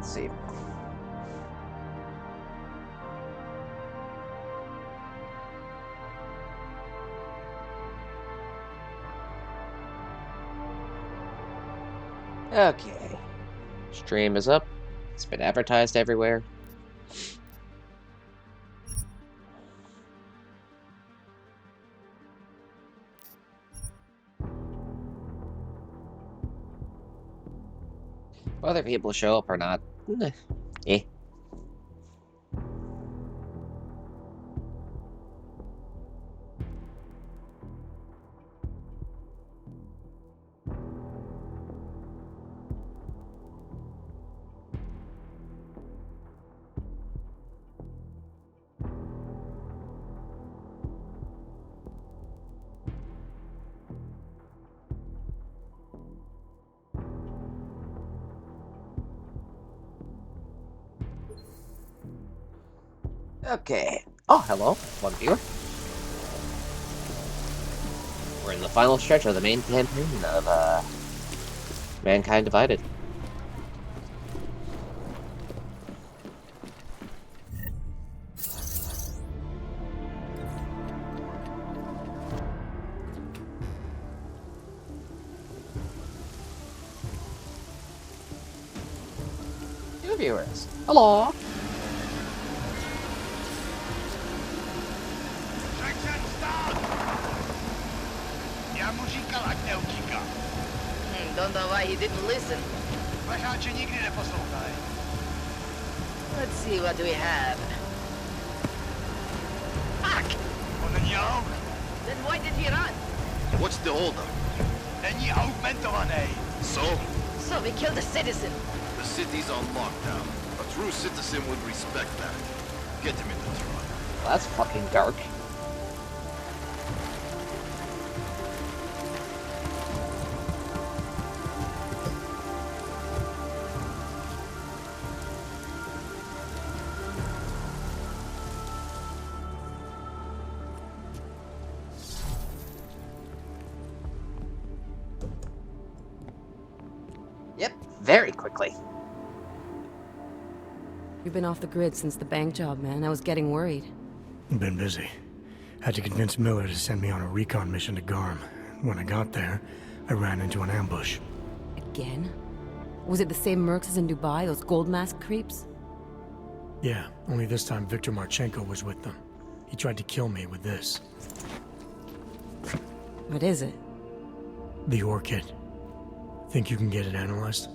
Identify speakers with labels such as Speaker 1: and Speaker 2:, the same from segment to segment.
Speaker 1: Let's see. Okay. Stream is up. It's been advertised everywhere. Whether people show up or not, eh. Okay. Oh, hello, one viewer. We're in the final stretch of the main campaign of Mankind Divided. New viewers. Hello.
Speaker 2: Don't know why he didn't listen. Let's see what we have. Fuck! Then why did he run?
Speaker 3: What's the holdup? So?
Speaker 2: So we killed a citizen.
Speaker 3: The city's on lockdown. A true citizen would respect that. Get him in the truck.
Speaker 1: Well, that's fucking dark. Yep, very quickly.
Speaker 4: You've been off the grid since the bank job, man. I was getting worried.
Speaker 5: Been busy. Had to convince Miller to send me on a recon mission to Garm. When I got there, I ran into an ambush.
Speaker 4: Again? Was it the same mercs as in Dubai, those gold mask creeps?
Speaker 5: Yeah, only this time Viktor Marchenko was with them. He tried to kill me with this.
Speaker 4: What is it?
Speaker 5: The orchid. Think you can get it analyzed?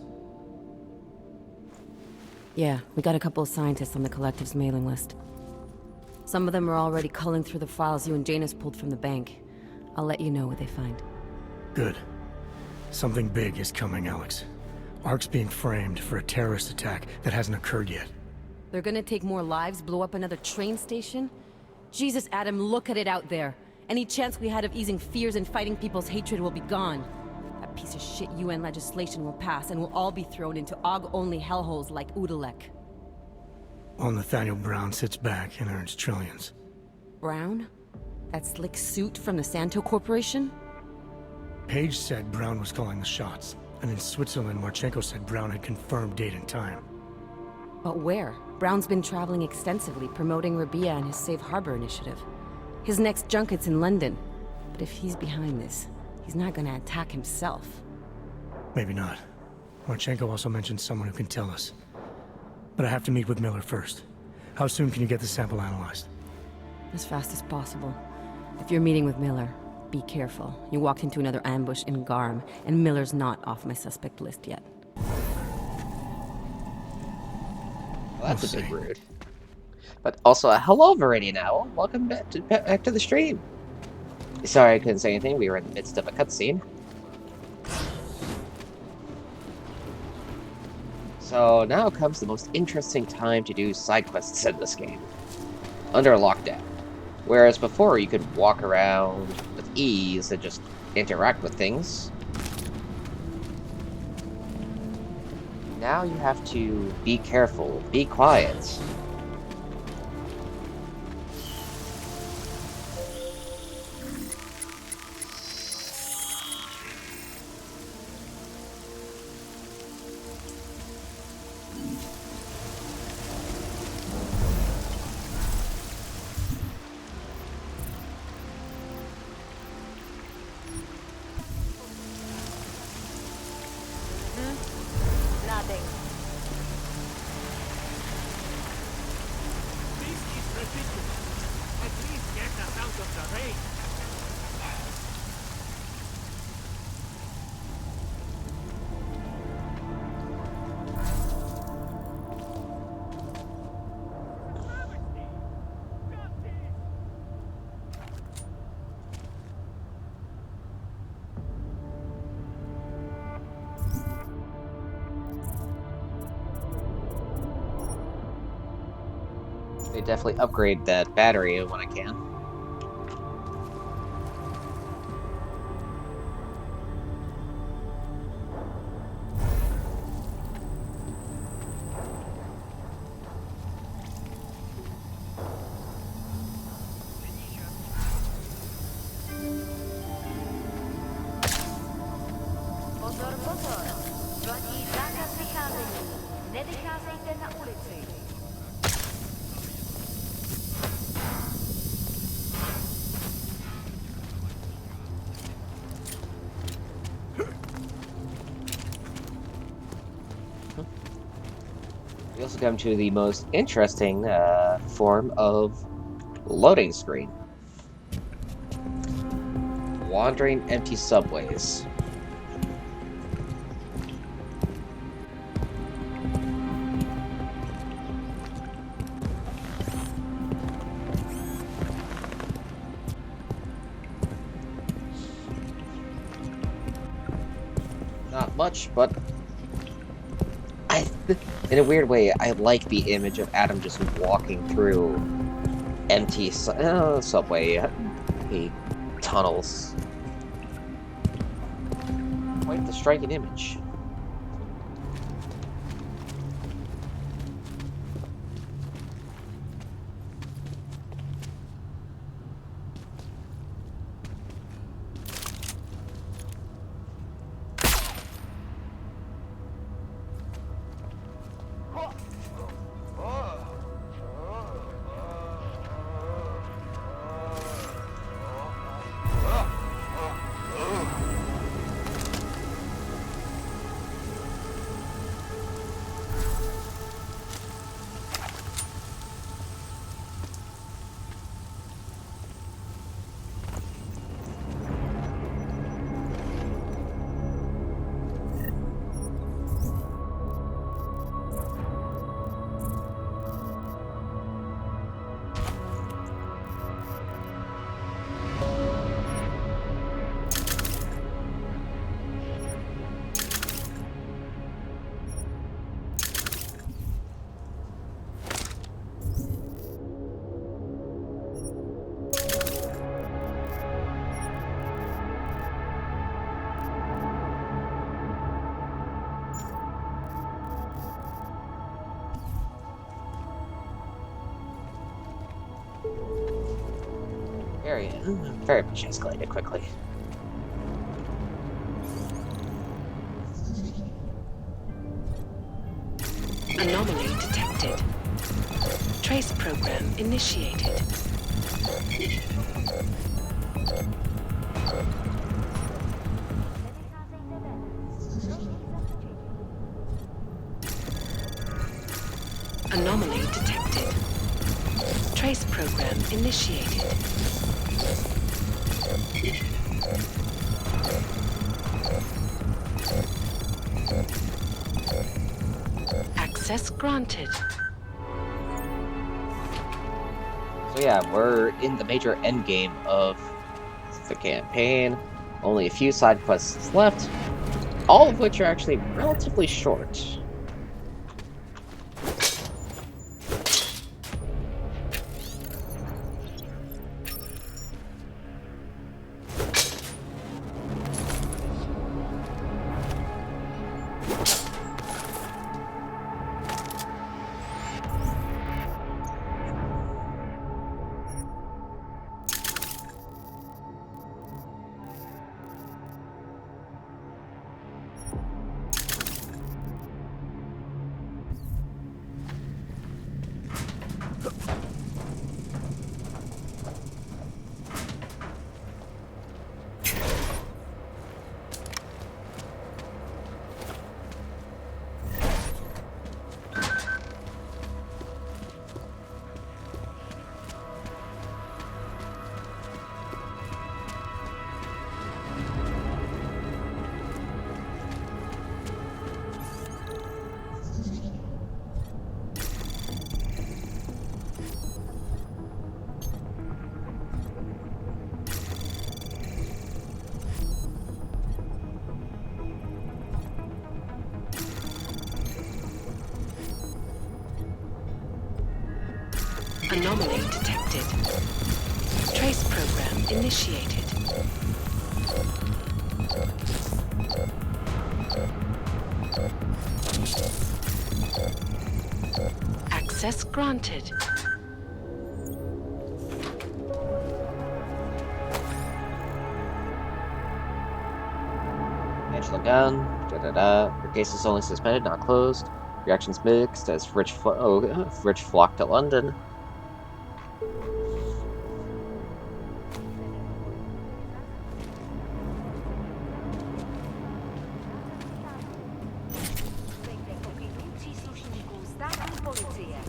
Speaker 4: Yeah, we got a couple of scientists on the Collective's mailing list. Some of them are already culling through the files you and Janus pulled from the bank. I'll let you know what they find.
Speaker 5: Good. Something big is coming, Alex. Ark's being framed for a terrorist attack that hasn't occurred yet.
Speaker 4: They're gonna take more lives, blow up another train station? Jesus, Adam, look at it out there. Any chance we had of easing fears and fighting people's hatred will be gone. That piece of shit UN legislation will pass and we'll all be thrown into AUG-only hellholes like Udalek.
Speaker 5: While Nathaniel Brown sits back and earns trillions.
Speaker 4: Brown? That slick suit from the Santo Corporation?
Speaker 5: Page said Brown was calling the shots, and in Switzerland, Marchenko said Brown had confirmed date and time.
Speaker 4: But where? Brown's been traveling extensively, promoting Rabia and his Safe Harbor initiative. His next junket's in London. But if he's behind this, he's not gonna attack himself.
Speaker 5: Maybe not. Marchenko also mentioned someone who can tell us. But I have to meet with Miller first. How soon can you get the sample analyzed?
Speaker 4: As fast as possible. If you're meeting with Miller, be careful. You walked into another ambush in Garm, and Miller's not off my suspect list yet.
Speaker 1: Well, that's
Speaker 5: We'll
Speaker 1: a bit
Speaker 5: see.
Speaker 1: rude. But also, hello, Viridian Owl. Welcome back to the stream. Sorry I couldn't say anything. We were in the midst of a cutscene. So now comes the most interesting time to do side quests in this game. Under lockdown. Whereas before you could walk around with ease and just interact with things. Now you have to be careful, be quiet.
Speaker 2: At least get us out of the rain.
Speaker 1: They definitely upgrade that battery when I can.
Speaker 6: Pozor, pozor! Platí zákaz vycházení. Nevycházejte na ulici.
Speaker 1: We also come to the most interesting form of loading screen. Wandering empty subways. Not much, but in a weird way, I like the image of Adam just walking through empty subway tunnels. Quite the striking image. Very much escalated quickly.
Speaker 7: Anomaly detected. Trace program initiated. Anomaly detected. Trace program initiated. Access granted.
Speaker 1: So yeah, we're in the major endgame of the campaign. Only a few side quests left, all of which are actually relatively short.
Speaker 7: Anomaly detected. Trace program initiated. Access granted.
Speaker 1: Angela Gunn. Her case is only suspended, not closed. Reactions mixed as Rich flocked to London.
Speaker 6: Będzie pokynul příslušníků státní policie.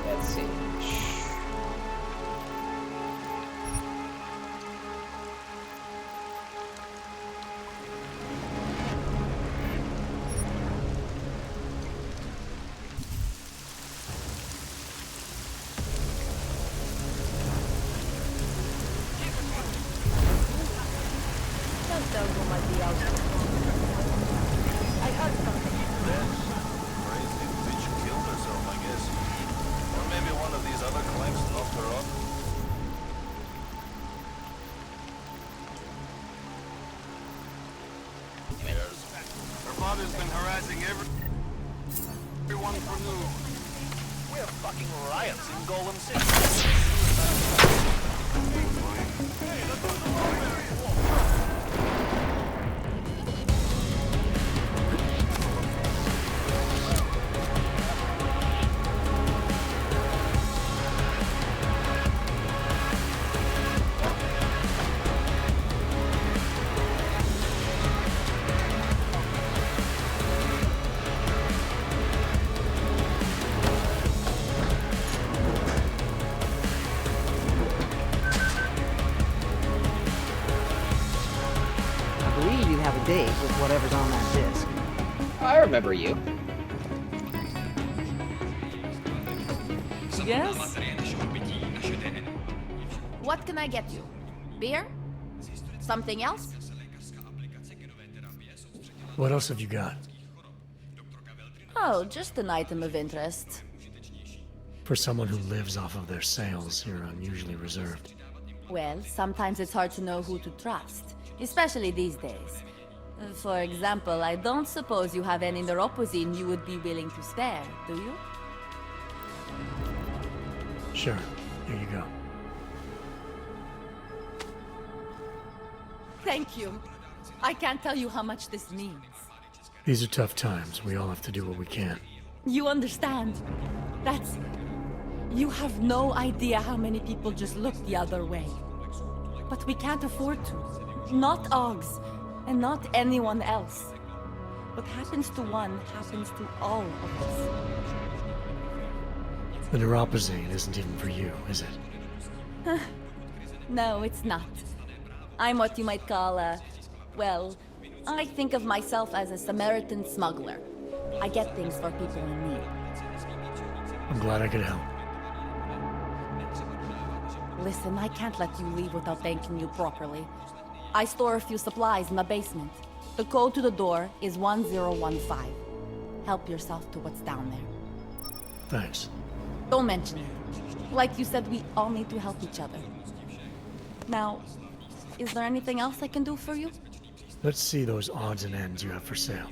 Speaker 1: Let's see.
Speaker 6: Don't know who might be out. I heard something.
Speaker 3: Crazy bitch killed herself, I guess. Or maybe one of these other clanks knocked her off. Her father's been harassing everyone for news. We have fucking riots in Golem City.
Speaker 8: I believe you have a date with whatever's on that disc.
Speaker 1: I remember you.
Speaker 9: Yes? What can I get you? Beer? Something else?
Speaker 5: What else have you got?
Speaker 9: Oh, just an item of interest.
Speaker 5: For someone who lives off of their sales, you're unusually reserved.
Speaker 9: Well, sometimes it's hard to know who to trust, especially these days. For example, I don't suppose you have any neuropozyne you would be willing to spare, do you?
Speaker 5: Sure, here you go.
Speaker 9: Thank you. I can't tell you how much this means.
Speaker 5: These are tough times. We all have to do what we can.
Speaker 9: You understand? That's... You have no idea how many people just look the other way. But we can't afford to. Not Oggs, and not anyone else. What happens to one happens to all of us.
Speaker 5: The neuropozyne isn't even for you, is it?
Speaker 9: No, it's not. I'm what you might call a... Well, I think of myself as a Samaritan smuggler. I get things for people in need.
Speaker 5: I'm glad I could help.
Speaker 9: Listen, I can't let you leave without thanking you properly. I store a few supplies in the basement. The code to the door is 1015. Help yourself to what's down there.
Speaker 5: Thanks.
Speaker 9: Don't mention it. Like you said, we all need to help each other. Now, is there anything else I can do for you?
Speaker 5: Let's see those odds and ends you have for sale.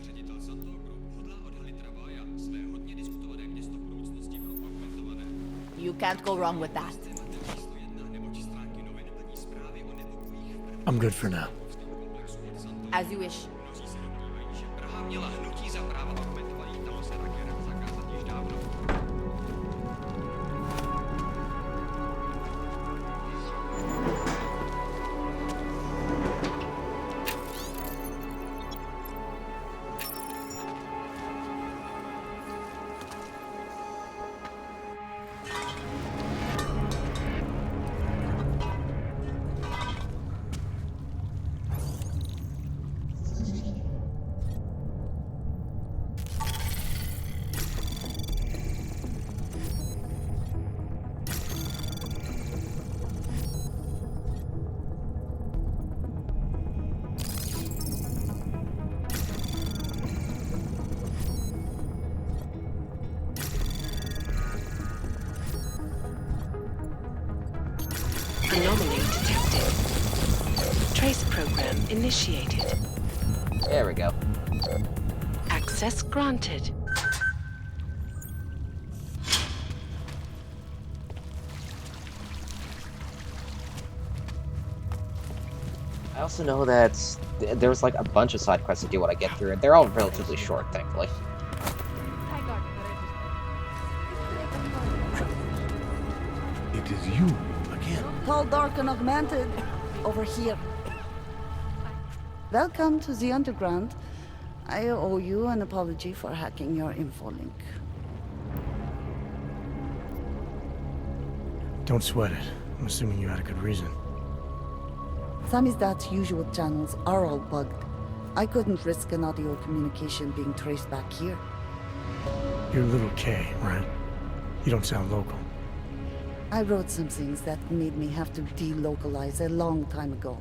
Speaker 9: You can't go wrong with that.
Speaker 5: I'm good for now.
Speaker 9: As you wish.
Speaker 7: Anomaly detected. Trace program initiated.
Speaker 1: There we go.
Speaker 7: Access granted.
Speaker 1: I also know that there's like a bunch of side quests to do when I get through it. They're all relatively short, thankfully.
Speaker 3: It is you again.
Speaker 8: Tall, dark, and augmented. Over here. Welcome to the Underground. I owe you an apology for hacking your infolink.
Speaker 5: Don't sweat it. I'm assuming you had a good reason.
Speaker 8: Samizdat's usual channels are all bugged. I couldn't risk an audio communication being traced back here.
Speaker 5: You're Little K, right? You don't sound local.
Speaker 8: I wrote some things that made me have to delocalize a long time ago.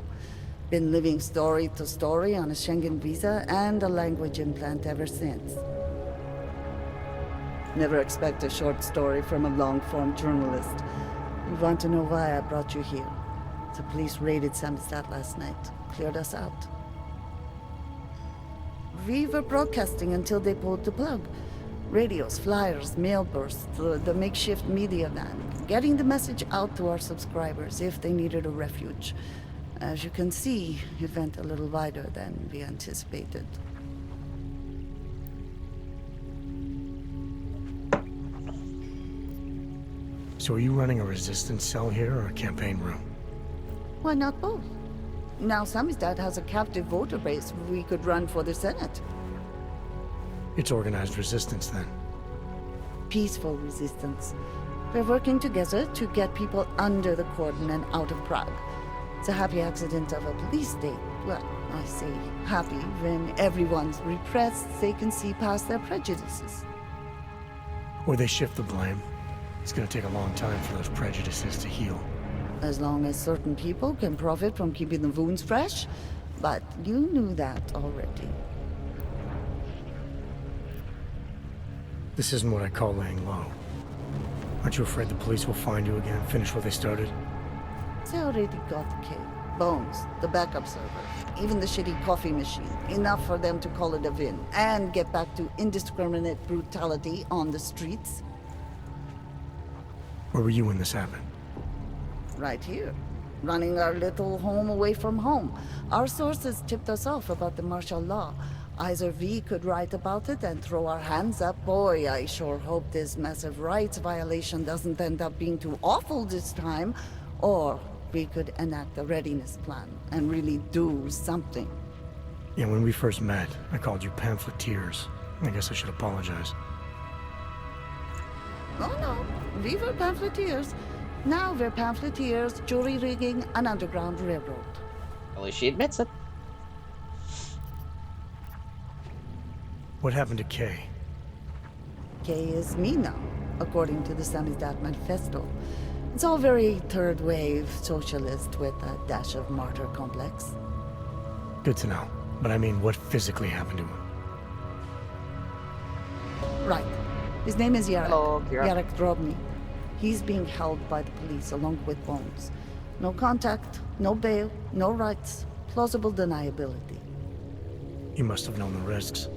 Speaker 8: Been living story to story on a Schengen visa and a language implant ever since. Never expect a short story from a long-form journalist. You want to know why I brought you here? The police raided Samizdat last night. Cleared us out. We were broadcasting until they pulled the plug. Radios, flyers, mail bursts, the makeshift media van. Getting the message out to our subscribers if they needed a refuge. As you can see, it went a little wider than we anticipated.
Speaker 5: So are you running a resistance cell here or a campaign room?
Speaker 8: Why not both? Now Samizdat has a captive voter base we could run for the Senate.
Speaker 5: It's organized resistance then.
Speaker 8: Peaceful resistance. We're working together to get people under the cordon and out of Prague. It's a happy accident of a police state. Well, I say happy when everyone's repressed, they can see past their prejudices.
Speaker 5: Or they shift the blame. It's gonna take a long time for those prejudices to heal.
Speaker 8: As long as certain people can profit from keeping the wounds fresh. But you knew that already.
Speaker 5: This isn't what I call laying low. Aren't you afraid the police will find you again, finish what they started?
Speaker 8: They already got the K. Bones, the backup server, even the shitty coffee machine. Enough for them to call it a win and get back to indiscriminate brutality on the streets.
Speaker 5: Where were you when this happened?
Speaker 8: Right here. Running our little home away from home. Our sources tipped us off about the martial law. Either we could write about it and throw our hands up. Boy, I sure hope this massive rights violation doesn't end up being too awful this time. Or we could enact a readiness plan and really do something.
Speaker 5: Yeah, when we first met, I called you pamphleteers. I guess I should apologize.
Speaker 8: Oh no, we were pamphleteers. Now we're pamphleteers, jury rigging, an underground railroad.
Speaker 1: At least she admits it.
Speaker 5: What happened to Kay?
Speaker 8: Kay is me now, according to the Samizdat Manifesto. It's all very third-wave socialist with a dash of martyr complex.
Speaker 5: Good to know. But I mean, what physically happened to him?
Speaker 8: Right. His name is Yarek.
Speaker 1: Hello, Kira.
Speaker 8: Yarek Drobny. He's being held by the police along with Bones. No contact, no bail, no rights, plausible deniability.
Speaker 5: You must have known the risks.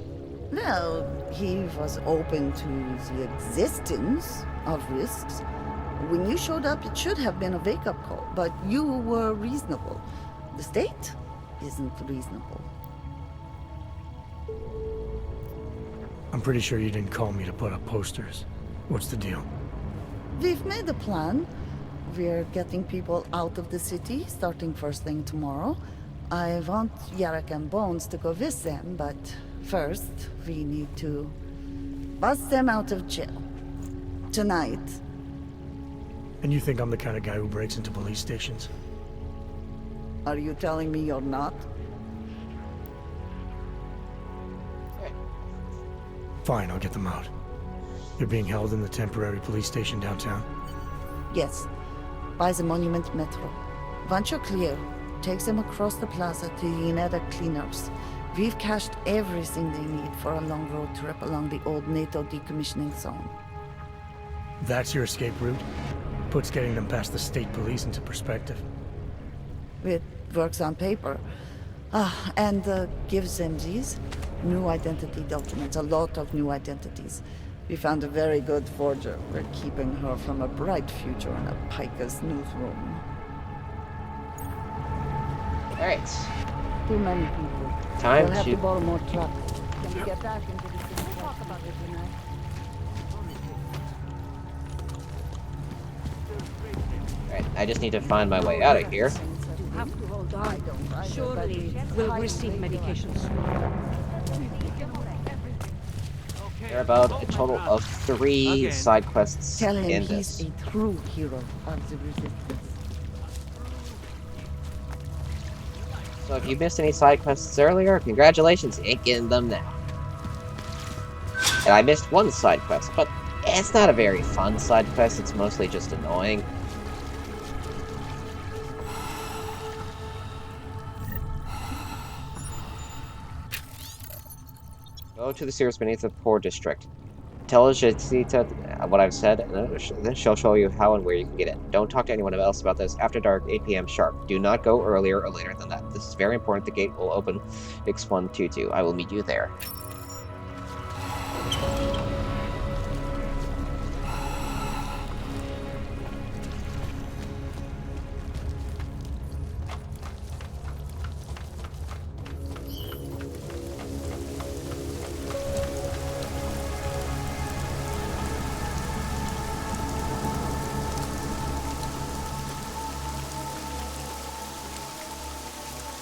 Speaker 8: Well, he was open to the existence of risks. When you showed up, it should have been a wake-up call, but you were reasonable. The state isn't reasonable.
Speaker 5: I'm pretty sure you didn't call me to put up posters. What's the deal?
Speaker 8: We've made a plan. We're getting people out of the city, starting first thing tomorrow. I want Yarek and Bones to go with them, but first, we need to bust them out of jail. Tonight.
Speaker 5: And you think I'm the kind of guy who breaks into police stations?
Speaker 8: Are you telling me you're not?
Speaker 5: Fine, I'll get them out. They're being held in the temporary police station downtown?
Speaker 8: Yes. By the Monument Metro. Once you're clear, takes them across the plaza to the Uneda cleaners. We've cached everything they need for a long road trip along the old NATO decommissioning zone.
Speaker 5: That's your escape route? Puts getting them past the state police into perspective.
Speaker 8: It works on paper. And gives them these new identity documents, a lot of new identities. We found a very good forger. We're keeping her from a bright future in a Pika's newsroom.
Speaker 1: Alright.
Speaker 8: Too many people.
Speaker 1: Time
Speaker 8: We'll have
Speaker 1: to-
Speaker 8: to borrow more trucks. Can we get back into the city? We'll talk about it tonight.
Speaker 1: Alright, I just need to find my way out of here.
Speaker 6: You have to hold on.
Speaker 8: Surely
Speaker 6: We'll receive medication soon.
Speaker 1: There are about a total of 3 side quests
Speaker 8: Tell him
Speaker 1: in
Speaker 8: he's
Speaker 1: this.
Speaker 8: a true hero of the resistance.
Speaker 1: So if you missed any side quests earlier, congratulations, you ain't getting them now. And I missed one side quest, but it's not a very fun side quest, it's mostly just annoying. Go to the sewers beneath the poor district. Tell Jacita what I've said, and then she'll show you how and where you can get in. Don't talk to anyone else about this after dark, 8 p.m. sharp. Do not go earlier or later than that. This is very important. The gate will open X122. I will meet you there.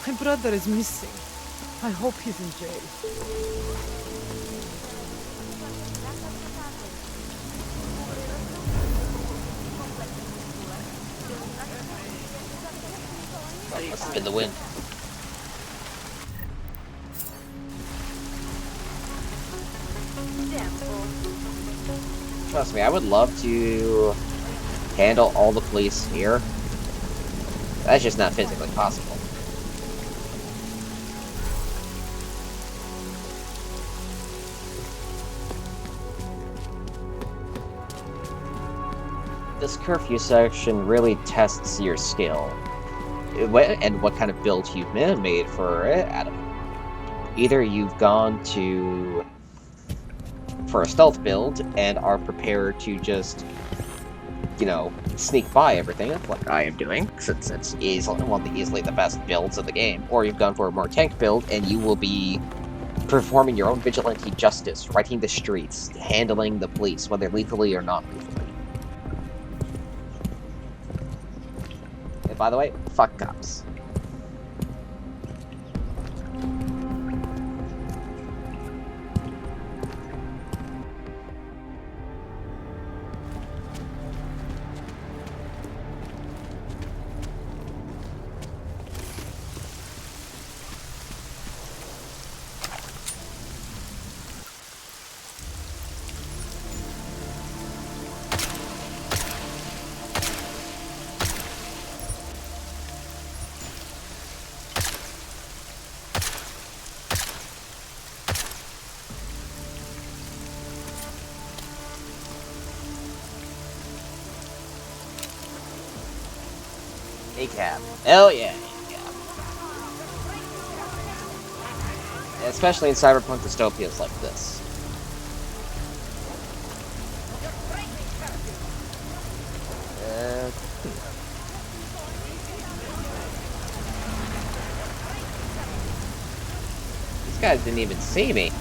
Speaker 9: My brother is missing. I hope he's in jail.
Speaker 1: Must have been the wind. Trust me, I would love to handle all the police here. That's just not physically possible. This curfew section really tests your skill and what kind of build you've made for it, Adam. Either you've gone for a stealth build and are prepared to just, you know, sneak by everything, like I am doing, since it's easily the best builds of the game, or you've gone for a more tank build and you will be performing your own vigilante justice, writing the streets, handling the police, whether lethally or not lethally. And by the way, fuck cops. A-cab. Hell yeah, A-cab. Especially in cyberpunk dystopias like this. These guys didn't even see me.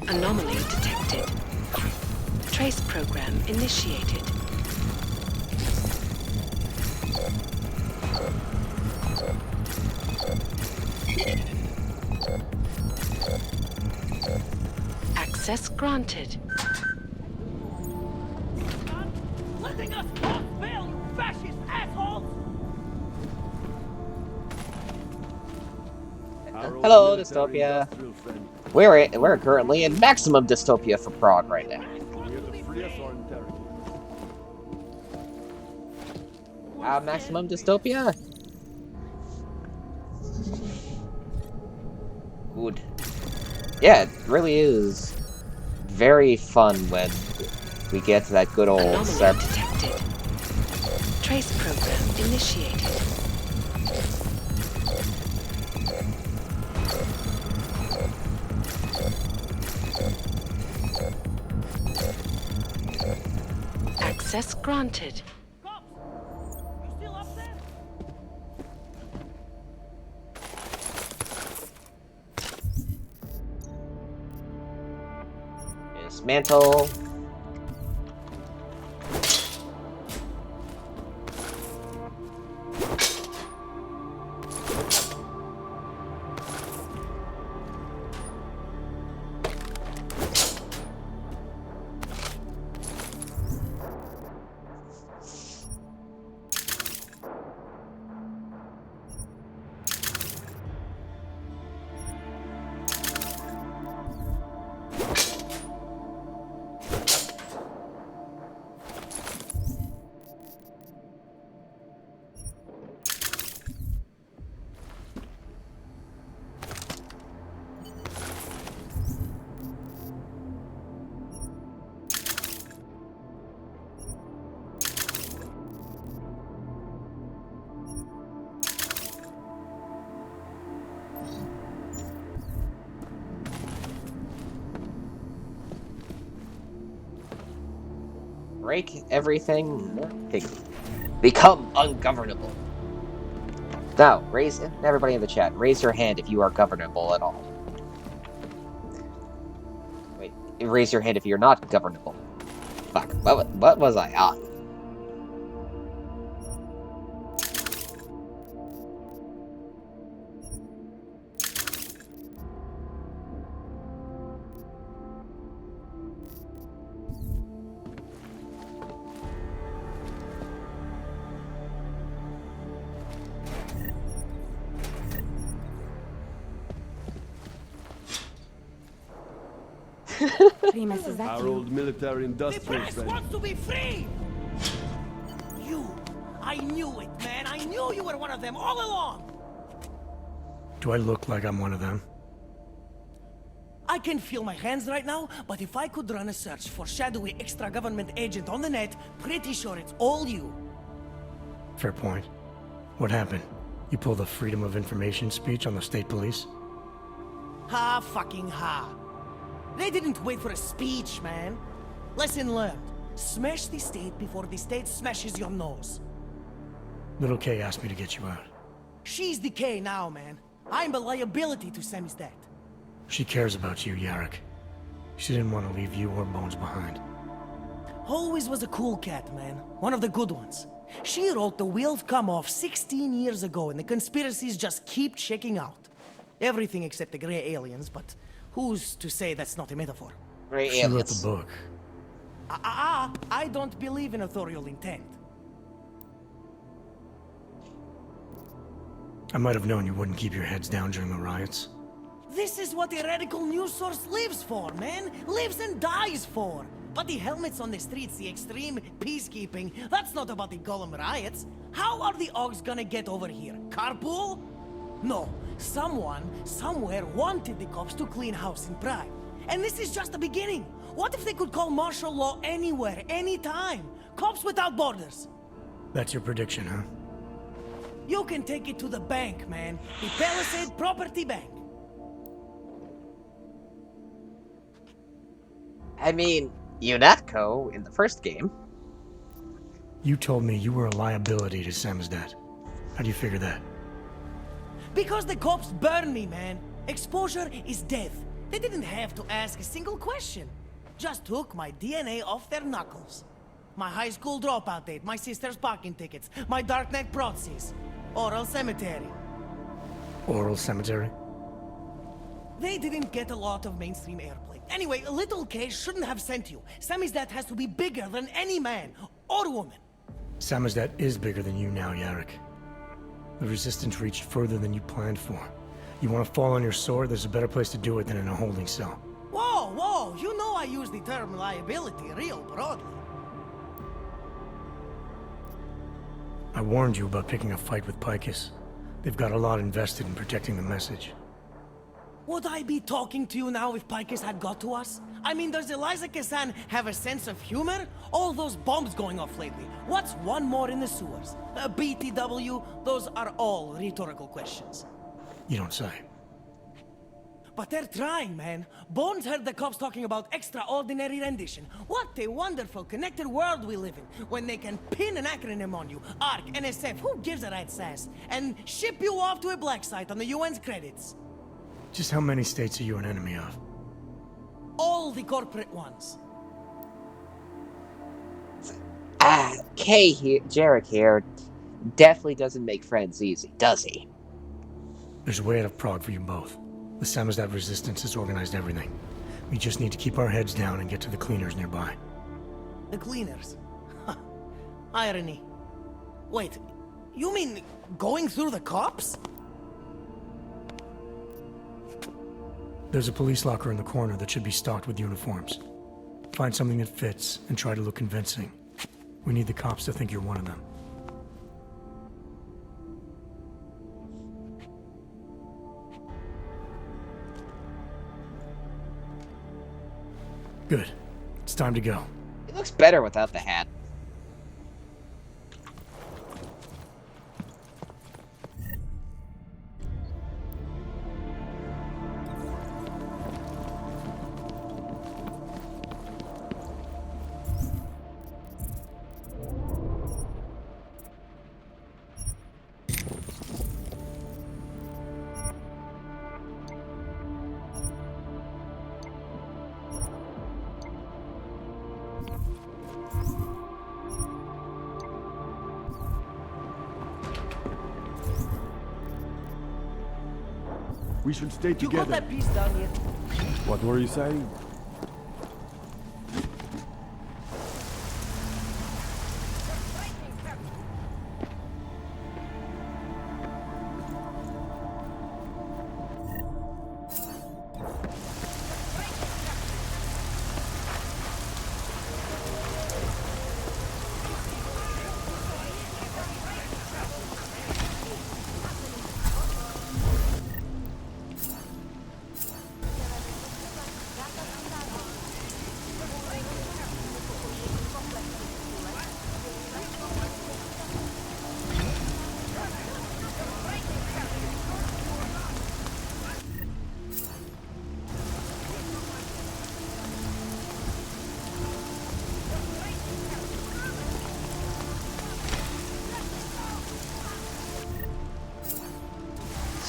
Speaker 7: Anomaly detected. Trace program initiated. Access granted.
Speaker 2: Letting us off bail, you fascist assholes!
Speaker 1: Hello, Dystopia. We're currently in maximum dystopia for Prague right now. Maximum dystopia? Good. Yeah, it really is very fun when we get to that good old
Speaker 7: Anomaly detected. Trace program initiated. Access granted.
Speaker 1: Dismantle. Break everything. Become ungovernable. Now, everybody in the chat, raise your hand if you are governable at all. Wait, raise your hand if you're not governable. Fuck, what was I on?
Speaker 9: Primus, is that
Speaker 10: Our
Speaker 9: you?
Speaker 10: old military industrial
Speaker 2: Press
Speaker 10: friend.
Speaker 2: wants to be free! You! I knew it, man! I knew you were one of them all along!
Speaker 5: Do I look like I'm one of them?
Speaker 2: I can feel my hands right now, but if I could run a search for shadowy extra-government agent on the net, pretty sure it's all you.
Speaker 5: Fair point. What happened? You pulled a Freedom of Information speech on the state police?
Speaker 2: Ha fucking ha. They didn't wait for a speech, man. Lesson learned. Smash the state before the state smashes your nose.
Speaker 5: Little K asked me to get you out.
Speaker 2: She's the K now, man. I'm a liability to Samizdat.
Speaker 5: She cares about you, Yarrick. She didn't want to leave you or Bones behind.
Speaker 2: Always was a cool cat, man. One of the good ones. She wrote The Wheels Come Off 16 years ago, and the conspiracies just keep checking out. Everything except the gray aliens, but who's to say that's not a metaphor?
Speaker 1: Gray
Speaker 5: She wrote
Speaker 1: aliens.
Speaker 5: the book.
Speaker 2: I don't believe in authorial intent.
Speaker 5: I might have known you wouldn't keep your heads down during the riots.
Speaker 2: This is what a radical news source lives for, man. Lives and dies for. But the helmets on the streets, the extreme peacekeeping, that's not about the Golem riots. How are the Augs gonna get over here? Carpool? No. Someone, somewhere wanted the cops to clean house in Prague. And this is just the beginning. What if they could call martial law anywhere, anytime? Cops without borders.
Speaker 5: That's your prediction, huh?
Speaker 2: You can take it to the bank, man. The Palisade Property Bank.
Speaker 1: I mean, UNATCO in the first game.
Speaker 5: You told me you were a liability to Samizdat. How do you figure that?
Speaker 2: Because the cops burn me, man. Exposure is death. They didn't have to ask a single question. Just took my DNA off their knuckles. My high school dropout date, my sister's parking tickets, my darknet proxies. Oral cemetery.
Speaker 5: Oral cemetery?
Speaker 2: They didn't get a lot of mainstream airplay. Anyway, Little K shouldn't have sent you. Samizdat has to be bigger than any man or woman.
Speaker 5: Samizdat is bigger than you now, Yarrick. The Resistance reached further than you planned for. You want to fall on your sword, there's a better place to do it than in a holding cell.
Speaker 2: Whoa, whoa, you know I use the term liability real broadly.
Speaker 5: I warned you about picking a fight with Picus. They've got a lot invested in protecting the message.
Speaker 2: Would I be talking to you now if Picus had got to us? I mean, does Eliza Kazan have a sense of humor? All those bombs going off lately. What's one more in the sewers? BTW? Those are all rhetorical questions.
Speaker 5: You don't say.
Speaker 2: But they're trying, man. Bones heard the cops talking about extraordinary rendition. What a wonderful, connected world we live in, when they can pin an acronym on you, ARC, NSF, who gives a rat's ass, and ship you off to a black site on the UN's credits.
Speaker 5: Just how many states are you an enemy of?
Speaker 2: All the corporate ones.
Speaker 1: Kay here, Jarek here, definitely doesn't make friends easy, does he?
Speaker 5: There's a way out of Prague for you both. The Samizdat resistance has organized everything. We just need to keep our heads down and get to the cleaners nearby.
Speaker 2: The cleaners? Irony. Wait, you mean going through the cops?
Speaker 5: There's a police locker in the corner that should be stocked with uniforms. Find something that fits and try to look convincing. We need the cops to think you're one of them. Good. It's time to go.
Speaker 1: He looks better without the hat.
Speaker 10: We should stay
Speaker 2: You
Speaker 10: together.
Speaker 2: got that piece down yet?
Speaker 10: What were you saying?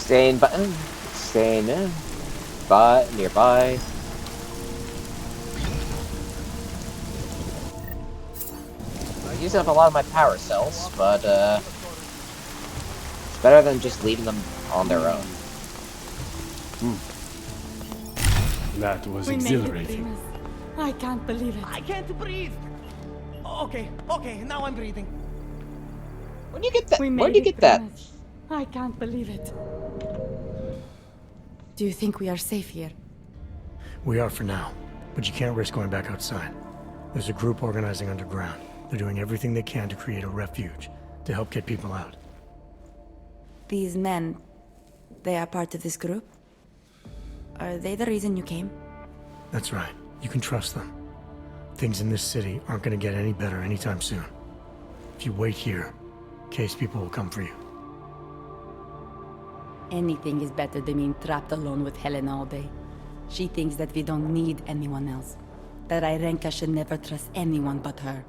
Speaker 1: Staying nearby. I'm using up a lot of my power cells, but it's better than just leaving them on their own.
Speaker 10: That was
Speaker 9: We made it,
Speaker 10: exhilarating.
Speaker 9: Primus. I can't believe it.
Speaker 2: I can't breathe. Okay, now I'm breathing.
Speaker 1: Where'd you get that?
Speaker 9: We
Speaker 1: Where'd
Speaker 9: made
Speaker 1: you
Speaker 9: it,
Speaker 1: get that?
Speaker 9: Primus. I can't believe it. Do you think we are safe here?
Speaker 5: We are for now, but you can't risk going back outside. There's a group organizing underground. They're doing everything they can to create a refuge, to help get people out.
Speaker 11: These men, they are part of this group? Are they the reason you came?
Speaker 5: That's right. You can trust them. Things in this city aren't going to get any better anytime soon. If you wait here, Case people will come for you.
Speaker 9: Anything is better than being trapped alone with Helen all day. She thinks that we don't need anyone else. That Irenka should never trust anyone but her.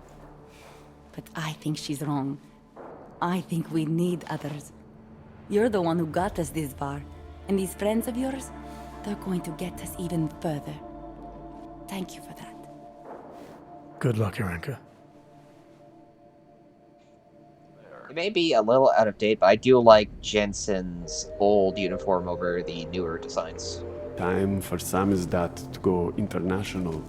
Speaker 9: But I think she's wrong. I think we need others. You're the one who got us this far. And these friends of yours, they're going to get us even further. Thank you for that.
Speaker 5: Good luck, Irenka.
Speaker 1: It may be a little out of date, but I do like Jensen's old uniform over the newer designs.
Speaker 10: Time for Samizdat to go international.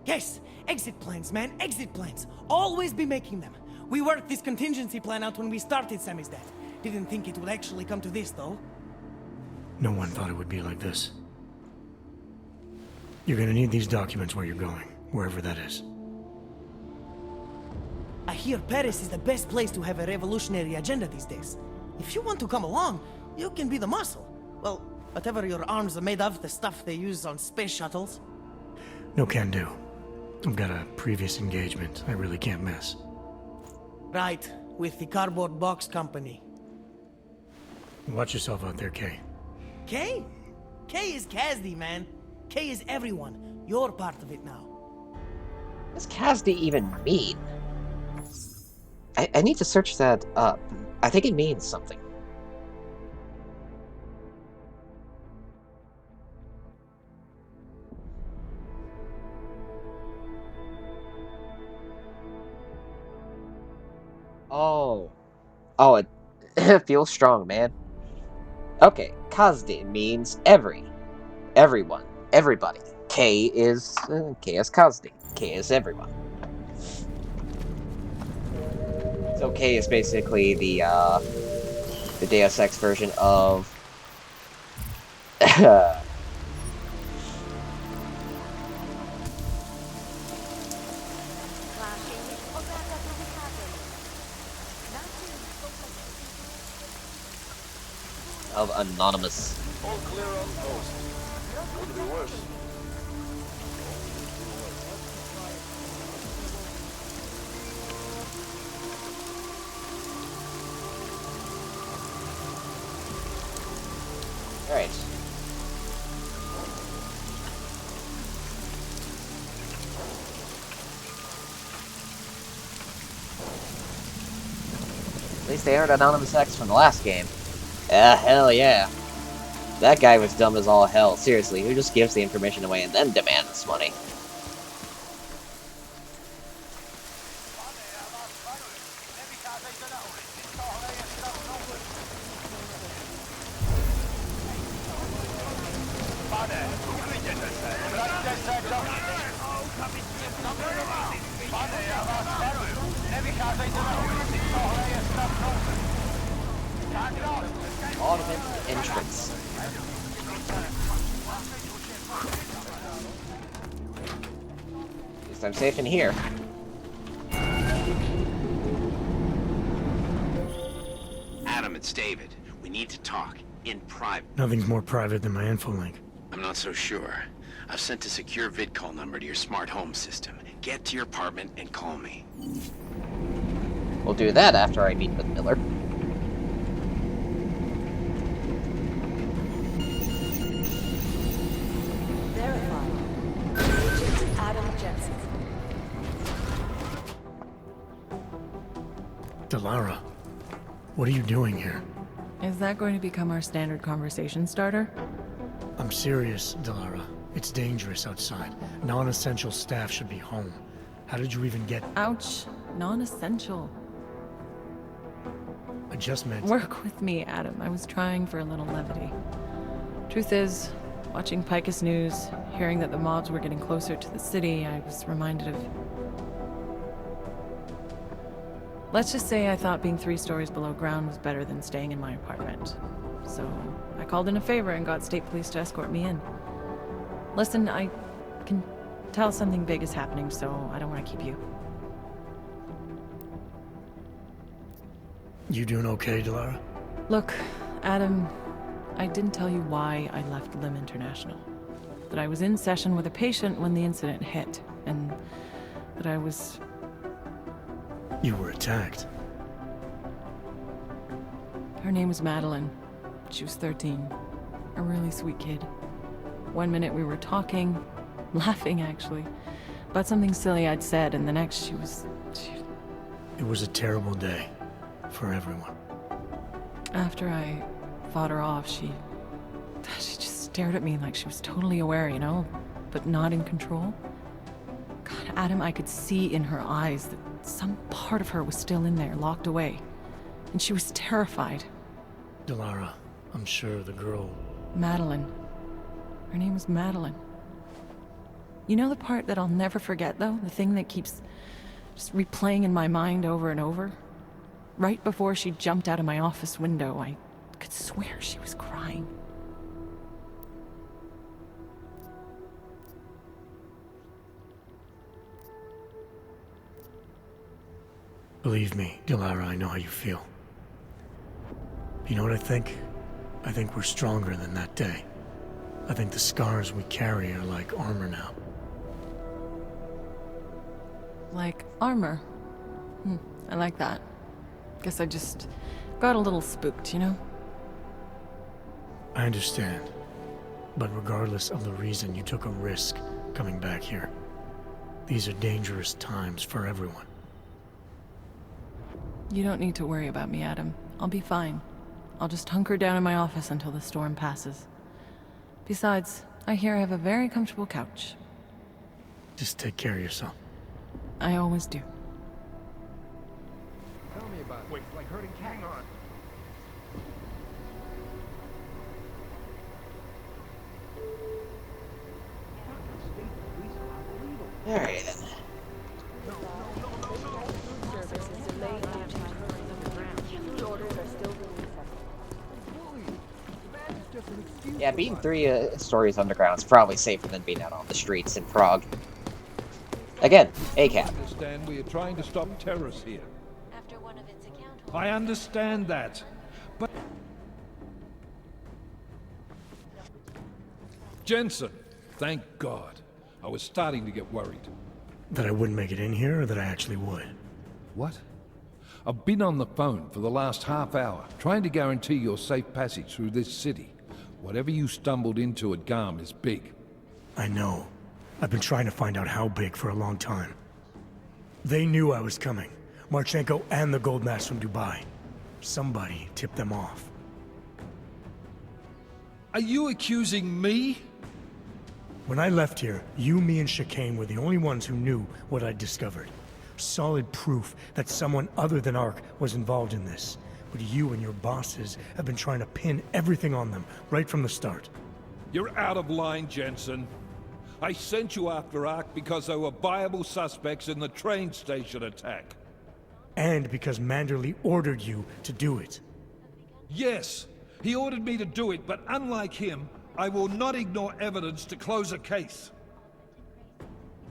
Speaker 2: Yes, exit plans, man, exit plans. Always be making them. We worked this contingency plan out when we started Samizdat. Didn't think it would actually come to this, though.
Speaker 5: No one thought it would be like this. You're gonna need these documents where you're going, wherever that is.
Speaker 2: I hear Paris is the best place to have a revolutionary agenda these days. If you want to come along, you can be the muscle. Well, whatever your arms are made of, the stuff they use on space shuttles.
Speaker 5: No can do. I've got a previous engagement I really can't miss.
Speaker 2: Right, with the Cardboard Box Company.
Speaker 5: Watch yourself out there, Kay.
Speaker 2: Kay? Kay is Kasdi, man. Kay is everyone. You're part of it now.
Speaker 1: What does Kasdi even mean? I need to search that up. I think it means something. Oh. Oh, it feels strong, man. Okay, Kasdi means everyone, everybody. K is Kasdi. K is everyone. So K is basically the Deus Ex version of of Anonymous.
Speaker 3: All clear on post. Could be worse.
Speaker 1: Alright. At least they earned Anonymous X from the last game. Hell yeah. That guy was dumb as all hell. Seriously, who just gives the information away and then demands money? Automated entrance. At least I'm safe in here.
Speaker 12: Adam, it's David. We need to talk. In private.
Speaker 5: Nothing's more private than my infolink.
Speaker 12: I'm not so sure. I've sent a secure VidCall number to your smart home system. Get to your apartment and call me.
Speaker 1: We'll do that after I meet with Miller.
Speaker 5: Delara, what are you doing here?
Speaker 13: Is that going to become our standard conversation starter?
Speaker 5: I'm serious, Delara. It's dangerous outside. Non-essential staff should be home. How did you even get...
Speaker 13: Ouch. Non-essential.
Speaker 5: I just meant...
Speaker 13: Work with me, Adam. I was trying for a little levity. Truth is, watching Picus News, hearing that the mobs were getting closer to the city, I was reminded of... Let's just say I thought being 3 stories below ground was better than staying in my apartment. So, I called in a favor and got state police to escort me in. Listen, I can tell something big is happening, so I don't want to keep you.
Speaker 5: You doing okay, Delara?
Speaker 13: Look, Adam, I didn't tell you why I left Lim International. That I was in session with a patient when the incident hit, and that I was...
Speaker 5: You were attacked.
Speaker 13: Her name was Madeline. She was 13. A really sweet kid. One minute we were talking, laughing actually, about something silly I'd said, and the next she was...
Speaker 5: It was a terrible day. For everyone.
Speaker 13: After I fought her off, she just stared at me like she was totally aware, you know, but not in control. God, Adam, I could see in her eyes that some part of her was still in there, locked away. And she was terrified.
Speaker 5: Delara, I'm sure the girl...
Speaker 13: Madeline. Her name was Madeline. You know the part that I'll never forget, though? The thing that keeps just replaying in my mind over and over? Right before she jumped out of my office window, I could swear she was crying.
Speaker 5: Believe me, Dilara, I know how you feel. You know what I think? I think we're stronger than that day. I think the scars we carry are like armor now.
Speaker 13: Like armor. I like that. Guess I just got a little spooked, you know?
Speaker 5: I understand. But regardless of the reason, you took a risk coming back here. These are dangerous times for everyone.
Speaker 13: You don't need to worry about me, Adam. I'll be fine. I'll just hunker down in my office until the storm passes. Besides, I hear I have a very comfortable couch.
Speaker 5: Just take care of yourself.
Speaker 13: I always do.
Speaker 14: Tell me about it. Wait, like hurting cat. Hang on.
Speaker 1: Alright then. Yeah, being 3 stories underground is probably safer than being out on the streets in Prague. Again, ACAB.
Speaker 15: I understand we are trying to stop terrorists here. I understand that, but... Jensen, thank God. I was starting to get worried.
Speaker 5: That I wouldn't make it in here, or that I actually would?
Speaker 15: What? I've been on the phone for the last half hour, trying to guarantee your safe passage through this city. Whatever you stumbled into at Garm is big.
Speaker 5: I know. I've been trying to find out how big for a long time. They knew I was coming. Marchenko and the gold mask from Dubai. Somebody tipped them off.
Speaker 15: Are you accusing me?
Speaker 5: When I left here, you, me, and Chicane were the only ones who knew what I'd discovered. Solid proof that someone other than Ark was involved in this. But you and your bosses have been trying to pin everything on them, right from the start.
Speaker 15: You're out of line, Jensen. I sent you after Ark because there were viable suspects in the train station attack.
Speaker 5: And because Manderley ordered you to do it.
Speaker 15: Yes, he ordered me to do it, but unlike him, I will not ignore evidence to close a case.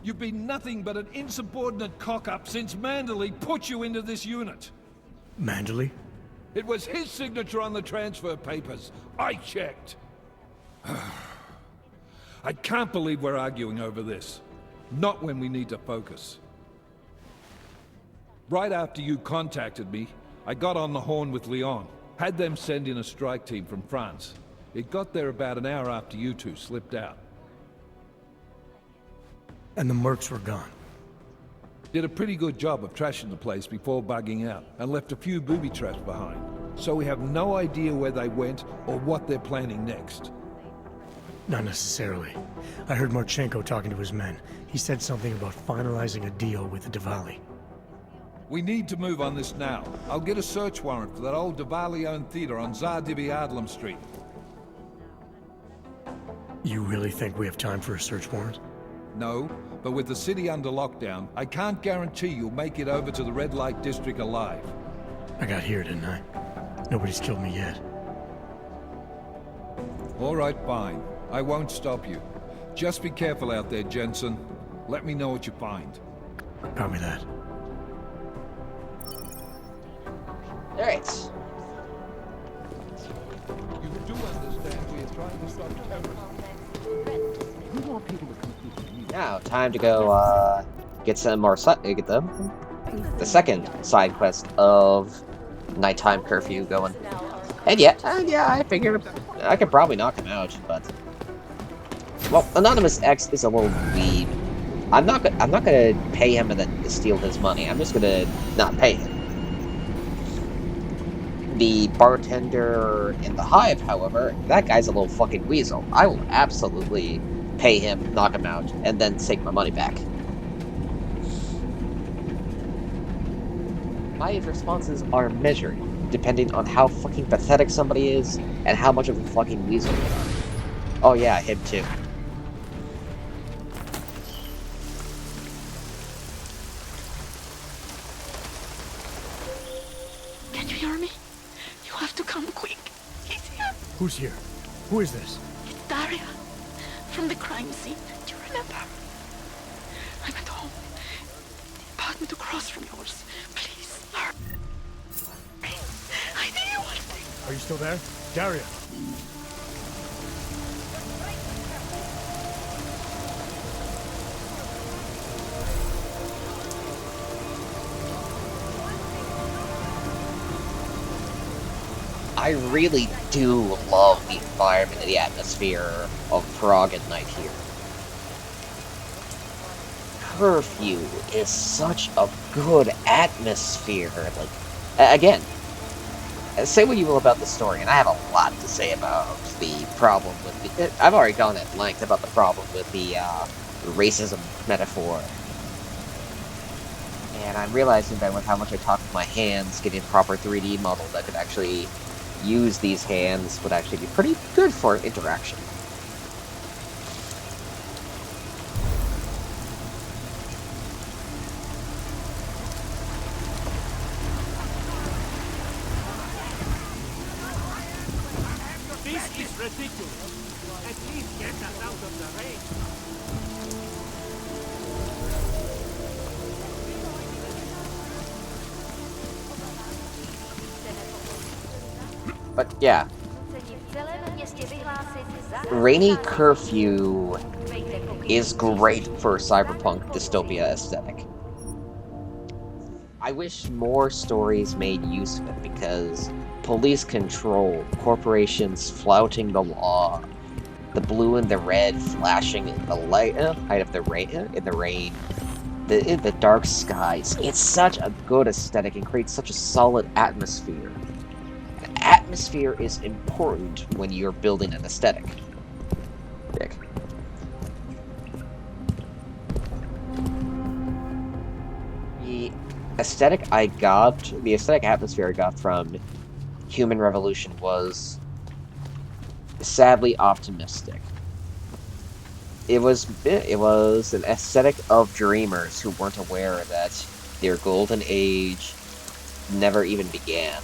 Speaker 15: You've been nothing but an insubordinate cock-up since Manderley put you into this unit.
Speaker 5: Manderley?
Speaker 15: It was his signature on the transfer papers. I checked. I can't believe we're arguing over this. Not when we need to focus. Right after you contacted me, I got on the horn with Leon. Had them send in a strike team from France. It got there about an hour after you two slipped out.
Speaker 5: And the mercs were gone.
Speaker 15: Did a pretty good job of trashing the place before bugging out, and left a few booby traps behind. So we have no idea where they went or what they're planning next.
Speaker 5: Not necessarily. I heard Marchenko talking to his men. He said something about finalizing a deal with the Diwali.
Speaker 15: We need to move on this now. I'll get a search warrant for that old Diwali-owned theater on Zardibi Adlam Street.
Speaker 5: You really think we have time for a search warrant?
Speaker 15: No, but with the city under lockdown, I can't guarantee you'll make it over to the Red Light District alive.
Speaker 5: I got here, didn't I? Nobody's killed me yet.
Speaker 15: All right, fine. I won't stop you. Just be careful out there, Jensen. Let me know what you find.
Speaker 5: Copy that.
Speaker 1: Alright.
Speaker 15: You do understand we are trying to stop terrorists. We want people to come to you.
Speaker 1: Now, time to go, get some more get them. The second side quest of nighttime curfew going. And yeah, I figured I could probably knock him out, but well, Anonymous X is a little weeb. I'm not gonna pay him and then steal his money. I'm just gonna not pay him. The bartender in the Hive, however, that guy's a little fucking weasel. I will absolutely pay him, knock him out, and then take my money back. My responses are measured, depending on how fucking pathetic somebody is, and how much of a fucking weasel they are. Oh yeah, him too.
Speaker 16: Can you hear me? You have to come quick. He's here.
Speaker 5: Who's here? Who is this?
Speaker 16: It's Daria. From the crime scene. Do you remember? I'm at home. The apartment across from yours. Please, hurry. I need you one thing.
Speaker 5: Are you still there? Daria!
Speaker 1: I really do love the environment and the atmosphere of Prague at night here. Curfew is such a good atmosphere. Like, again, say what you will about the story, and I have a lot to say about the problem with the... I've already gone at length about the problem with the racism metaphor. And I'm realizing that with how much I talk with my hands, getting a proper 3D model that could actually use these hands would actually be pretty good for interaction.
Speaker 14: This is ridiculous. At least get us out of the rain.
Speaker 1: But yeah, rainy curfew is great for cyberpunk dystopia aesthetic. I wish more stories made use of it because police control, corporations flouting the law, the blue and the red flashing in the light height of the rain in the rain, the dark skies. It's such a good aesthetic and creates such a solid atmosphere. Atmosphere is important when you're building an aesthetic. Dick. The aesthetic atmosphere I got from Human Revolution was sadly optimistic. It was an aesthetic of dreamers who weren't aware that their golden age never even began.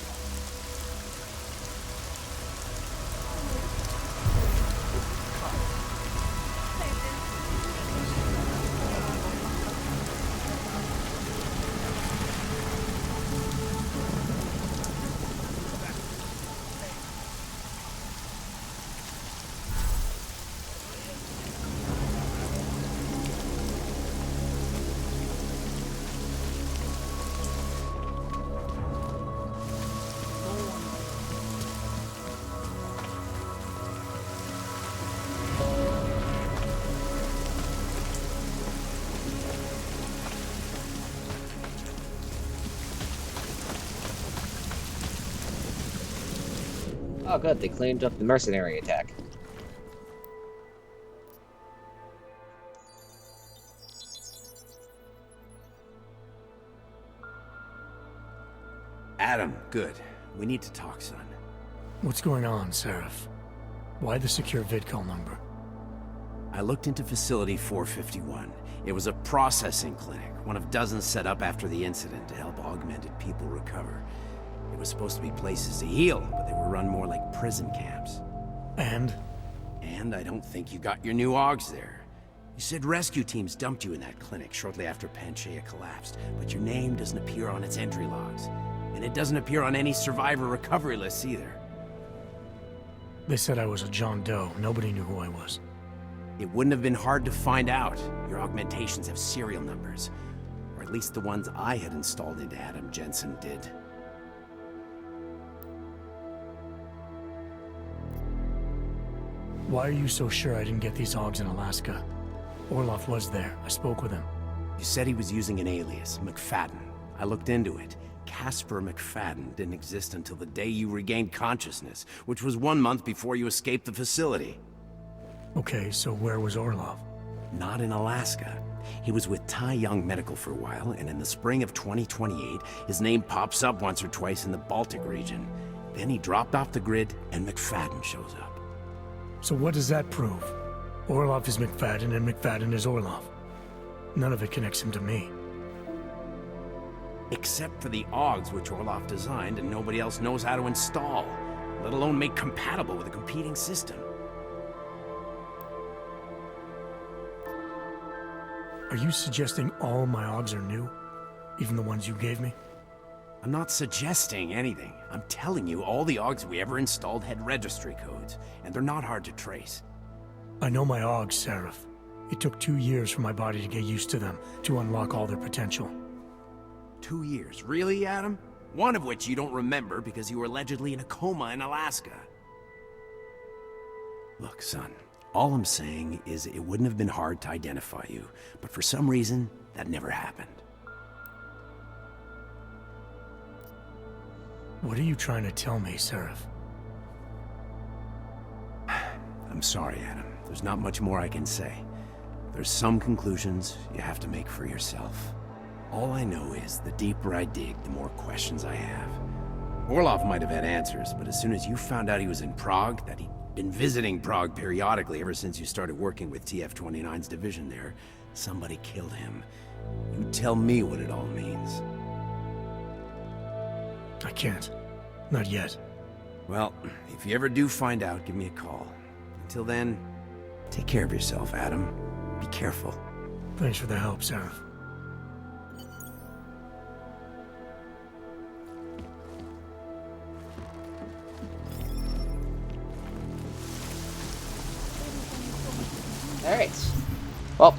Speaker 1: Oh good, they cleaned up the mercenary attack.
Speaker 12: Adam, good. We need to talk, son.
Speaker 5: What's going on, Seraph? Why the secure vidcall number?
Speaker 12: I looked into Facility 451. It was a processing clinic, one of dozens set up after the incident to help augmented people recover. It was supposed to be places to heal, but they were run more like prison camps.
Speaker 5: And?
Speaker 12: And I don't think you got your new AUGs there. You said rescue teams dumped you in that clinic shortly after Panchaea collapsed, but your name doesn't appear on its entry logs. And it doesn't appear on any survivor recovery lists either.
Speaker 5: They said I was a John Doe. Nobody knew who I was.
Speaker 12: It wouldn't have been hard to find out. Your augmentations have serial numbers. Or at least the ones I had installed into Adam Jensen did.
Speaker 5: Why are you so sure I didn't get these AUGs in Alaska? Orloff was there. I spoke with him.
Speaker 12: You said he was using an alias, McFadden. I looked into it. Casper McFadden didn't exist until the day you regained consciousness, which was 1 month before you escaped the facility.
Speaker 5: Okay, so where was Orloff?
Speaker 12: Not in Alaska. He was with Tai Young Medical for a while, and in the spring of 2028, his name pops up once or twice in the Baltic region. Then he dropped off the grid, and McFadden shows up.
Speaker 5: So what does that prove? Orloff is McFadden, and McFadden is Orloff. None of it connects him to me.
Speaker 12: Except for the Augs which Orloff designed and nobody else knows how to install, let alone make compatible with a competing system.
Speaker 5: Are you suggesting all my Augs are new? Even the ones you gave me?
Speaker 12: I'm not suggesting anything. I'm telling you, all the Augs we ever installed had registry codes, and they're not hard to trace.
Speaker 5: I know my Augs, Seraph. It took 2 years for my body to get used to them, to unlock all their potential.
Speaker 12: 2 years? Really, Adam? One of which you don't remember because you were allegedly in a coma in Alaska. Look, son, all I'm saying is it wouldn't have been hard to identify you, but for some reason, that never happened.
Speaker 5: What are you trying to tell me, Seraph?
Speaker 12: I'm sorry, Adam. There's not much more I can say. There's some conclusions you have to make for yourself. All I know is, the deeper I dig, the more questions I have. Orloff might have had answers, but as soon as you found out he was in Prague, that he'd been visiting Prague periodically ever since you started working with TF-29's division there, somebody killed him. You tell me what it all means.
Speaker 5: I can't. Not yet.
Speaker 12: Well, if you ever do find out, give me a call. Until then, take care of yourself, Adam. Be careful.
Speaker 5: Thanks for the help, Seraph.
Speaker 1: Alright. Well,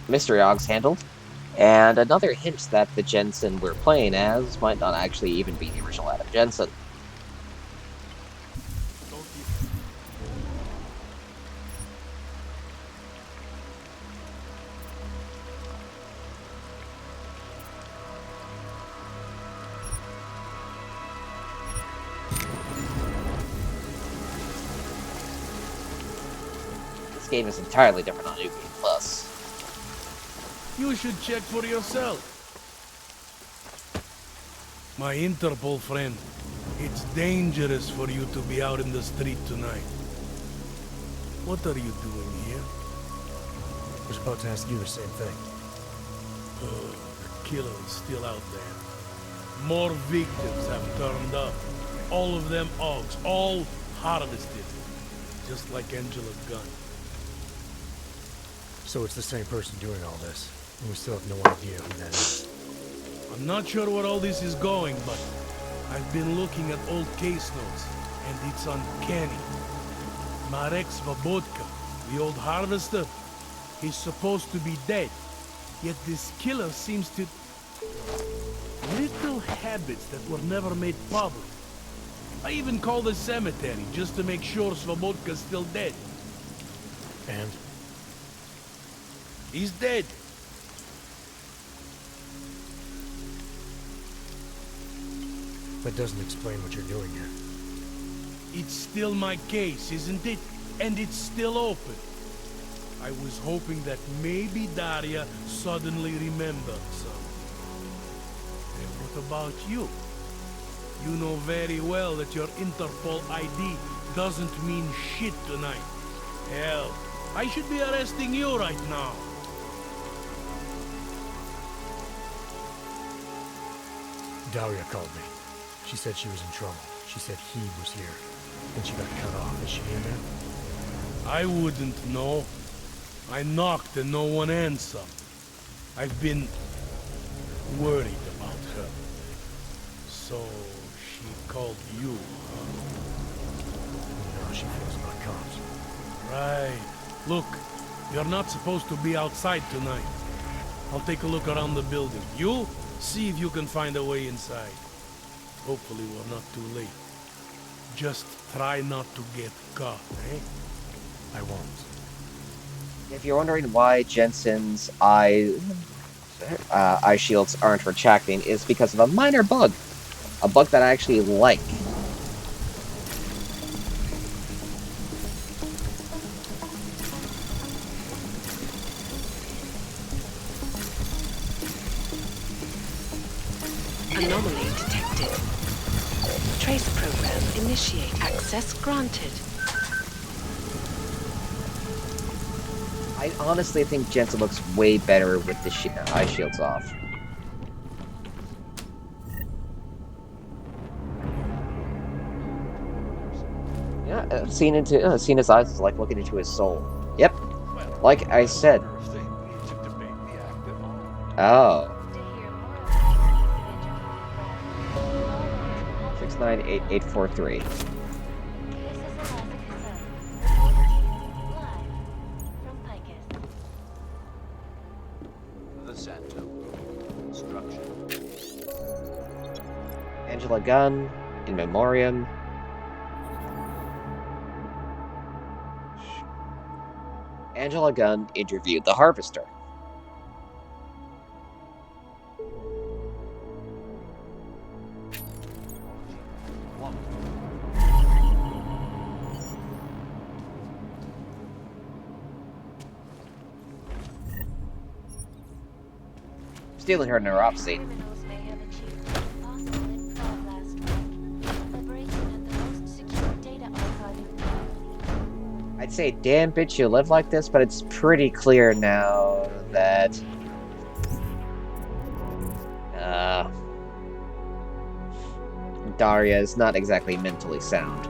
Speaker 1: Mystery Augs handled. And another hint that the Jensen we're playing as might not actually even be the original Adam Jensen. This game is entirely different on New Game Plus.
Speaker 17: You should check for yourself. My Interpol friend, it's dangerous for you to be out in the street tonight. What are you doing here?
Speaker 5: I was about to ask you the same thing.
Speaker 17: The killer is still out there. More victims have turned up. All of them Augs, all harvested. Just like Angela's gun.
Speaker 5: So it's the same person doing all this, and we still have no idea who that is.
Speaker 17: I'm not sure where all this is going, but I've been looking at old case notes, and it's uncanny. Marek Svobotka, the old harvester, he's supposed to be dead, yet this killer seems to... Little habits that were never made public. I even called the cemetery just to make sure Svobodka's still dead.
Speaker 5: And?
Speaker 17: He's dead.
Speaker 5: That doesn't explain what you're doing here.
Speaker 17: It's still my case, isn't it? And it's still open. I was hoping that maybe Daria suddenly remembered something. And what about you? You know very well that your Interpol ID doesn't mean shit tonight. Hell, I should be arresting you right now.
Speaker 5: Daria called me. She said she was in trouble. She said he was here. Then she got cut off. Is she in there?
Speaker 17: I wouldn't know. I knocked and no one answered. I've been worried about her. So she called you, huh?
Speaker 5: You know how she feels about cops.
Speaker 17: Right. Look, you're not supposed to be outside tonight. I'll take a look around the building. You, see if you can find a way inside. Hopefully we're not too late. Just try not to get caught, eh?
Speaker 5: I won't.
Speaker 1: If you're wondering why Jensen's eye shields aren't retracting, it's because of a minor bug. A bug that I actually like.
Speaker 7: Anomaly detected. Trace program initiate. Access granted.
Speaker 1: I honestly think Jensen looks way better with the eye shields off. Yeah, seeing his eyes is like looking into his soul. Yep, like I said. Oh. 698-843.
Speaker 12: The Santo. Construction.
Speaker 1: Angela Gunn, in memoriam. Angela Gunn interviewed the Harvester. Stealing her neuropsy. I'd say, damn bitch, you live like this, but it's pretty clear now that Daria is not exactly mentally sound.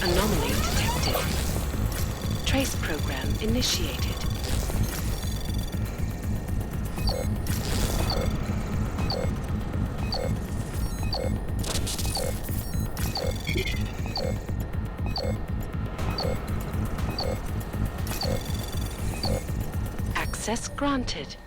Speaker 7: Anomaly detected. Trace program initiated. Access granted.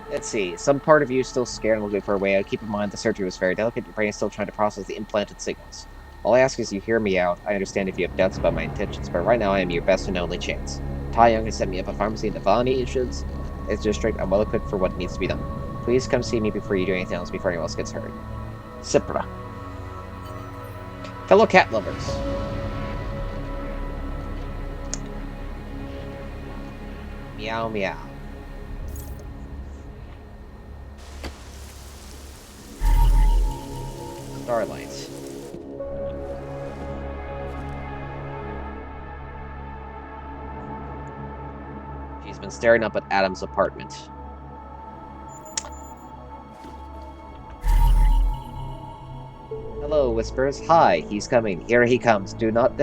Speaker 1: Let's see, some part of you is still scared and looking for a way out. Keep in mind the surgery was very delicate, your brain is still trying to process the implanted signals. All I ask is you hear me out. I understand if you have doubts about my intentions, but right now I am your best and only chance. Tai Young has set me up a pharmacy in the Vani issues. It's district. I'm well equipped for what needs to be done. Please come see me before you do anything else, before anyone else gets hurt. Cipra. Fellow cat lovers. Meow meow. Starlight. She's been staring up at Adam's apartment. Hello, Whispers. Hi, he's coming. Here he comes. Do not,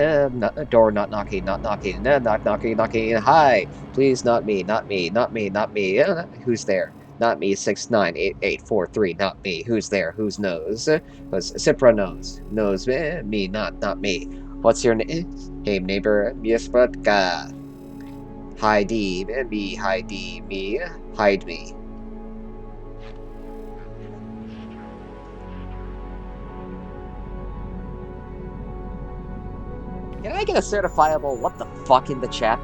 Speaker 1: door not knocking, not knocking, knock knocking, knocking. Hi, please, not me, not me, not me, not me. Who's there? Not me, 698-843, not me. Who's there? Whose knows? Was Cipra knows. Knows me, not me. What's your name? Hey, neighbor, Miespratka. Hide me, hide me, hide me. Can I get a certifiable what the fuck in the chat?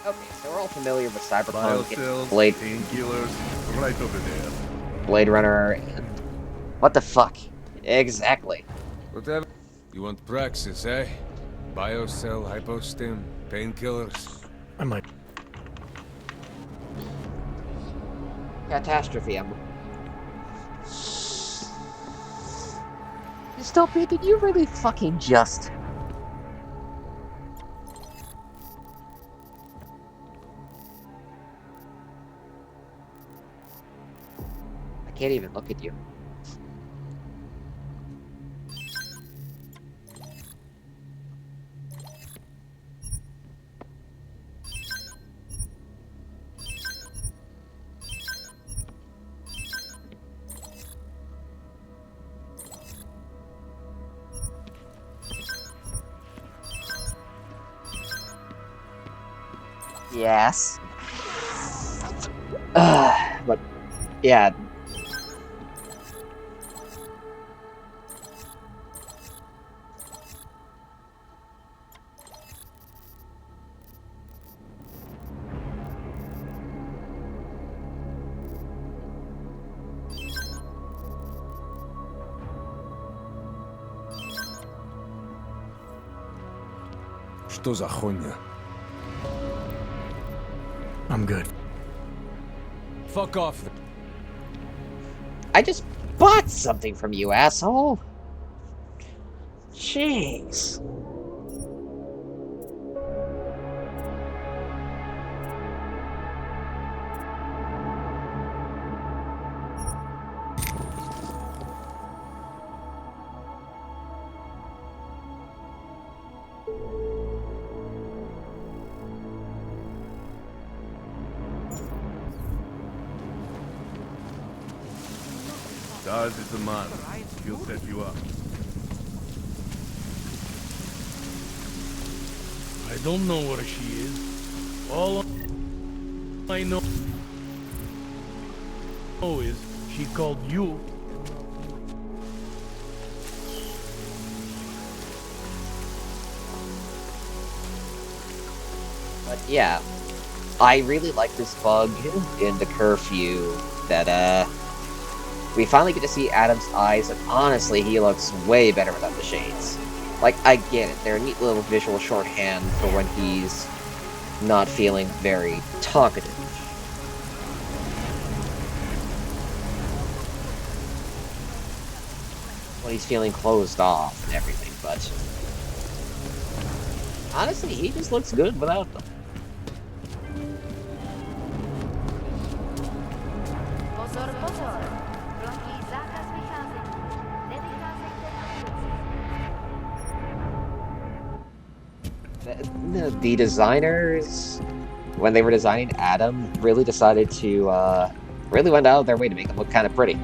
Speaker 1: Okay, so we're all familiar with Cyberpunk, Blade,
Speaker 3: painkillers, right over there.
Speaker 1: Blade Runner, and what the fuck? Exactly.
Speaker 18: Whatever. You want Praxis, eh? Biocell, hypostim, painkillers.
Speaker 5: I might.
Speaker 1: Catastrophe. Dystopia, did you really fucking just... I can't even look at you. Yes. But, yeah.
Speaker 18: Что за хуйня?
Speaker 5: I'm good.
Speaker 18: Fuck off.
Speaker 1: I just bought something from you, asshole. Jeez.
Speaker 19: Daz is the man. He'll set you up.
Speaker 17: I don't know where she is. All I know is she called you.
Speaker 1: But yeah, I really like this bug in the curfew that, we finally get to see Adam's eyes, and honestly, he looks way better without the shades. Like, I get it, they're a neat little visual shorthand for when he's not feeling very talkative. When he's feeling closed off and everything, but honestly, he just looks good without them. The designers, when they were designing Adam, really decided to, really went out of their way to make him look kind of pretty.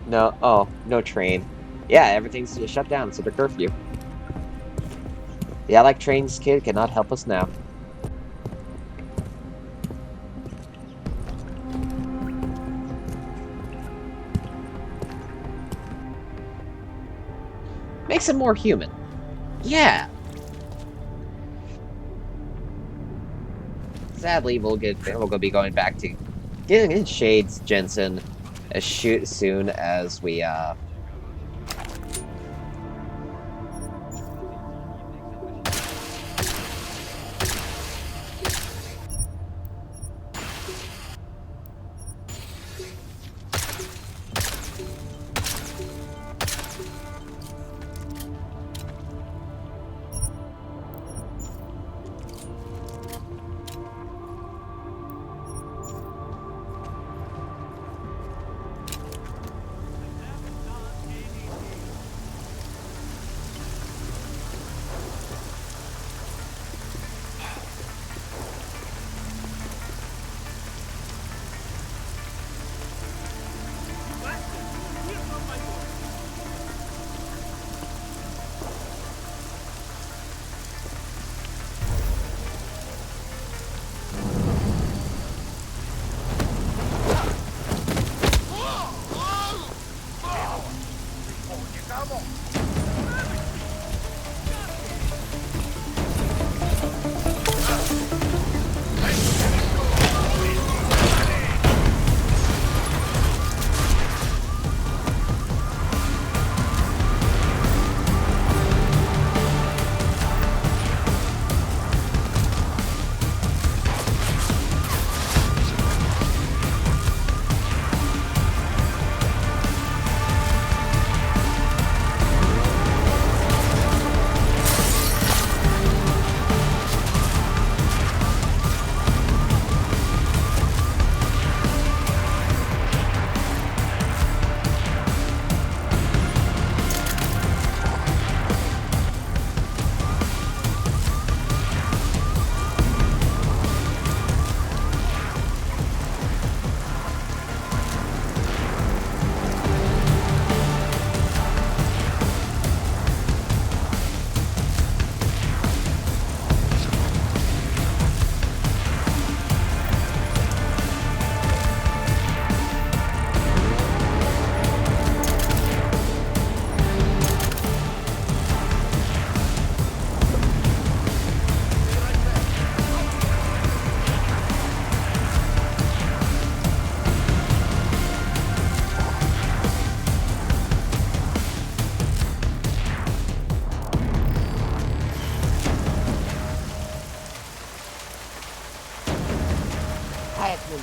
Speaker 1: No, oh, no train. Yeah, everything's shut down, it's under curfew. The I Like Trains kid cannot help us now. Makes him more human. Yeah. Sadly, we'll be going back to getting in Shades Jensen as soon as we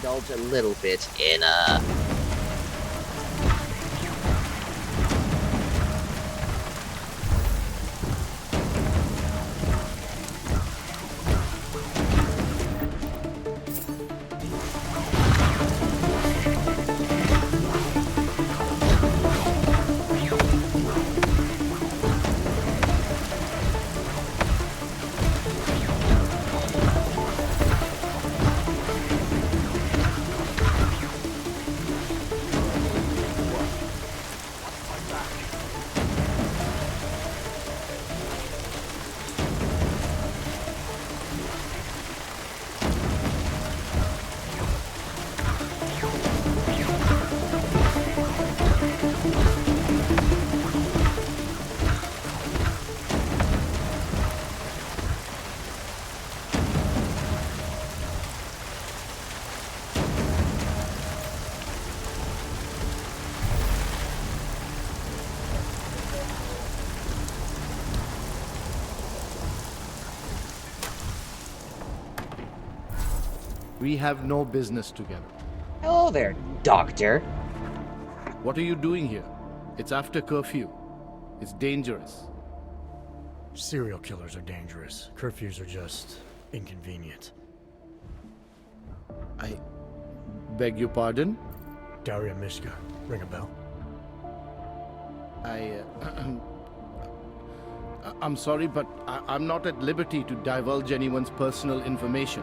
Speaker 1: indulge a little bit in,
Speaker 20: We have no business together.
Speaker 1: Hello there, Doctor.
Speaker 20: What are you doing here? It's after curfew. It's dangerous.
Speaker 5: Serial killers are dangerous. Curfews are just inconvenient.
Speaker 20: I beg your pardon?
Speaker 5: Daria Mishka. Ring a bell.
Speaker 20: I'm sorry, but I'm not at liberty to divulge anyone's personal information.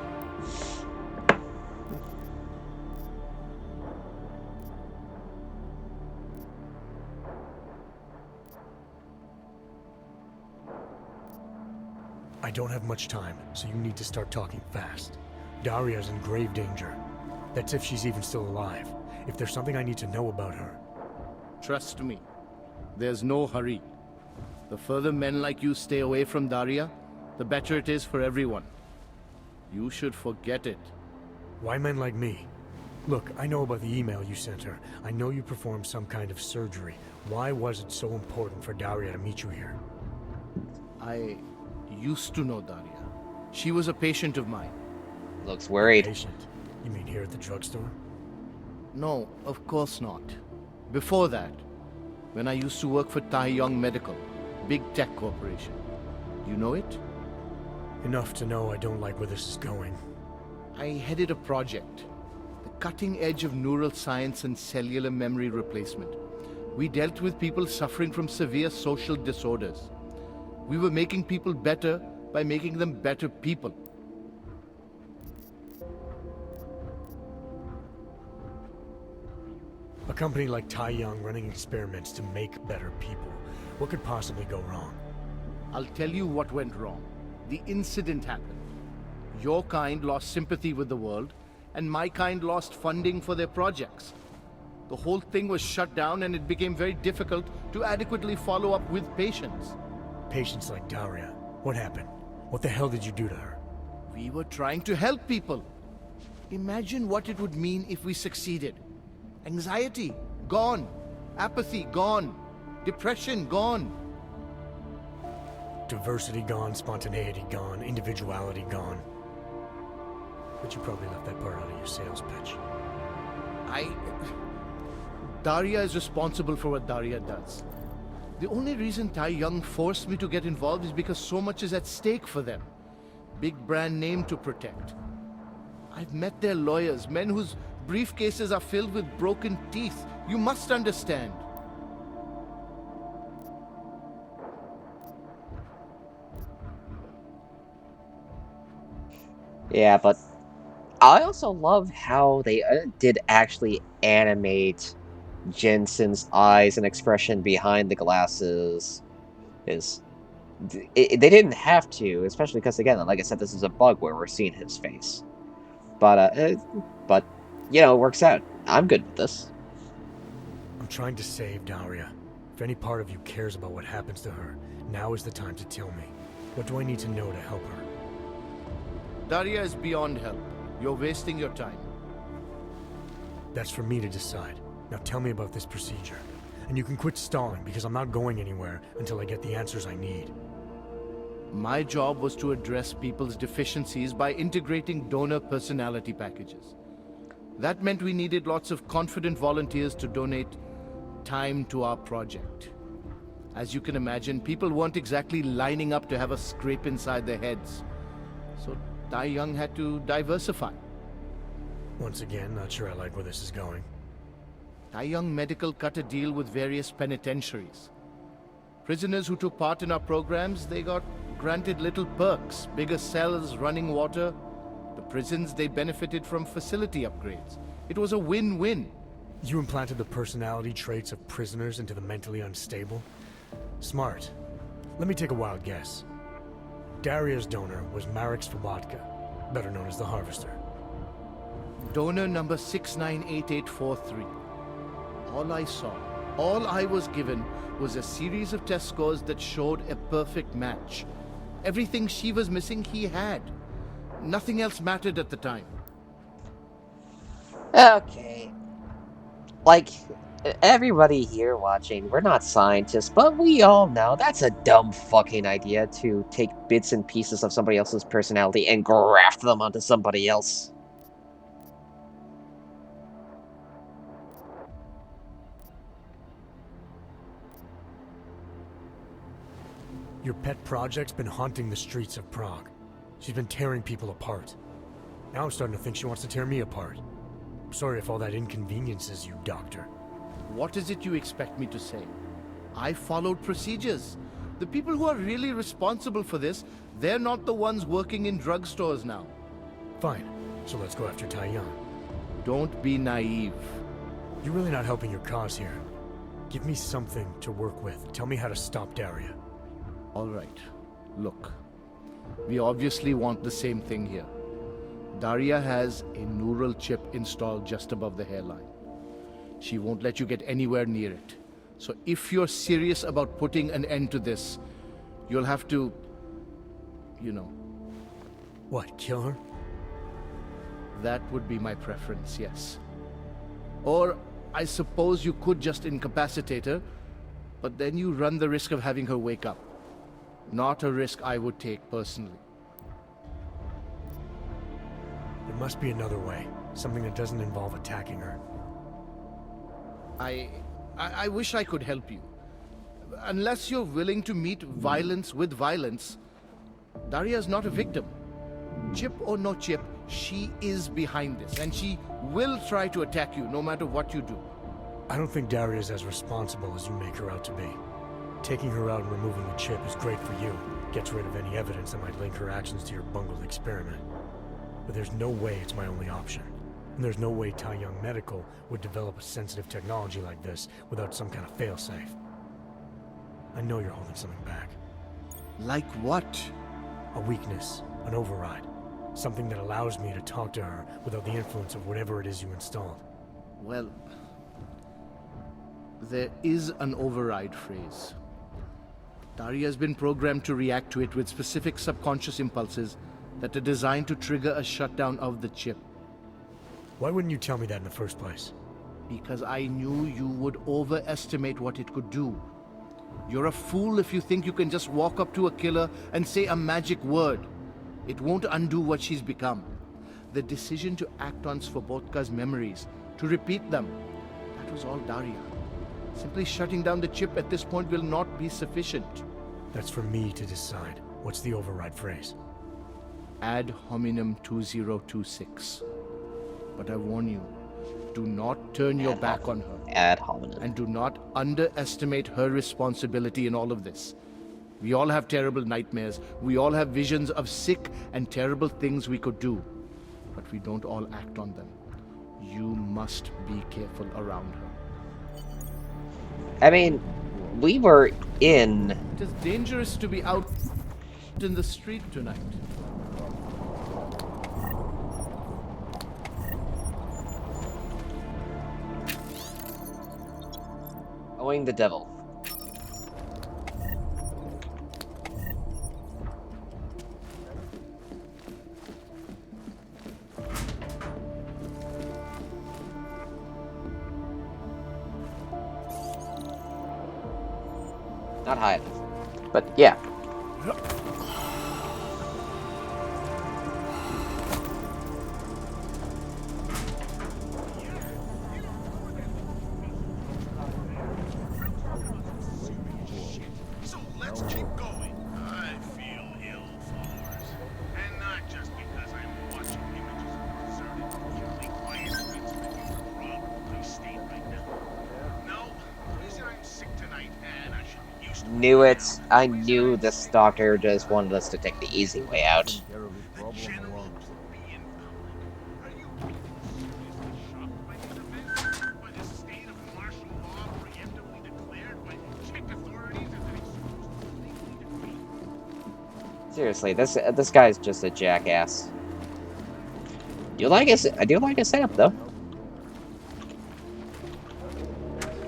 Speaker 5: I don't have much time, so you need to start talking fast. Daria's in grave danger. That's if she's even still alive. If there's something I need to know about her.
Speaker 20: Trust me, there's no hurry. The further men like you stay away from Daria, the better it is for everyone. You should forget it.
Speaker 5: Why men like me? Look, I know about the email you sent her. I know you performed some kind of surgery. Why was it so important for Daria to meet you here?
Speaker 20: I used to know Daria. She was a patient of mine.
Speaker 1: Looks worried.
Speaker 5: Patient? You mean here at the drugstore?
Speaker 20: No, of course not. Before that, when I used to work for Taeyong Medical, big tech corporation. You know it?
Speaker 5: Enough to know I don't like where this is going.
Speaker 20: I headed a project. The cutting edge of neural science and cellular memory replacement. We dealt with people suffering from severe social disorders. We were making people better by making them better people.
Speaker 5: A company like Taeyong running experiments to make better people. What could possibly go wrong?
Speaker 20: I'll tell you what went wrong. The incident happened. Your kind lost sympathy with the world, and my kind lost funding for their projects. The whole thing was shut down, and it became very difficult to adequately follow up with patients.
Speaker 5: Patients like Daria. What happened? What the hell did you do to her?
Speaker 20: We were trying to help people. Imagine what it would mean if we succeeded. Anxiety, gone. Apathy, gone. Depression, gone.
Speaker 5: Diversity gone, spontaneity gone, individuality gone. But you probably left that part out of your sales pitch.
Speaker 20: Daria is responsible for what Daria does. The only reason Taeyong forced me to get involved is because so much is at stake for them. Big brand name to protect. I've met their lawyers, men whose briefcases are filled with broken teeth. You must understand.
Speaker 1: Yeah, but I also love how they did actually animate Jensen's eyes and expression behind the glasses. They didn't have to, especially because, again, like I said, this is a bug where we're seeing his face. But you know, it works out. I'm good with this.
Speaker 5: I'm trying to save Daria. If any part of you cares about what happens to her, now is the time to tell me. What do I need to know to help her?
Speaker 20: Daria is beyond help. You're wasting your time.
Speaker 5: That's for me to decide. Now tell me about this procedure. And you can quit stalling, because I'm not going anywhere until I get the answers I need.
Speaker 20: My job was to address people's deficiencies by integrating donor personality packages. That meant we needed lots of confident volunteers to donate time to our project. As you can imagine, people weren't exactly lining up to have a scrape inside their heads. So Tai Young had to diversify.
Speaker 5: Once again, not sure I like where this is going.
Speaker 20: Tai Young Medical cut a deal with various penitentiaries. Prisoners who took part in our programs, they got granted little perks, bigger cells, running water. The prisons, they benefited from facility upgrades. It was a win-win.
Speaker 5: You implanted the personality traits of prisoners into the mentally unstable? Smart. Let me take a wild guess. Daria's donor was Marek Svobotka, better known as the Harvester.
Speaker 20: Donor number 698843. All I saw, all I was given, was a series of test scores that showed a perfect match. Everything she was missing, he had. Nothing else mattered at the time.
Speaker 1: Okay. Like, everybody here watching, we're not scientists, but we all know that's a dumb fucking idea to take bits and pieces of somebody else's personality and graft them onto somebody else.
Speaker 5: Your pet project's been haunting the streets of Prague. She's been tearing people apart. Now I'm starting to think she wants to tear me apart. I'm sorry if all that inconveniences you, Doctor.
Speaker 20: What is it you expect me to say? I followed procedures. The people who are really responsible for this, they're not the ones working in drugstores now.
Speaker 5: Fine. So let's go after Tai Young.
Speaker 20: Don't be naive.
Speaker 5: You're really not helping your cause here. Give me something to work with. Tell me how to stop Daria.
Speaker 20: All right. Look. We obviously want the same thing here. Daria has a neural chip installed just above the hairline. She won't let you get anywhere near it. So if you're serious about putting an end to this, you'll have to, you know.
Speaker 5: What, kill her?
Speaker 20: That would be my preference, yes. Or I suppose you could just incapacitate her, but then you run the risk of having her wake up. Not a risk I would take personally.
Speaker 5: There must be another way. Something that doesn't involve attacking her.
Speaker 20: I wish I could help you. Unless you're willing to meet violence with violence, Daria's not a victim. Chip or no chip, she is behind this, and she will try to attack you no matter what you do.
Speaker 5: I don't think Daria's as responsible as you make her out to be. Taking her out and removing the chip is great for you. Gets rid of any evidence that might link her actions to your bungled experiment. But there's no way it's my only option. And there's no way Tai Young Medical would develop a sensitive technology like this without some kind of failsafe. I know you're holding something back.
Speaker 20: Like what?
Speaker 5: A weakness, an override. Something that allows me to talk to her without the influence of whatever it is you installed.
Speaker 20: Well, there is an override phrase. Daria's been programmed to react to it with specific subconscious impulses that are designed to trigger a shutdown of the chip.
Speaker 5: Why wouldn't you tell me that in the first place?
Speaker 20: Because I knew you would overestimate what it could do. You're a fool if you think you can just walk up to a killer and say a magic word. It won't undo what she's become. The decision to act on Svobodka's memories, to repeat them, that was all Daria. Simply shutting down the chip at this point will not be sufficient.
Speaker 5: That's for me to decide. What's the override phrase?
Speaker 20: Ad hominem 2026. But I warn you, do not turn your back on her.
Speaker 1: Ad hominem.
Speaker 20: And do not underestimate her responsibility in all of this. We all have terrible nightmares. We all have visions of sick and terrible things we could do. But we don't all act on them. You must be careful around her.
Speaker 1: I mean, we were in...
Speaker 20: It is dangerous to be out in the street tonight.
Speaker 1: Owing the devil. Not high enough. But yeah. knew it. I knew this doctor just wanted us to take the easy way out. Seriously, this guy's just a jackass. I do like his setup though.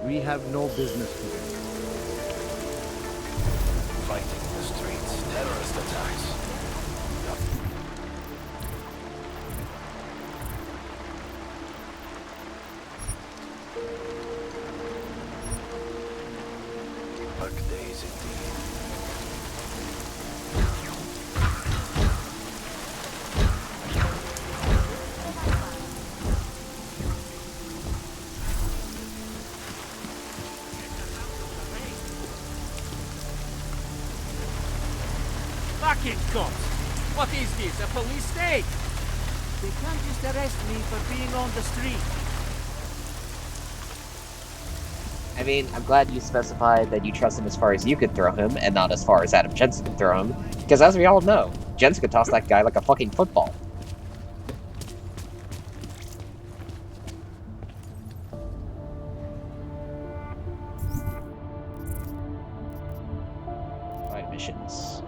Speaker 20: We have no business today.
Speaker 3: Fighting in the streets, terrorist attacks. Dark days indeed.
Speaker 14: Fucking cops! What is this, a police state?
Speaker 2: They can't just arrest me for being on the street.
Speaker 1: I mean, I'm glad you specified that you trust him as far as you could throw him, and not as far as Adam Jensen could throw him. Because as we all know, Jensen could toss that guy like a fucking football. Side missions.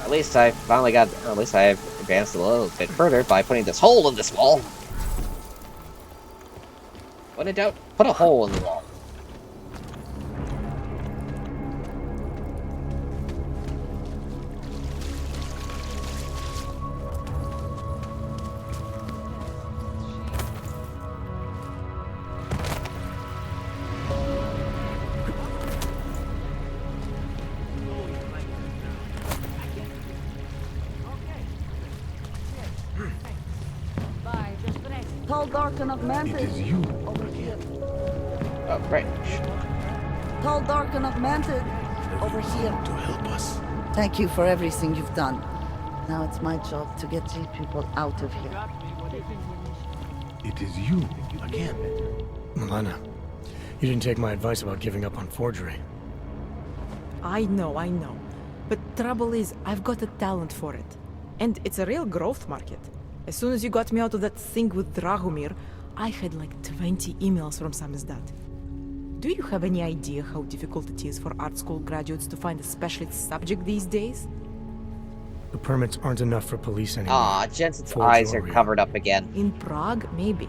Speaker 1: At least I finally got, or at least I've advanced a little bit further by putting this hole in this wall. When in doubt, put a hole in the wall.
Speaker 8: Tall, dark, and augmented.
Speaker 18: It is you.
Speaker 8: Over here.
Speaker 1: Oh, right.
Speaker 8: Tall, dark, and augmented. Over here.
Speaker 18: To help us.
Speaker 8: Thank you for everything you've done. Now it's my job to get these people out of here.
Speaker 18: It is you again.
Speaker 5: Milena, you didn't take my advice about giving up on forgery.
Speaker 6: I know. But trouble is, I've got a talent for it. And it's a real growth market. As soon as you got me out of that thing with Dragomir, I had like 20 emails from Samizdat. Do you have any idea how difficult it is for art school graduates to find a specialist subject these days?
Speaker 5: The permits aren't enough for police anymore.
Speaker 1: Ah, Jensen's eyes are covered up again.
Speaker 6: In Prague, maybe.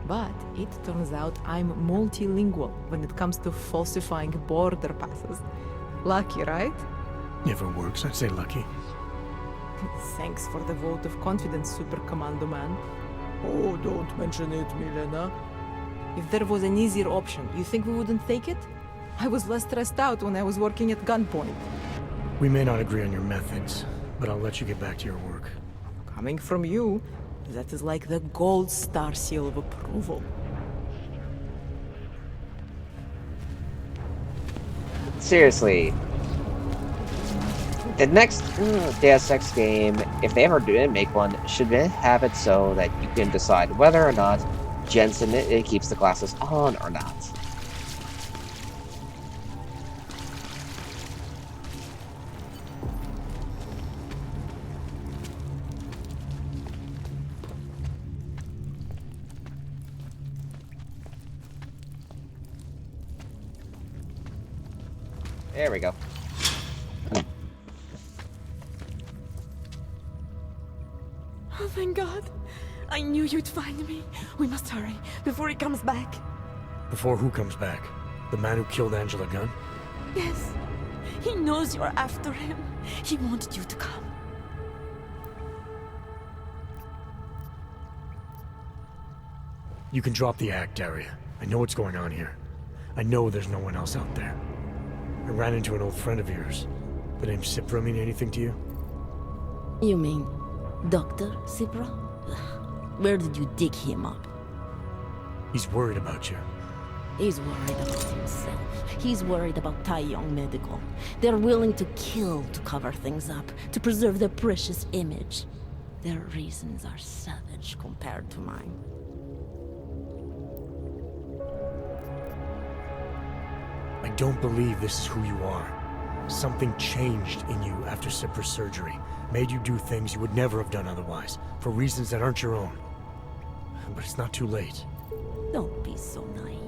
Speaker 6: But it turns out I'm multilingual when it comes to falsifying border passes. Lucky, right?
Speaker 5: Never works, I'd say lucky.
Speaker 6: Thanks for the vote of confidence, Super Commando Man. Oh, don't mention it, Milena. If there was an easier option, you think we wouldn't take it? I was less stressed out when I was working at gunpoint.
Speaker 5: We may not agree on your methods, but I'll let you get back to your work.
Speaker 6: Coming from you, that is like the gold star seal of approval.
Speaker 1: Seriously. The next Deus Ex game, if they ever do make one, should have it so that you can decide whether or not Jensen keeps the glasses on or not. There we go.
Speaker 6: Oh, thank God. I knew you'd find me. We must hurry before he comes back.
Speaker 5: Before who comes back? The man who killed Angela Gunn?
Speaker 6: Yes. He knows you're after him. He wanted you to come.
Speaker 5: You can drop the act, Daria. I know what's going on here. I know there's no one else out there. I ran into an old friend of yours. The name Cipra mean anything to you?
Speaker 21: You mean Dr. Cipra? Where did you dig him up?
Speaker 5: He's worried about you.
Speaker 21: He's worried about himself. He's worried about Tai Yong Medical. They're willing to kill to cover things up, to preserve their precious image. Their reasons are savage compared to mine.
Speaker 5: I don't believe this is who you are. Something changed in you after Cipra's surgery. Made you do things you would never have done otherwise, for reasons that aren't your own. But it's not too late.
Speaker 21: Don't be so naive.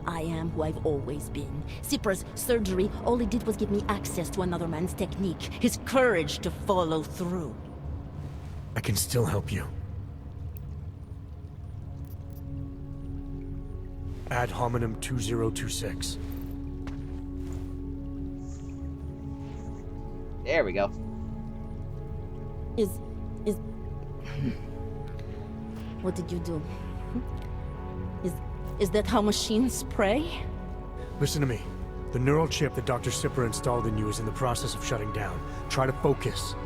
Speaker 21: I am who I've always been. Cipra's surgery, all it did was give me access to another man's technique, his courage to follow through.
Speaker 5: I can still help you. Ad hominem 2026.
Speaker 1: There we go.
Speaker 21: Is... What did you do? Is that how machines pray?
Speaker 5: Listen to me. The neural chip that Dr. Cipra installed in you is in the process of shutting down. Try to focus.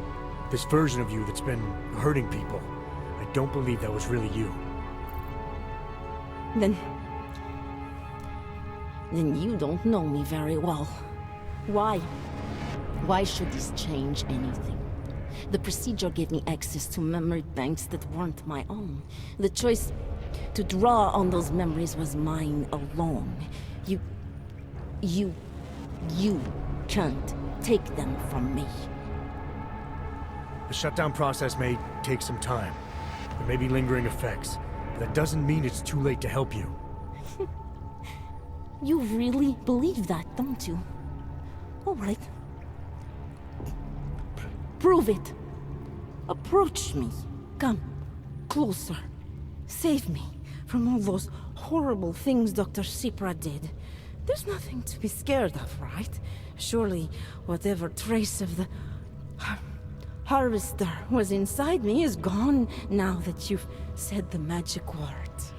Speaker 5: This version of you that's been hurting people, I don't believe that was really you.
Speaker 21: Then you don't know me very well. Why? Why should this change anything? The procedure gave me access to memory banks that weren't my own. The choice to draw on those memories was mine alone. You can't take them from me.
Speaker 5: The shutdown process may take some time. There may be lingering effects, but that doesn't mean it's too late to help you.
Speaker 21: You really believe that, don't you? All right. Prove it. Approach me. Come. Closer. Save me from all those horrible things Dr. Cipra did. There's nothing to be scared of, right? Surely, whatever trace of the harvester was inside me is gone now that you've said the magic words.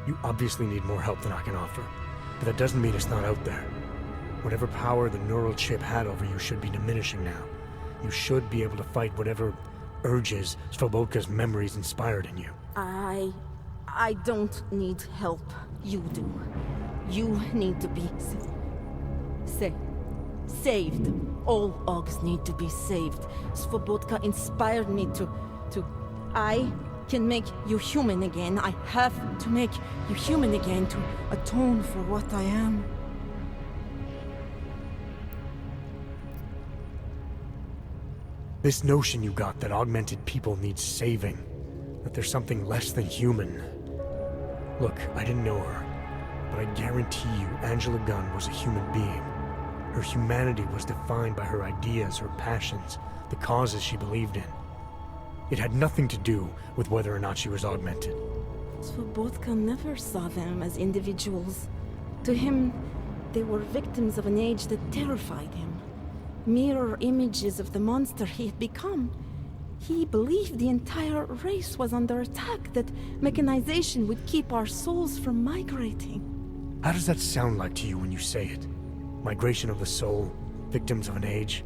Speaker 5: You obviously need more help than I can offer, but that doesn't mean it's not out there. Whatever power the neural chip had over you should be diminishing now. You should be able to fight whatever urges Svobodka's memories inspired in you.
Speaker 21: I don't need help. You do. You need to be saved. All Augs need to be saved. Svobodka inspired me to... I can make you human again. I have to make you human again to atone for what I am.
Speaker 5: This notion you got that augmented people need saving, that there's something less than human. Look, I didn't know her, but I guarantee you Angela Gunn was a human being. Her humanity was defined by her ideas, her passions, the causes she believed in. It had nothing to do with whether or not she was augmented.
Speaker 21: Svobodka never saw them as individuals. To him, they were victims of an age that terrified him. Mirror images of the monster he had become. He believed the entire race was under attack, that mechanization would keep our souls from migrating.
Speaker 5: How does that sound like to you when you say it? Migration of the soul, victims of an age?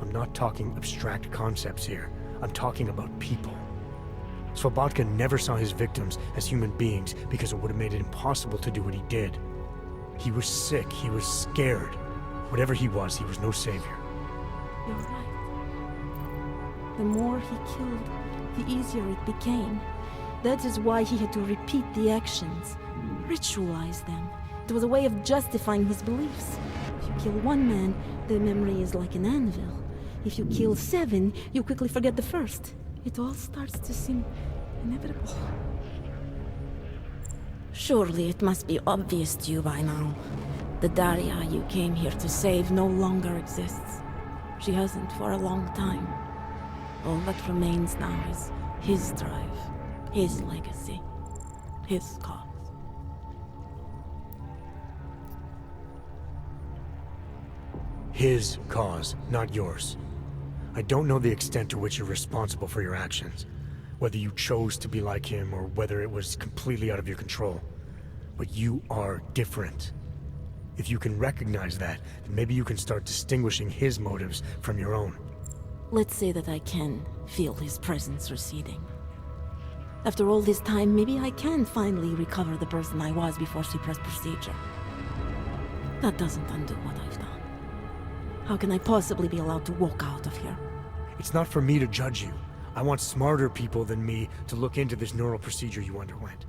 Speaker 5: I'm not talking abstract concepts here. I'm talking about people. Svobodka never saw his victims as human beings because it would have made it impossible to do what he did. He was sick, he was scared. Whatever he was no savior.
Speaker 21: You're right. The more he killed, the easier it became. That is why he had to repeat the actions, ritualize them. It was a way of justifying his beliefs. If you kill one man, the memory is like an anvil. If you kill 7, you quickly forget the first. It all starts to seem inevitable. Surely it must be obvious to you by now. The Daria you came here to save no longer exists. She hasn't for a long time. All that remains now is his drive, his legacy, his cause.
Speaker 5: His cause, not yours. I don't know the extent to which you're responsible for your actions. Whether you chose to be like him or whether it was completely out of your control. But you are different. If you can recognize that, then maybe you can start distinguishing his motives from your own.
Speaker 21: Let's say that I can feel his presence receding. After all this time, maybe I can finally recover the person I was before she pressed procedure. That doesn't undo what I've done. How can I possibly be allowed to walk out of here?
Speaker 5: It's not for me to judge you. I want smarter people than me to look into this neural procedure you underwent.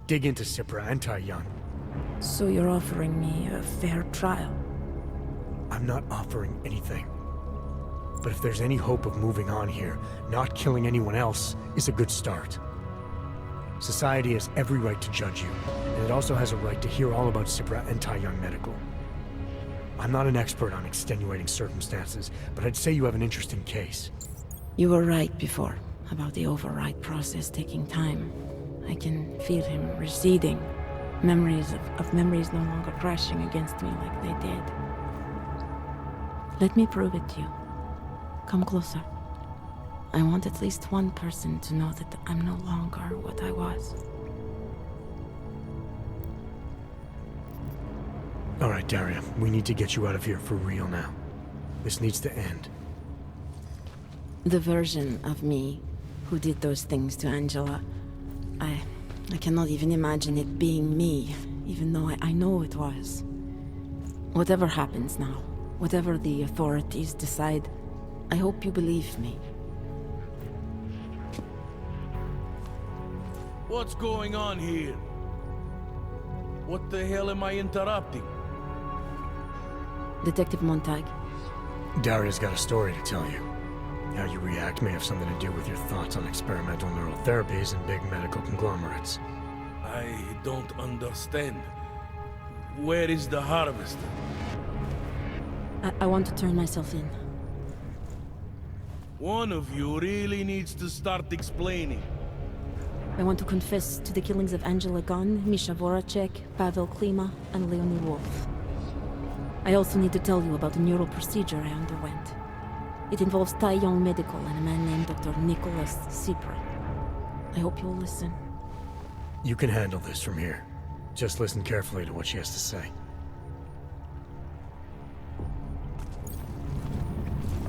Speaker 5: Dig into Cipra and Tai Yun.
Speaker 21: So you're offering me a fair trial?
Speaker 5: I'm not offering anything. But if there's any hope of moving on here, not killing anyone else is a good start. Society has every right to judge you, and it also has a right to hear all about Cipra and Tai Yun Medical. I'm not an expert on extenuating circumstances, but I'd say you have an interesting case.
Speaker 21: You were right before, about the override process taking time. I can feel him receding. Memories of memories no longer crashing against me like they did. Let me prove it to you. Come closer. I want at least one person to know that I'm no longer what I was.
Speaker 5: All right, Daria, we need to get you out of here for real now. This needs to end.
Speaker 21: The version of me who did those things to Angela, I cannot even imagine it being me, even though I know it was. Whatever happens now, whatever the authorities decide, I hope you believe me.
Speaker 17: What's going on here? What the hell am I interrupting?
Speaker 21: Detective Montag.
Speaker 5: Daria's got a story to tell you. How you react may have something to do with your thoughts on experimental neural therapies and big medical conglomerates.
Speaker 17: I don't understand. Where is the harvester?
Speaker 21: I want to turn myself in.
Speaker 17: One of you really needs to start explaining.
Speaker 21: I want to confess to the killings of Angela Gunn, Misha Voracek, Pavel Klima, and Leonie Wolf. I also need to tell you about the neural procedure I underwent. It involves Tai Yong Medical and a man named Dr. Nicholas Cipra. I hope you'll listen.
Speaker 5: You can handle this from here. Just listen carefully to what she has to say.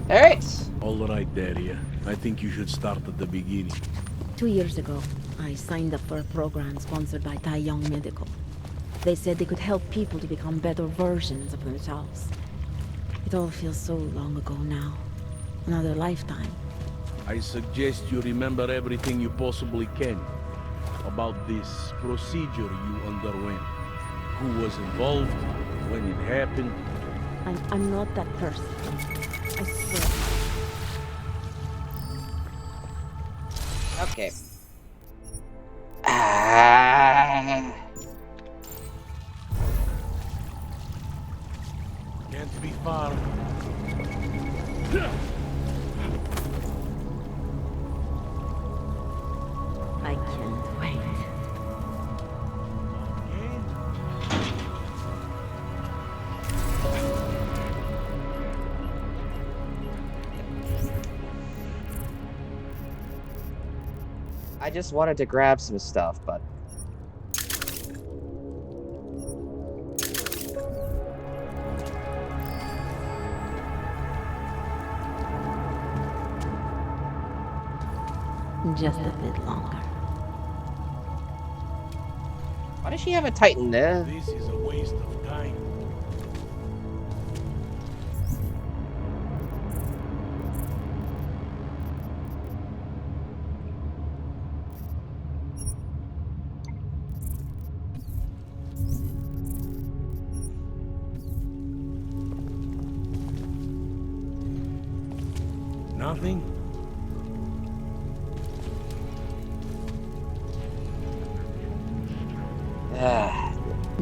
Speaker 1: Alright.
Speaker 17: All right, Daria. I think you should start at the beginning.
Speaker 21: 2 years ago, I signed up for a program sponsored by Tai Yong Medical. They said they could help people to become better versions of themselves. It all feels so long ago now. Another lifetime.
Speaker 17: I suggest you remember everything you possibly can about this procedure you underwent. Who was involved, when it happened.
Speaker 21: I'm not that person. I swear.
Speaker 1: Okay.
Speaker 17: Can't be far.
Speaker 21: I can't wait.
Speaker 1: I just wanted to grab some stuff, but...
Speaker 21: Just a bit longer.
Speaker 1: Why does she have a Titan there?
Speaker 17: This is a waste of time. Nothing?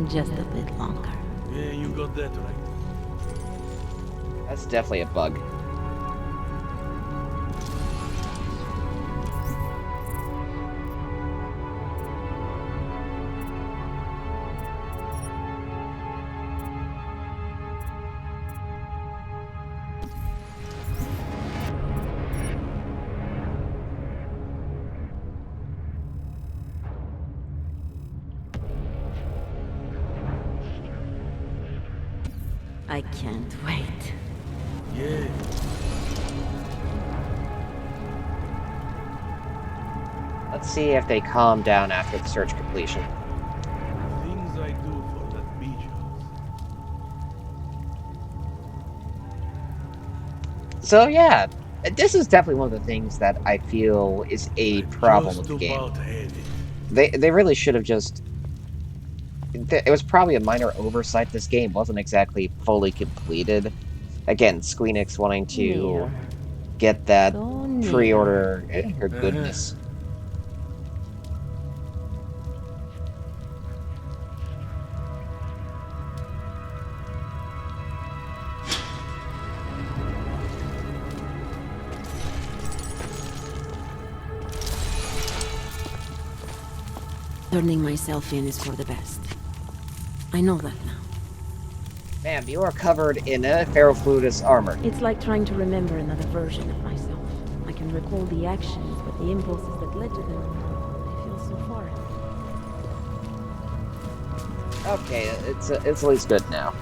Speaker 21: Just a bit longer.
Speaker 17: Yeah, you got that right.
Speaker 1: That's definitely a bug.
Speaker 21: I can't wait.
Speaker 17: Yeah.
Speaker 1: Let's see if they calm down after the search completion.
Speaker 17: Things I do for that beach house.
Speaker 1: So yeah, this is definitely one of the things that I feel is a problem with the game. They really should have just... It was probably a minor oversight. This game wasn't exactly fully completed. Again, Squeenix wanting to get that pre-order her goodness.
Speaker 21: Turning myself in is for the best. I know that now.
Speaker 1: Ma'am, you are covered in a ferrofluidus armor.
Speaker 21: It's like trying to remember another version of myself. I can recall the actions, but the impulses that led to them, I feel so foreign.
Speaker 1: Okay, it's at least good now.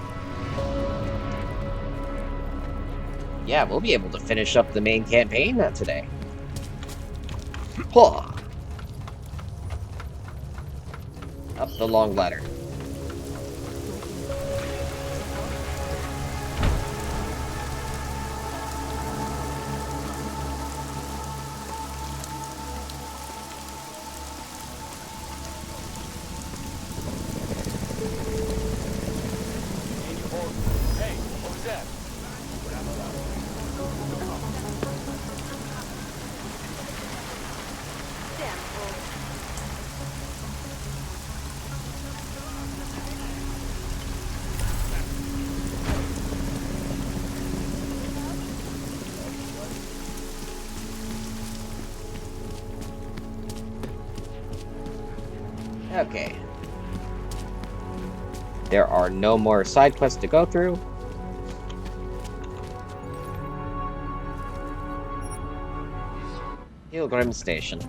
Speaker 1: Yeah, we'll be able to finish up the main campaign today. Huh. Up the long ladder.
Speaker 14: Hey, what was that?
Speaker 1: Okay. There are no more side quests to go through. Pilgrim Station.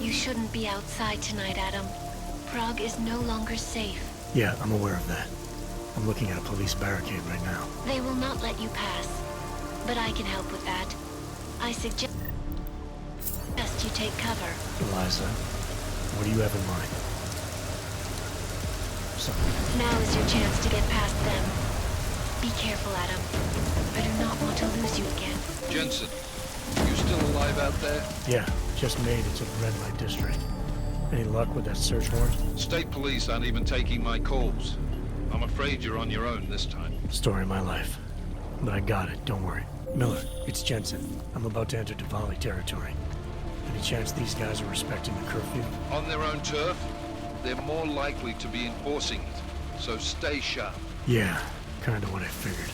Speaker 4: You shouldn't be outside tonight, Adam. Prague is no longer safe.
Speaker 5: Yeah, I'm aware of that. I'm looking at a police barricade right now.
Speaker 4: They will not let you pass. But I can help with that. I suggest you take cover.
Speaker 5: Eliza, what do you have in mind? Something.
Speaker 4: Now is your chance to get past them. Be careful, Adam. I do not want to lose you again.
Speaker 15: Jensen, you still alive out there?
Speaker 5: Yeah, just made it to the red light district. Any luck with that search warrant?
Speaker 15: State police aren't even taking my calls. I'm afraid you're on your own this time.
Speaker 5: Story of my life. But I got it, don't worry. Miller, it's Jensen. I'm about to enter Diwali territory. Any chance these guys are respecting the curfew?
Speaker 15: On their own turf, they're more likely to be enforcing it. So stay sharp.
Speaker 5: Yeah, kinda what I figured.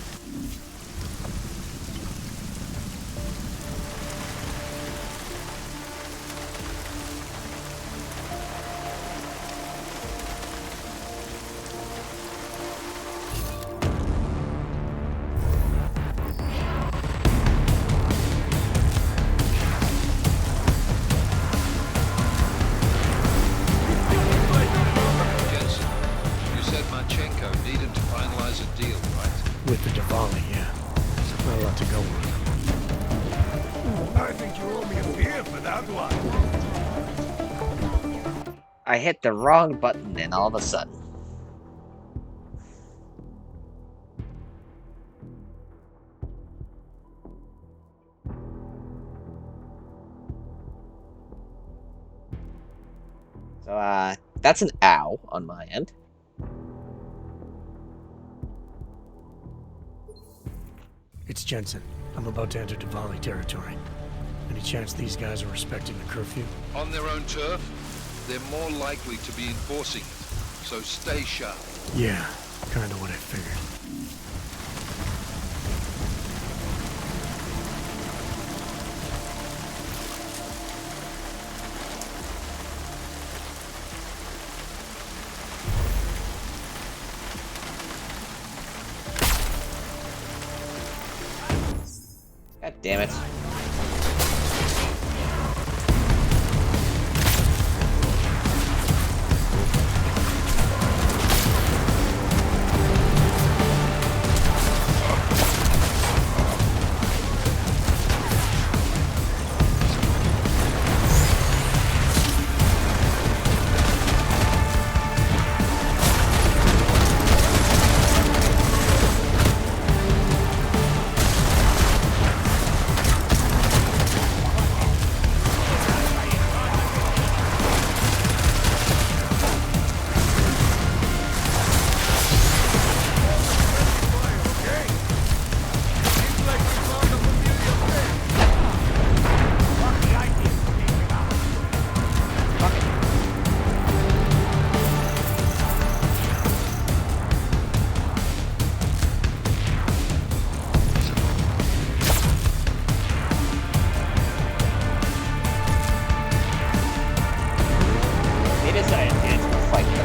Speaker 15: finalize a deal, right?
Speaker 5: With the Diwali, yeah. Not a lot to go on.
Speaker 18: I think you owe me a beer for that one.
Speaker 1: I hit the wrong button and all of a sudden. So, that's an ow on my end.
Speaker 5: It's Jensen. I'm about to enter Diwali territory. Any chance these guys are respecting the curfew?
Speaker 15: On their own turf, they're more likely to be enforcing it. So stay sharp.
Speaker 5: Yeah, kinda what I figured.
Speaker 1: God damn it.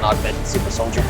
Speaker 1: Augmented super soldier.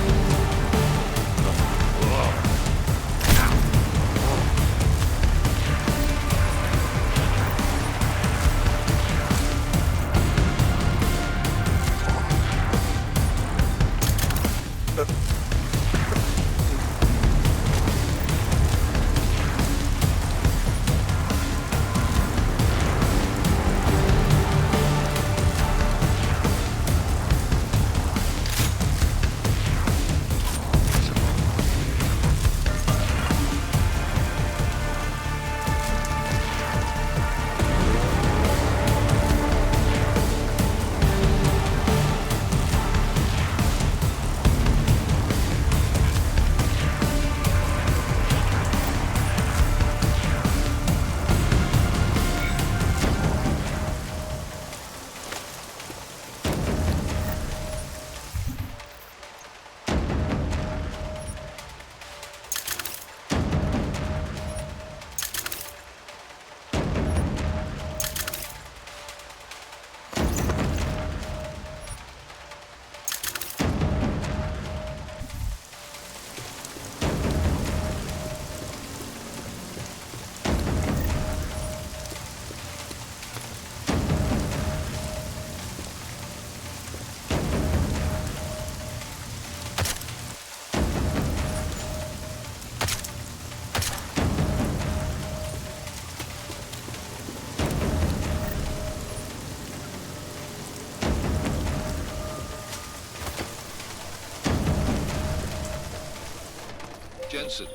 Speaker 15: Jensen,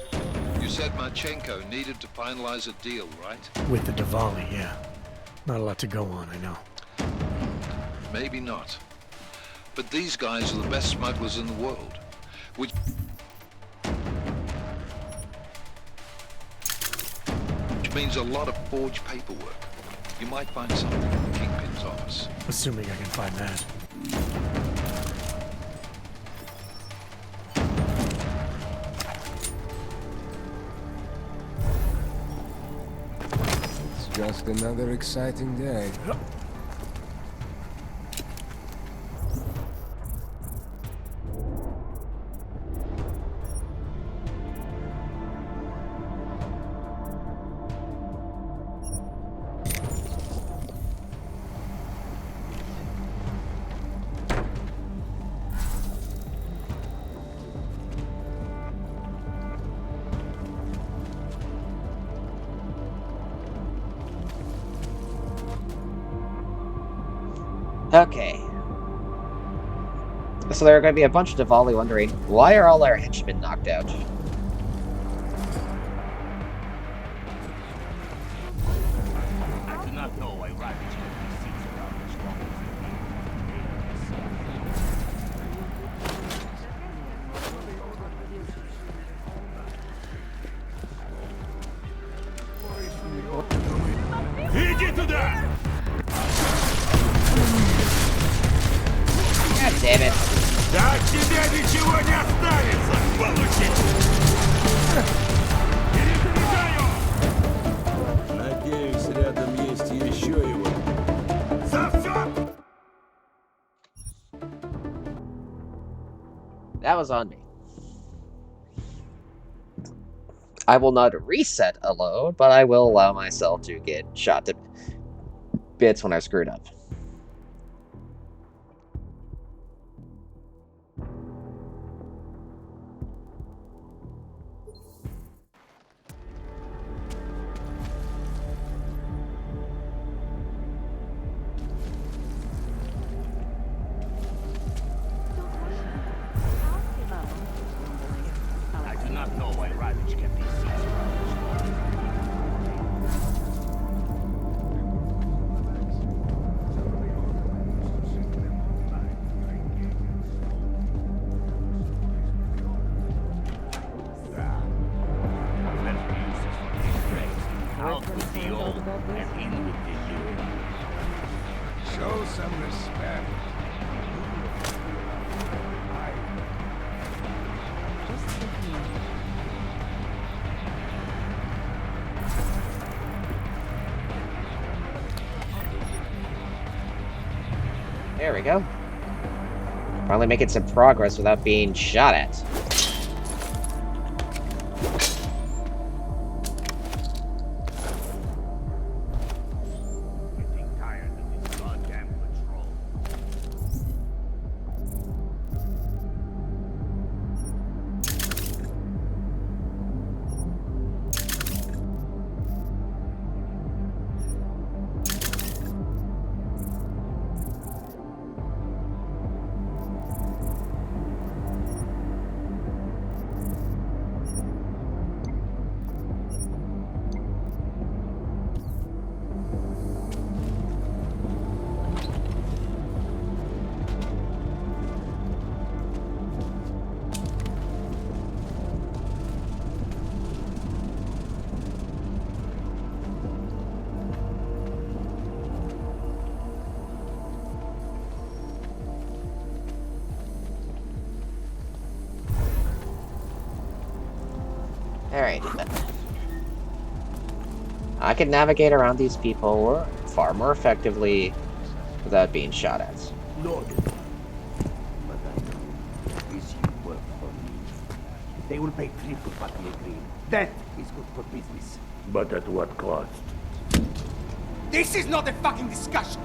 Speaker 15: you said Marchenko needed to finalize a deal, right?
Speaker 5: With the Diwali, yeah. Not a lot to go on, I know.
Speaker 15: Maybe not. But these guys are the best smugglers in the world. Which means a lot of forged paperwork. You might find something in the Kingpin's office.
Speaker 5: Assuming I can find that.
Speaker 11: Just another exciting day.
Speaker 1: Okay. So there are going to be a bunch of Diwali wondering, why are all our henchmen knocked out?
Speaker 14: I do not know why Ravage seems around as long as
Speaker 18: Иди туда!
Speaker 1: God damn it.
Speaker 18: Да от тебя ничего не останется! Получите! Перезаряжаю!
Speaker 11: Надеюсь, рядом есть еще его.
Speaker 18: За все!
Speaker 1: That was on me. I will not reset a load, but I will allow myself to get shot to bits when I screwed up.
Speaker 14: I do not know why Ravage kept these seats around. Out with the old and in with the new.
Speaker 18: Show some respect.
Speaker 1: There we go. Finally making some progress without being shot at.
Speaker 14: Getting tired of this goddamn patrol.
Speaker 1: Alright. I can navigate around these people far more effectively without being shot at.
Speaker 9: Loaded. But I know this you work for me. They will pay triple what we agreed. That is good for business.
Speaker 19: But at what cost?
Speaker 14: This is not a fucking discussion!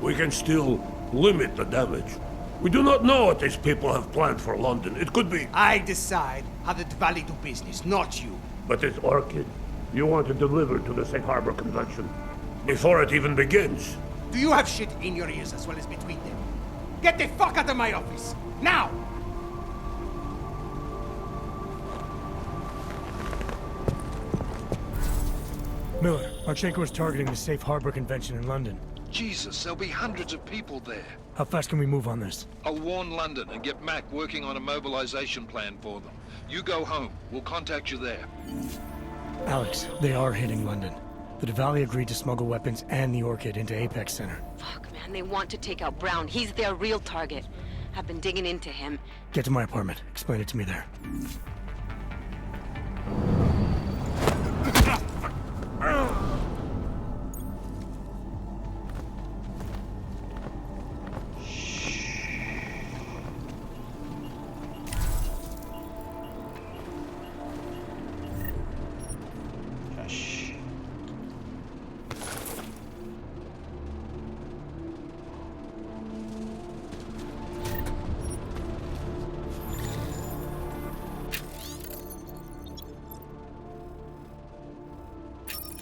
Speaker 19: We can still limit the damage. We do not know what these people have planned for London. It could be...
Speaker 14: I decide how the Diwali do business, not you.
Speaker 19: But it's Orchid. You want to deliver to the Safe Harbor Convention before it even begins.
Speaker 14: Do you have shit in your ears as well as between them? Get the fuck out of my office! Now!
Speaker 5: Miller, Marchenko is targeting the Safe Harbor Convention in London.
Speaker 15: Jesus, there'll be hundreds of people there.
Speaker 5: How fast can we move on this?
Speaker 15: I'll warn London and get Mac working on a mobilization plan for them. You go home. We'll contact you there.
Speaker 5: Alex, they are hitting London. The Diwali agreed to smuggle weapons and the Orchid into Apex Center.
Speaker 22: Fuck, man, they want to take out Brown. He's their real target. I've been digging into him.
Speaker 5: Get to my apartment. Explain it to me there.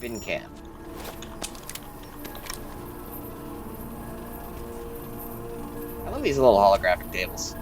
Speaker 1: Bin camp. Look at these little holographic tables.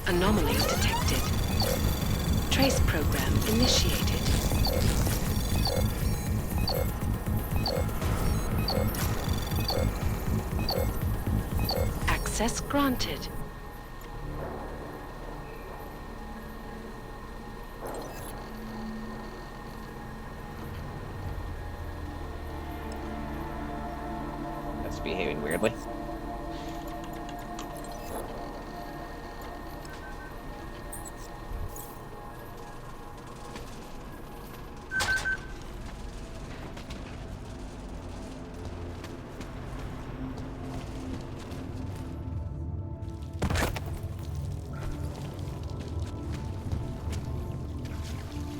Speaker 7: Anomaly detected. Trace program initiated. Access granted.
Speaker 1: That's behaving weirdly.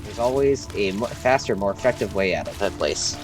Speaker 1: There's always a faster, more effective way out of that place.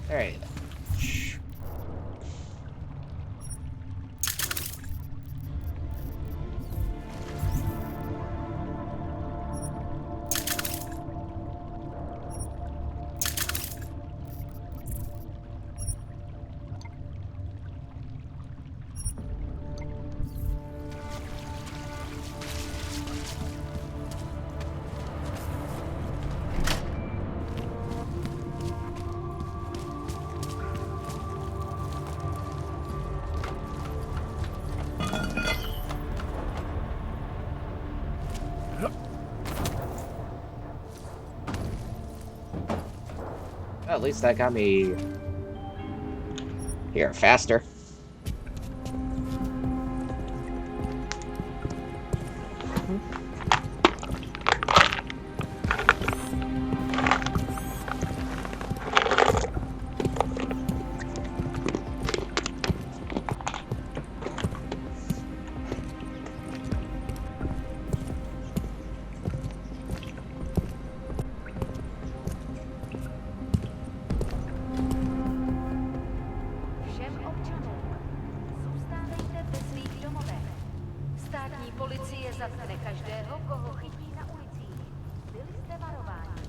Speaker 1: Alright. Well, at least that got me here faster.
Speaker 10: Policie zatkne každého, koho chytí na ulicích. Byli jste varováni.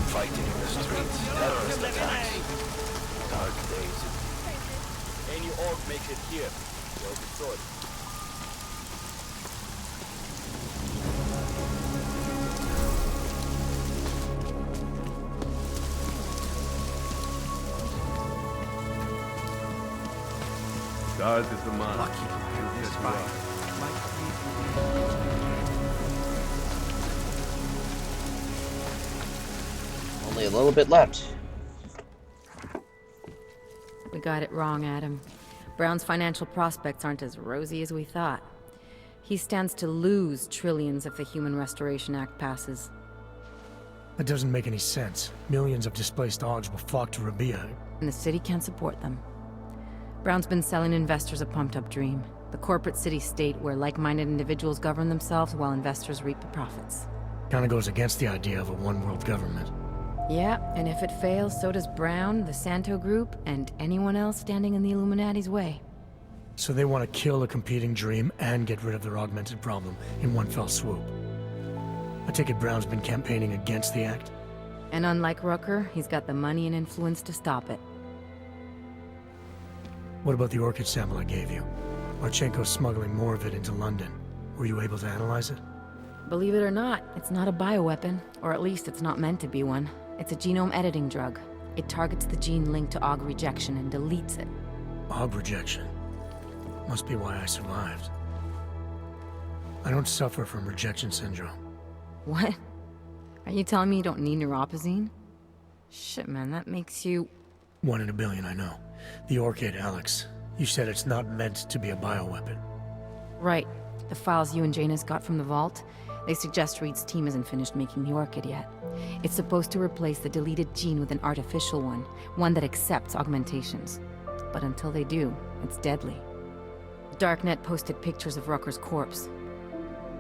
Speaker 3: Fighting in the streets, terrorist attacks. Dark days.
Speaker 14: Any orc makes it here. They'll be sorry.
Speaker 11: Guard is the man.
Speaker 9: Lucky.
Speaker 11: This
Speaker 9: This
Speaker 11: is
Speaker 9: fire.
Speaker 1: Only a little bit left.
Speaker 13: We got it wrong, Adam. Brown's financial prospects aren't as rosy as we thought. He stands to lose trillions if the Human Restoration Act passes.
Speaker 5: That doesn't make any sense. Millions of displaced Augs will flock to Rabia.
Speaker 13: And the city can't support them. Brown's been selling investors a pumped-up dream. The corporate city-state where like-minded individuals govern themselves while investors reap the profits.
Speaker 5: Kinda goes against the idea of a one-world government.
Speaker 13: Yeah, and if it fails, so does Brown, the Santo Group, and anyone else standing in the Illuminati's way.
Speaker 5: So they want to kill a competing dream and get rid of their augmented problem in one fell swoop. I take it Brown's been campaigning against the act?
Speaker 13: And unlike Rucker, he's got the money and influence to stop it.
Speaker 5: What about the orchid sample I gave you? Marchenko's smuggling more of it into London. Were you able to analyze it?
Speaker 13: Believe it or not, it's not a bioweapon, or at least it's not meant to be one. It's a genome editing drug. It targets the gene linked to Aug rejection and deletes it.
Speaker 5: Aug rejection? Must be why I survived. I don't suffer from rejection syndrome.
Speaker 13: What? Are you telling me you don't need neuropozyne? Shit, man, that makes you...
Speaker 5: 1 in a billion, I know. The orchid, Alex. You said it's not meant to be a bioweapon.
Speaker 13: Right. The files you and Janus got from the vault, they suggest Reed's team isn't finished making the orchid yet. It's supposed to replace the deleted gene with an artificial one that accepts augmentations. But until they do, it's deadly. Darknet posted pictures of Rucker's corpse.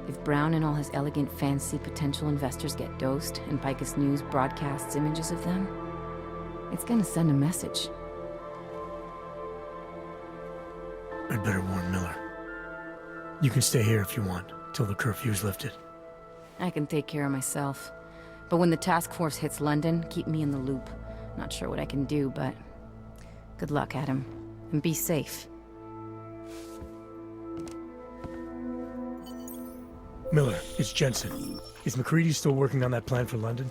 Speaker 13: If Brown and all his elegant fancy potential investors get dosed, and Picus News broadcasts images of them, it's gonna send a message.
Speaker 5: I'd better warn Miller. You can stay here if you want, till the curfew's lifted.
Speaker 13: I can take care of myself. But when the task force hits London, keep me in the loop. Not sure what I can do, but... good luck, Adam. And be safe.
Speaker 5: Miller, it's Jensen. Is MacReady still working on that plan for London?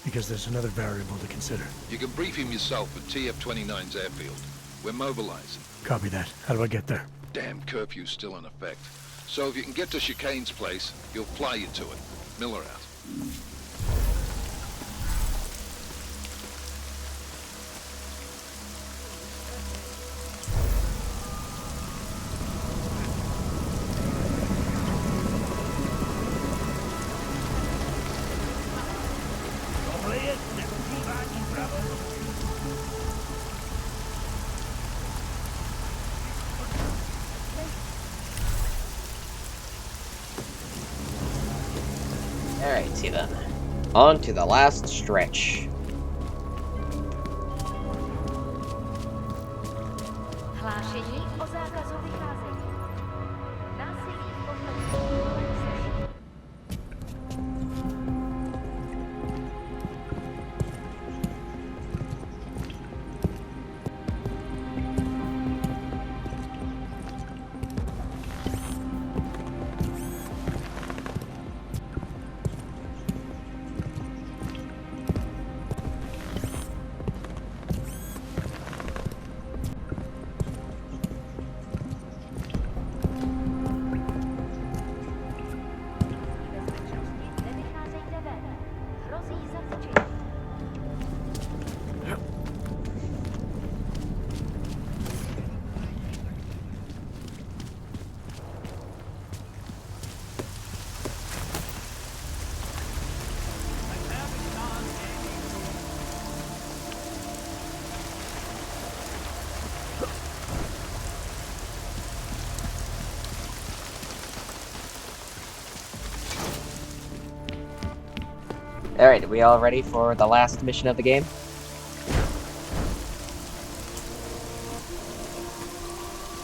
Speaker 5: Because there's another variable to consider.
Speaker 12: You can brief him yourself at TF-29's airfield. We're mobilizing.
Speaker 5: Copy that. How do I get there?
Speaker 12: Damn curfew's still in effect. So if you can get to Chicane's place, he'll fly you to it. Miller out.
Speaker 1: Alrighty then. On to the last stretch.
Speaker 10: Hlášení o zákazu vycházení. Násilí v podstatě.
Speaker 1: Alright, are we all ready for the last mission of the game?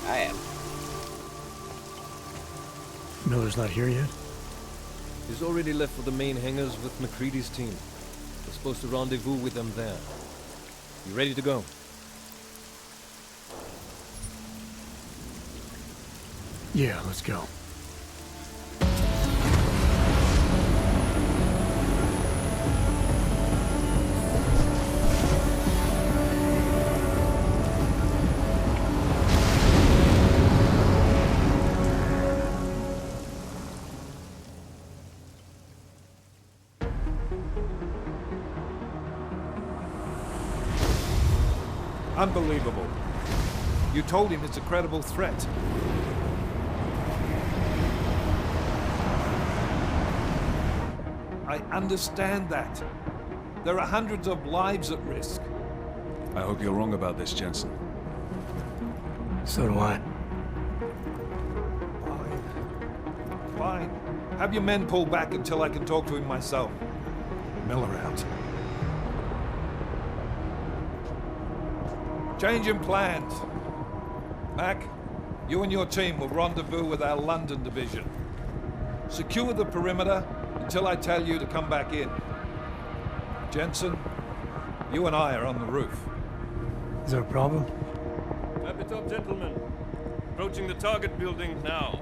Speaker 1: I am.
Speaker 5: Miller's not here yet?
Speaker 16: He's already left for the main hangars with MacReady's team. We're supposed to rendezvous with them there. You ready to go?
Speaker 5: Yeah, let's go.
Speaker 15: Unbelievable. You told him it's a credible threat. I understand that. There are hundreds of lives at risk.
Speaker 2: I hope you're wrong about this, Jensen.
Speaker 5: So do I.
Speaker 15: Fine. Have your men pull back until I can talk to him myself. Miller out. Changing plans. Mac, you and your team will rendezvous with our London division. Secure the perimeter until I tell you to come back in. Jensen, you and I are on the roof.
Speaker 5: Is there a problem?
Speaker 11: At the top, gentlemen. Approaching the target building now.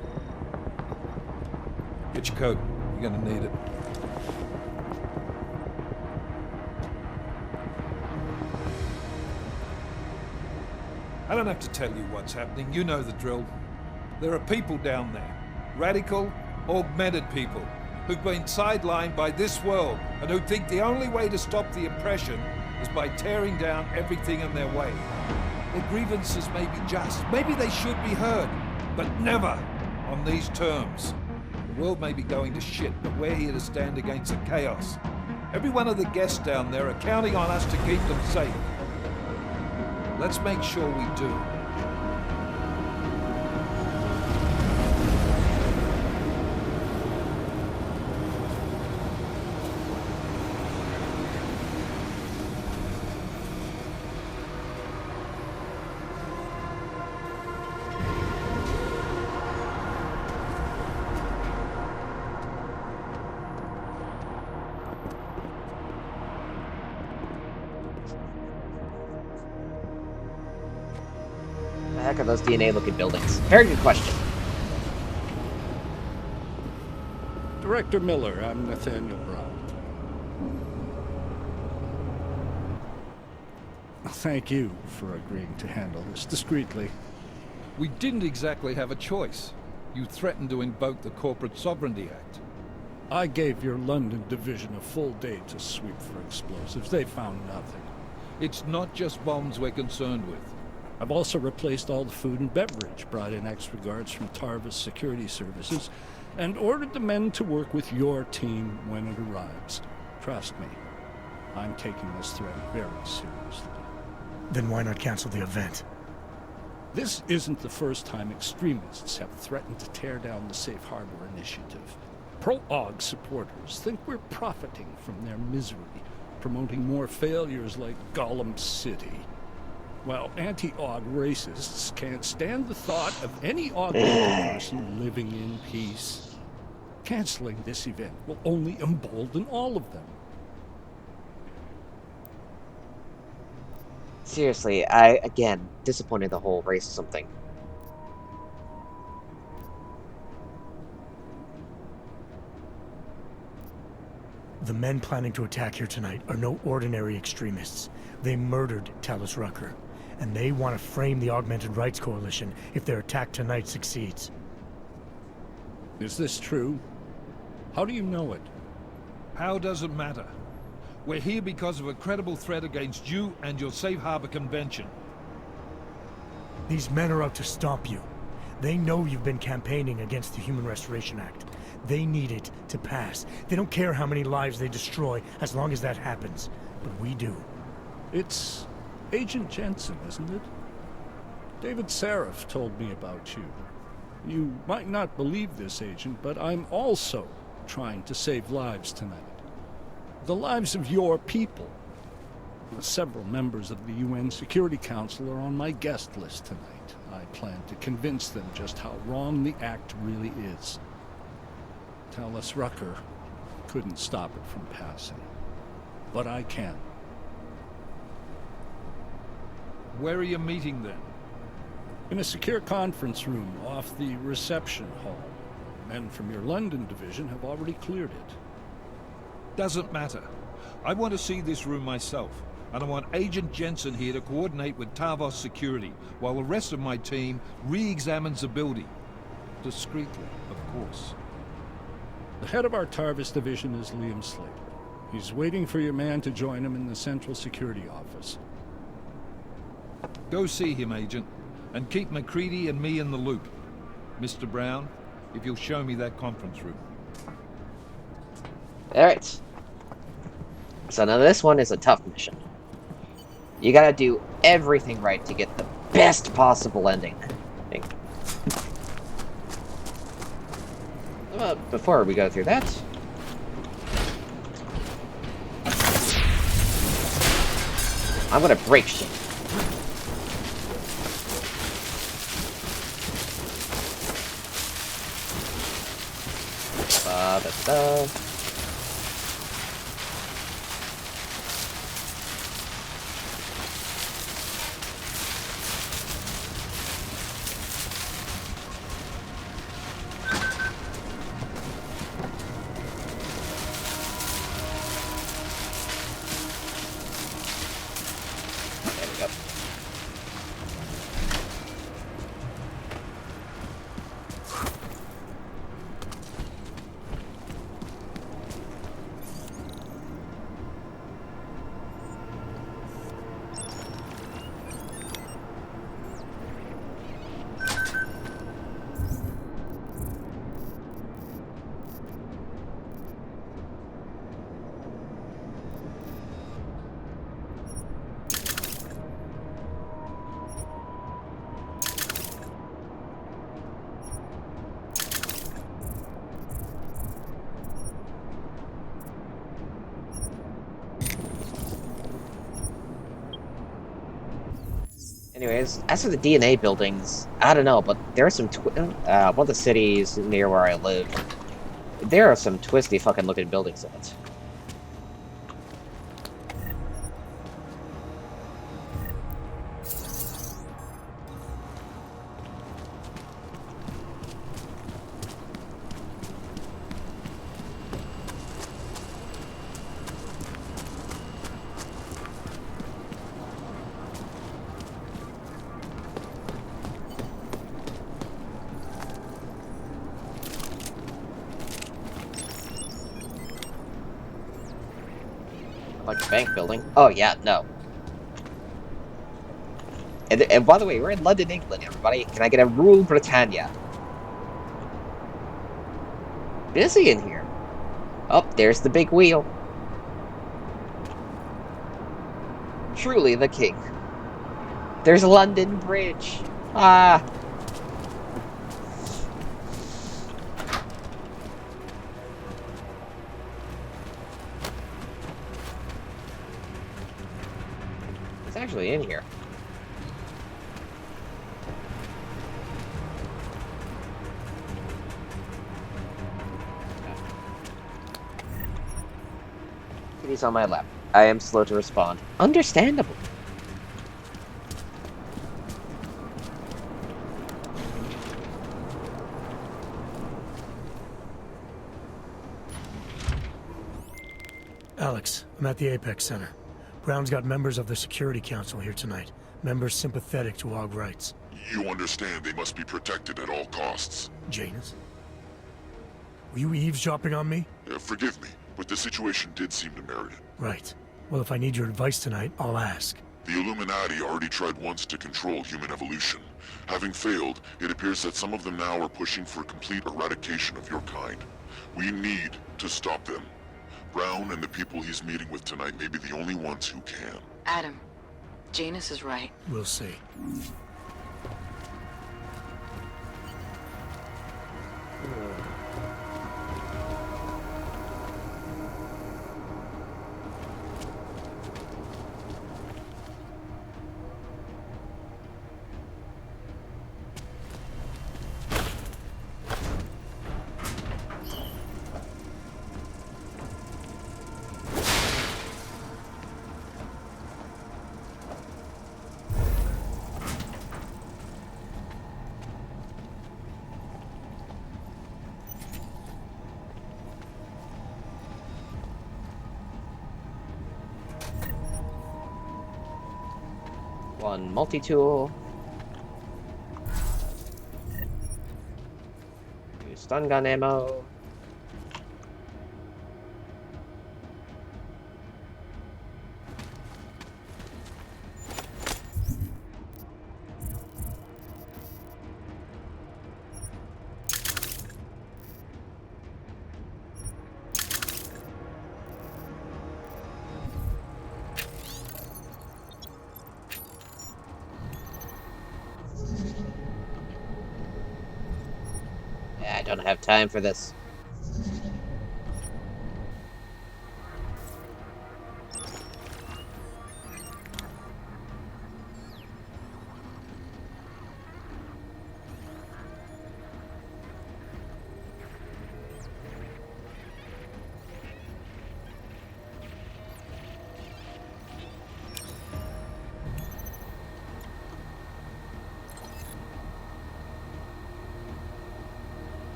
Speaker 15: Get your coat. You're gonna need it. I don't have to tell you what's happening. You know the drill. There are people down there. Radical, augmented people who've been sidelined by this world and who think the only way to stop the oppression is by tearing down everything in their way. Their grievances may be just. Maybe they should be heard, but never on these terms. The world may be going to shit, but we're here to stand against the chaos. Every one of the guests down there are counting on us to keep them safe. Let's make sure we do.
Speaker 1: The heck are those DNA-looking buildings? Very good question.
Speaker 20: Director Miller, I'm Nathaniel Brown. Thank you for agreeing to handle this discreetly.
Speaker 15: We didn't exactly have a choice. You threatened to invoke the Corporate Sovereignty Act.
Speaker 20: I gave your London division a full day to sweep for explosives. They found nothing.
Speaker 15: It's not just bombs we're concerned with.
Speaker 20: I've also replaced all the food and beverage, brought in extra guards from Tarvis Security Services, and ordered the men to work with your team when it arrives. Trust me, I'm taking this threat very seriously.
Speaker 5: Then why not cancel the event?
Speaker 20: This isn't the first time extremists have threatened to tear down the Safe Harbor Initiative. Pro-AUG supporters think we're profiting from their misery, promoting more failures like Gollum City. While anti-AUG racists can't stand the thought of any AUG person living in peace. Canceling this event will only embolden all of them.
Speaker 1: Seriously, again, disappointed in the whole racism thing.
Speaker 5: The men planning to attack here tonight are no ordinary extremists. They murdered Talus Rucker, and they want to frame the Augmented Rights Coalition if their attack tonight succeeds.
Speaker 20: Is this true? How do you know it?
Speaker 15: How does it matter? We're here because of a credible threat against you and your Safe Harbor Convention.
Speaker 5: These men are out to stop you. They know you've been campaigning against the Human Restoration Act. They need it to pass. They don't care how many lives they destroy, as long as that happens. But we do.
Speaker 20: It's Agent Jensen, isn't it? David Sarif told me about you. You might not believe this, Agent, but I'm also trying to save lives tonight. The lives of your people. Several members of the UN Security Council are on my guest list tonight. I plan to convince them just how wrong the act really is. Talus Rucker couldn't stop it from passing. But I can.
Speaker 15: Where are you meeting then?
Speaker 20: In a secure conference room off the reception hall. Men from your London division have already cleared it.
Speaker 15: Doesn't matter. I want to see this room myself, and I want Agent Jensen here to coordinate with Tarvos Security, while the rest of my team re-examines the building. Discreetly, of course.
Speaker 20: The head of our Tarvis division is Liam Slater. He's waiting for your man to join him in the Central Security Office.
Speaker 15: Go see him, Agent, and keep MacCready and me in the loop. Mr. Brown, if you'll show me that conference room.
Speaker 1: Alright. So now this one is a tough mission. You gotta do everything right to get the best possible ending. Before we go through that... I'm gonna break shit. Da-da. Anyways, as for the DNA buildings, I don't know, but there are some one of the cities near where I live, there are some twisty fucking looking buildings in it. Like a bank building. Oh yeah, no. And by the way, we're in London, England, everybody. Can I get a Rule Britannia? Busy in here. Oh, there's the big wheel. Truly the king. There's London Bridge. Ah. It's actually in here. Kitty's on my lap. I am slow to respond. Understandable.
Speaker 5: Alex, I'm at the Apex Center. Brown's got members of the Security Council here tonight. Members sympathetic to AUG rights.
Speaker 6: You understand they must be protected at all costs.
Speaker 5: Janus? Were you eavesdropping on me?
Speaker 6: Forgive me, but the situation did seem to merit it.
Speaker 5: Right. Well, if I need your advice tonight, I'll ask.
Speaker 6: The Illuminati already tried once to control human evolution. Having failed, it appears that some of them now are pushing for complete eradication of your kind. We need to stop them. Brown and the people he's meeting with tonight may be the only ones who can.
Speaker 22: Adam, Janus is right.
Speaker 5: We'll see.
Speaker 1: One multi-tool. Two stun gun ammo. Don't have time for this.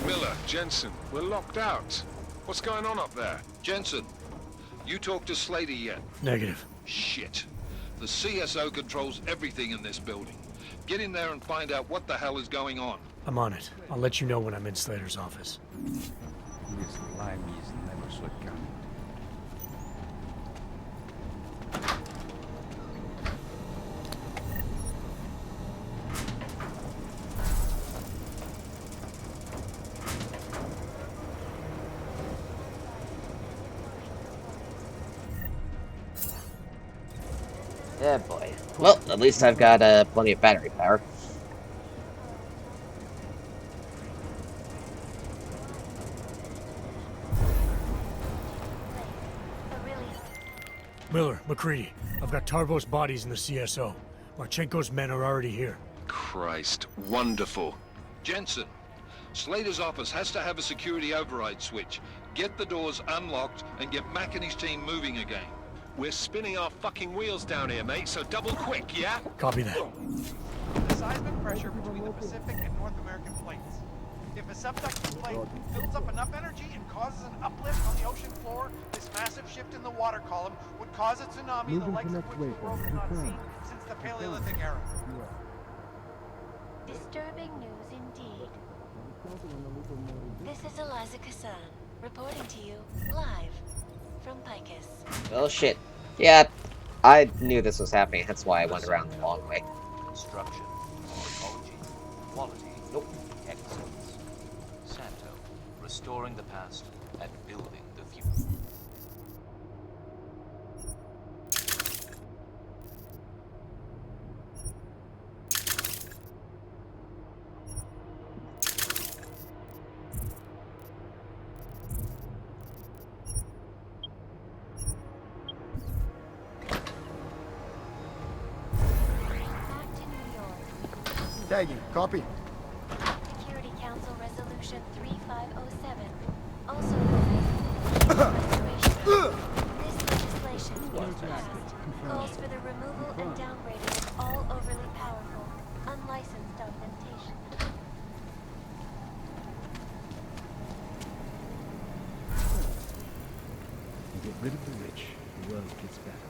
Speaker 12: Miller, Jensen, we're locked out. What's going on up there? Jensen, you talked to Slater yet?
Speaker 5: Negative.
Speaker 12: Shit. The CSO controls everything in this building. Get in there and find out what the hell is going on.
Speaker 5: I'm on it. I'll let you know when I'm in Slater's office.
Speaker 9: This limey is never so kind.
Speaker 1: Yeah, boy. Well, at least I've got plenty of battery power.
Speaker 5: Miller, McCready, I've got Tarvos' bodies in the CSO. Marchenko's men are already here.
Speaker 12: Christ, wonderful. Jensen, Slater's office has to have a security override switch. Get the doors unlocked and get Mac and his team moving again.
Speaker 11: We're spinning our fucking wheels down here, mate, so double quick, yeah?
Speaker 5: Copy that.
Speaker 8: The seismic pressure between the Pacific and North American plates. If a subducting plate builds up enough energy and causes an uplift on the ocean floor, this massive shift in the water column would cause a tsunami the likes of which the world has not seen since the Paleolithic era.
Speaker 4: Disturbing news indeed. This is Eliza Kassan, reporting to you live from Picus.
Speaker 1: Well, shit. Yeah, I knew this was happening, that's why I went around the long way.
Speaker 17: Construction, ecology, quality, excellence. Santo, restoring the past and building the future.
Speaker 23: Tagging, copy.
Speaker 4: Security Council Resolution 3507. Also known as this legislation, if passed, calls for the removal and downgrading of all overly powerful, unlicensed augmentation.
Speaker 9: Get rid of the rich, the world gets better.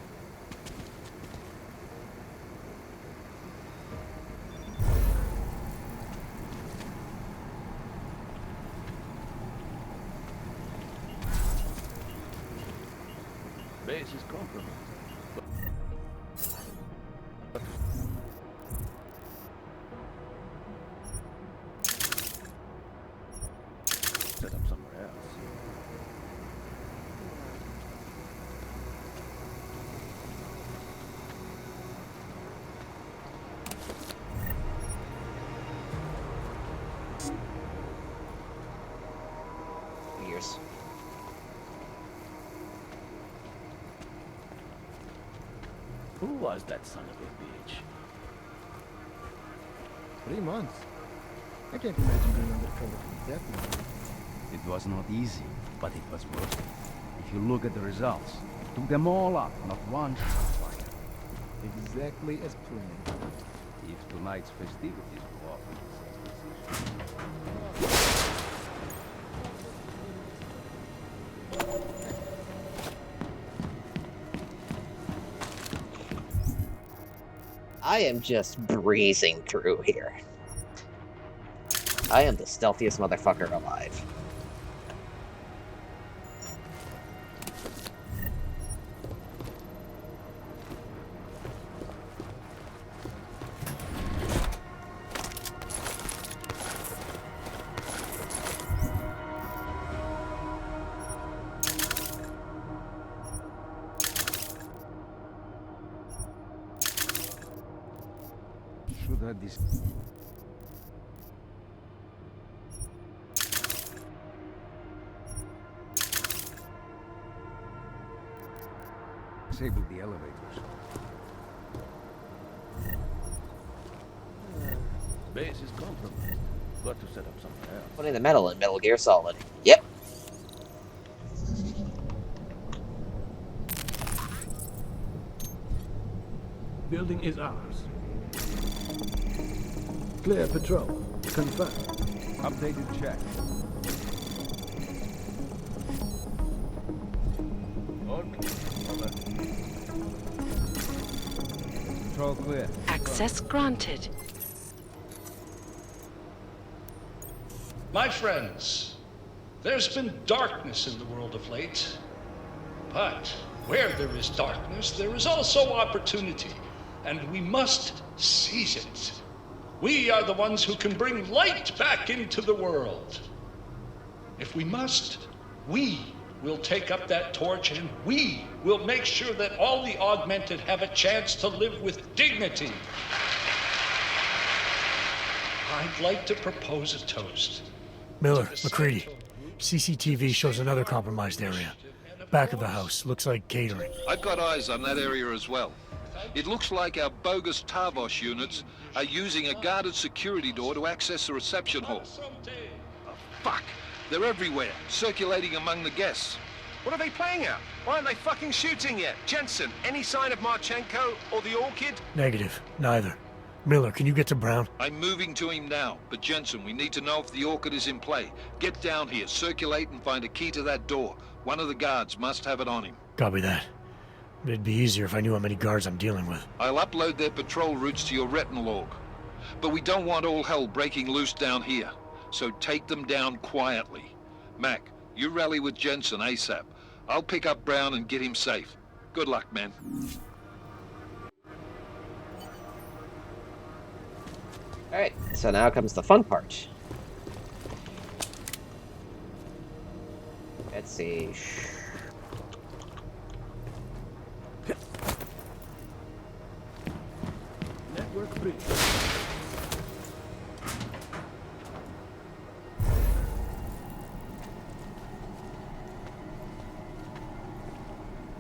Speaker 9: Base is compromised. Set up somewhere else.
Speaker 1: Years.
Speaker 9: Who was that son of a bitch?
Speaker 23: 3 months. I can't imagine being undercover indefinitely.
Speaker 9: It was not easy, but it was worth it. If you look at the results, took them all up, not one shot fired.
Speaker 23: Exactly as planned.
Speaker 9: If tonight's festivities go off in the same
Speaker 1: I am just breezing through here. I am the stealthiest motherfucker alive.
Speaker 9: should have this. Disable the elevators.
Speaker 17: Base is compromised. Got to set up something else.
Speaker 1: Putting the metal in Metal Gear Solid. Yep.
Speaker 14: Building is ours.
Speaker 9: Clear patrol. Confirm. Updated check. Patrol clear.
Speaker 7: Access granted.
Speaker 20: My friends, there's been darkness in the world of late. But where there is darkness, there is also opportunity, and we must seize it. We are the ones who can bring light back into the world. If we must, we will take up that torch, and we will make sure that all the augmented have a chance to live with dignity. I'd like to propose a toast.
Speaker 5: Miller, McCready. CCTV shows another compromised area. Back of the house. Looks like catering.
Speaker 12: I've got eyes on that area as well. It looks like our bogus Tavos units are using a guarded security door to access the reception hall. Oh, fuck! They're everywhere, circulating among the guests.
Speaker 18: What are they playing at? Why aren't they fucking shooting yet? Jensen, any sign of Marchenko or the Orchid?
Speaker 5: Negative. Neither. Miller, can you get to Brown?
Speaker 12: I'm moving to him now, but Jensen, we need to know if the Orchid is in play. Get down here, circulate and find a key to that door. One of the guards must have it on him.
Speaker 5: Copy that. It'd be easier if I knew how many guards I'm dealing with.
Speaker 12: I'll upload their patrol routes to your retinal log. But we don't want all hell breaking loose down here. So take them down quietly. Mac, you rally with Jensen ASAP. I'll pick up Brown and get him safe. Good luck, man.
Speaker 1: Alright, so now comes the fun part. Let's see.
Speaker 9: Network breach.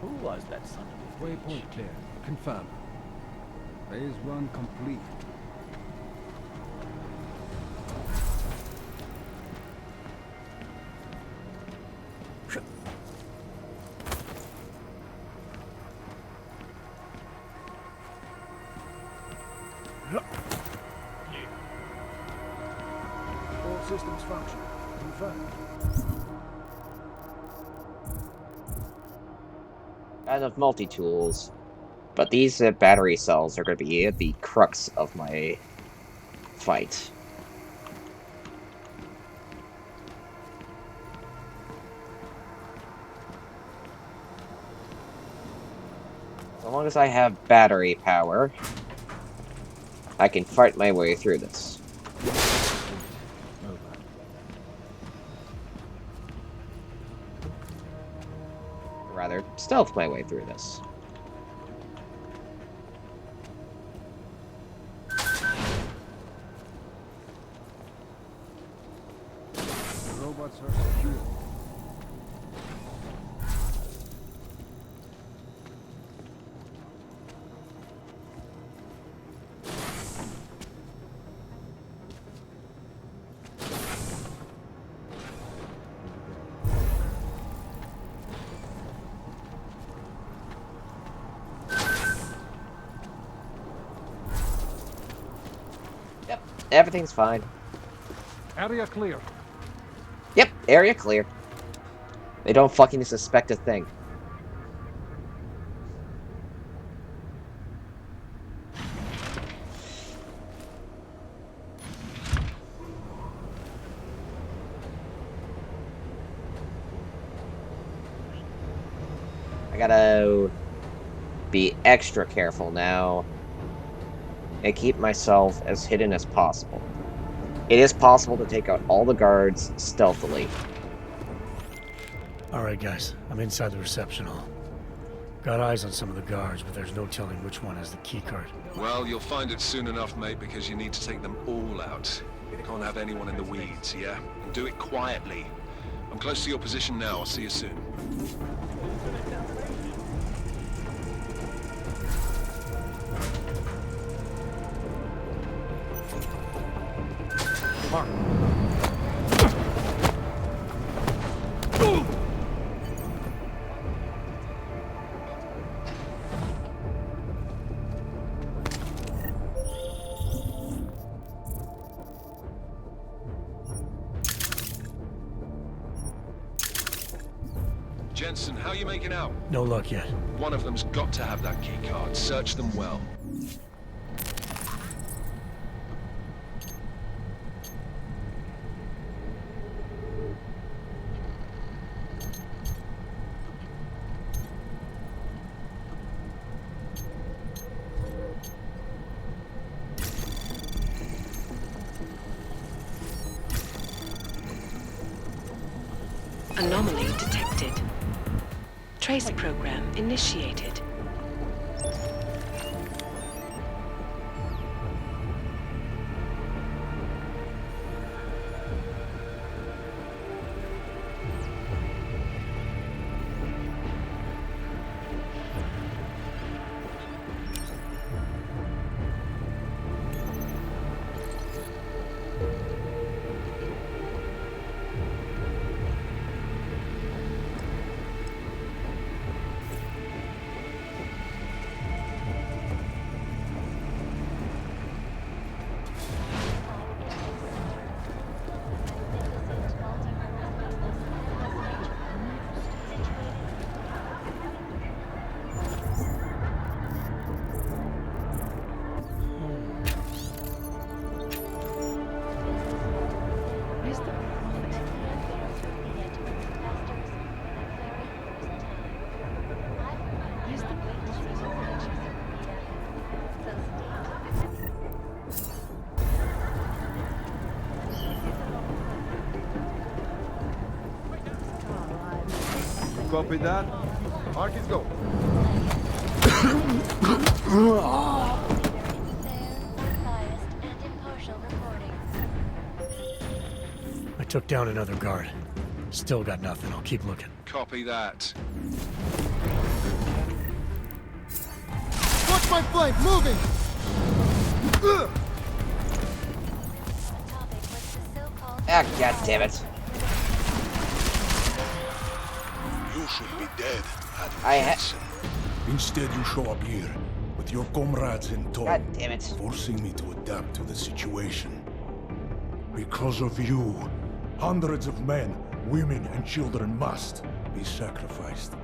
Speaker 17: Who was that son of a bitch?
Speaker 9: Waypoint clear. Confirm. Phase 1 complete. All systems function. Confirmed.
Speaker 1: Kind of multi-tools. But these battery cells are going to be at the crux of my fight. So long as I have battery power, I can fight my way through this. Rather, stealth my way through this.
Speaker 9: The robots are secure.
Speaker 1: Everything's fine.
Speaker 9: Area clear.
Speaker 1: Yep, area clear. They don't fucking suspect a thing. I gotta be extra careful now and keep myself as hidden as possible. It is possible to take out all the guards stealthily.
Speaker 5: Alright guys, I'm inside the reception hall. Got eyes on some of the guards, but there's no telling which one has the keycard.
Speaker 12: Well, you'll find it soon enough, mate, because you need to take them all out. Can't have anyone in the weeds, yeah? And do it quietly. I'm close to your position now. I'll see you soon.
Speaker 5: Come on.
Speaker 12: Jensen, how are you making out?
Speaker 5: No luck yet.
Speaker 12: One of them's got to have that key card. Search them well.
Speaker 7: Anomaly detected. Trace program initiated.
Speaker 3: Copy that. Marcus, go.
Speaker 5: I took down another guard. Still got nothing. I'll keep looking.
Speaker 12: Copy that.
Speaker 23: Watch my flank, moving!
Speaker 1: Ah, god damn it.
Speaker 6: You should be dead,
Speaker 1: Jensen.
Speaker 2: Instead, you show up here with your comrades in tow,
Speaker 1: God damn it.
Speaker 2: forcing me to adapt to the situation. Because of you, hundreds of men, women, and children must be sacrificed.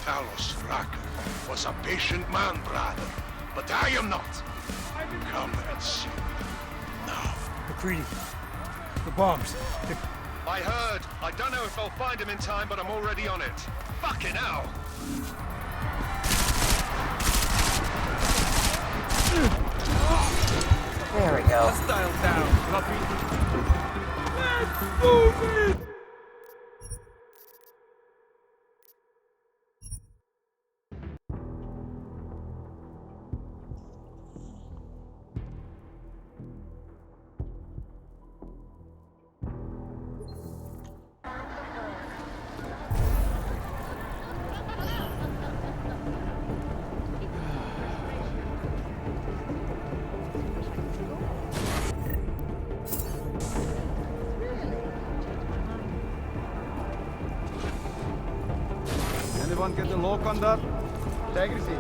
Speaker 6: Talos Raku was a patient man, brother, but I am not. Come and see me now.
Speaker 5: McCready, the bombs.
Speaker 18: I heard. I don't know if I'll find him in time, but I'm already on it. Fucking hell!
Speaker 1: There we go.
Speaker 14: Hostile down, copy. Let's move it!
Speaker 3: Anyone get the lock on that? Integrity.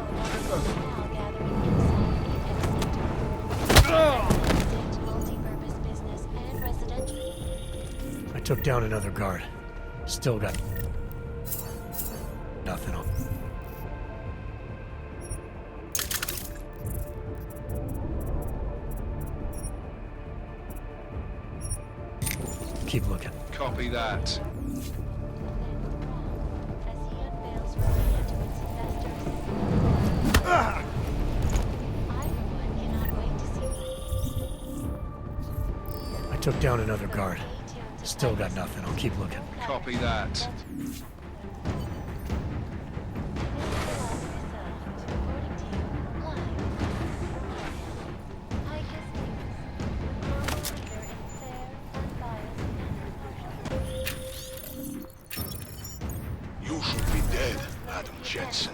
Speaker 5: I took down another guard. Still got nothing on. Keep looking.
Speaker 12: Copy that.
Speaker 5: I took down another guard. Still got nothing. I'll keep looking.
Speaker 12: Copy that.
Speaker 2: Adam Jensen.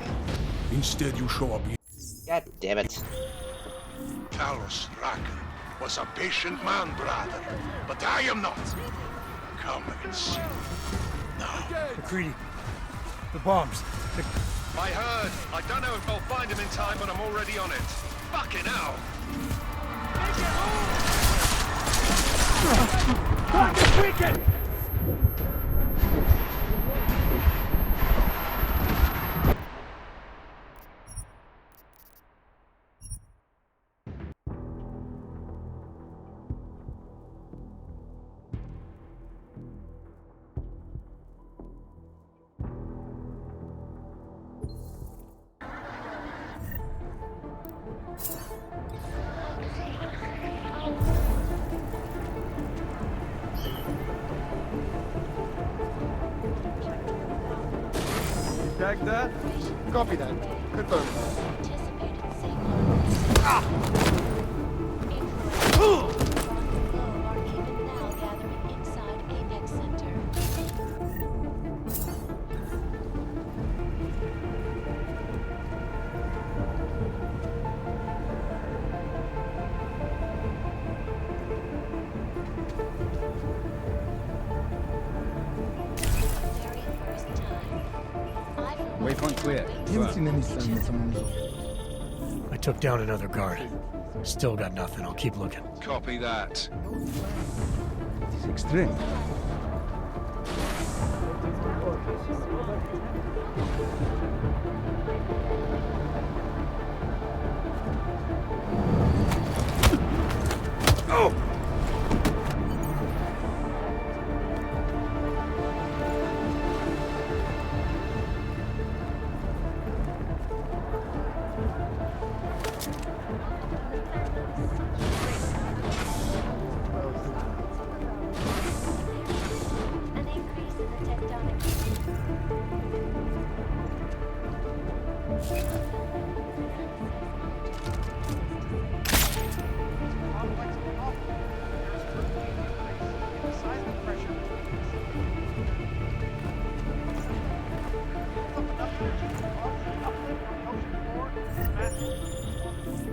Speaker 2: Instead, you show up.
Speaker 1: God damn it.
Speaker 2: Carlos Racken was a patient man, brother. But I am not. Come and see.
Speaker 5: McCready. The bombs.
Speaker 18: I heard. I don't know if I'll find him in time, but I'm already on it. Fucking hell!
Speaker 14: Target weakened!
Speaker 3: Tag that?
Speaker 23: Copy that. Confirm. Waypoint clear. You haven't seen any sign that someone's...
Speaker 5: I took down another guard. Still got nothing. I'll keep looking.
Speaker 12: Copy that.
Speaker 23: It's extreme.
Speaker 14: Oh!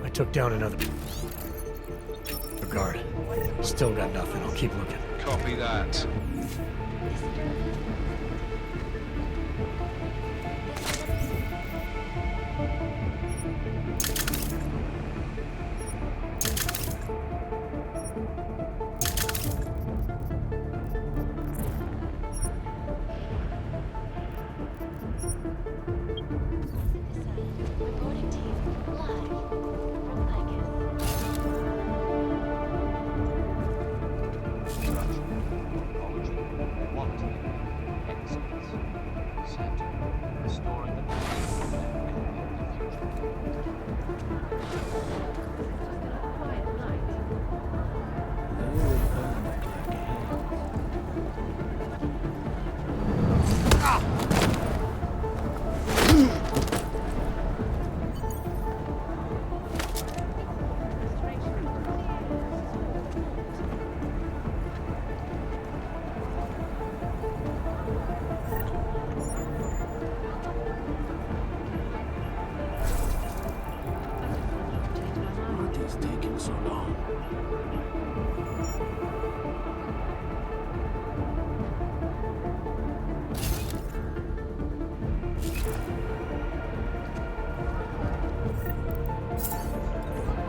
Speaker 5: I took down another guard. Still got nothing. I'll keep looking.
Speaker 12: Copy that.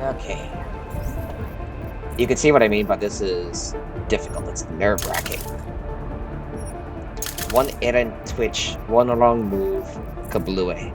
Speaker 1: Okay. You can see what I mean, but this is difficult. It's nerve-wracking. One errant twitch, one wrong move, kablooey.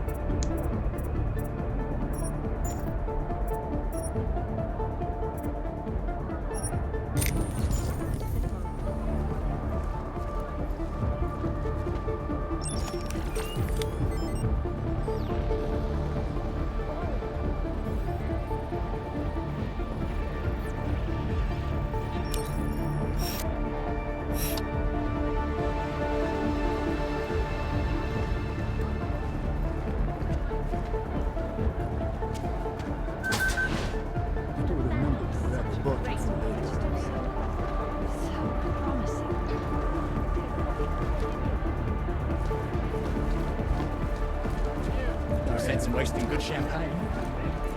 Speaker 23: sense in wasting good champagne.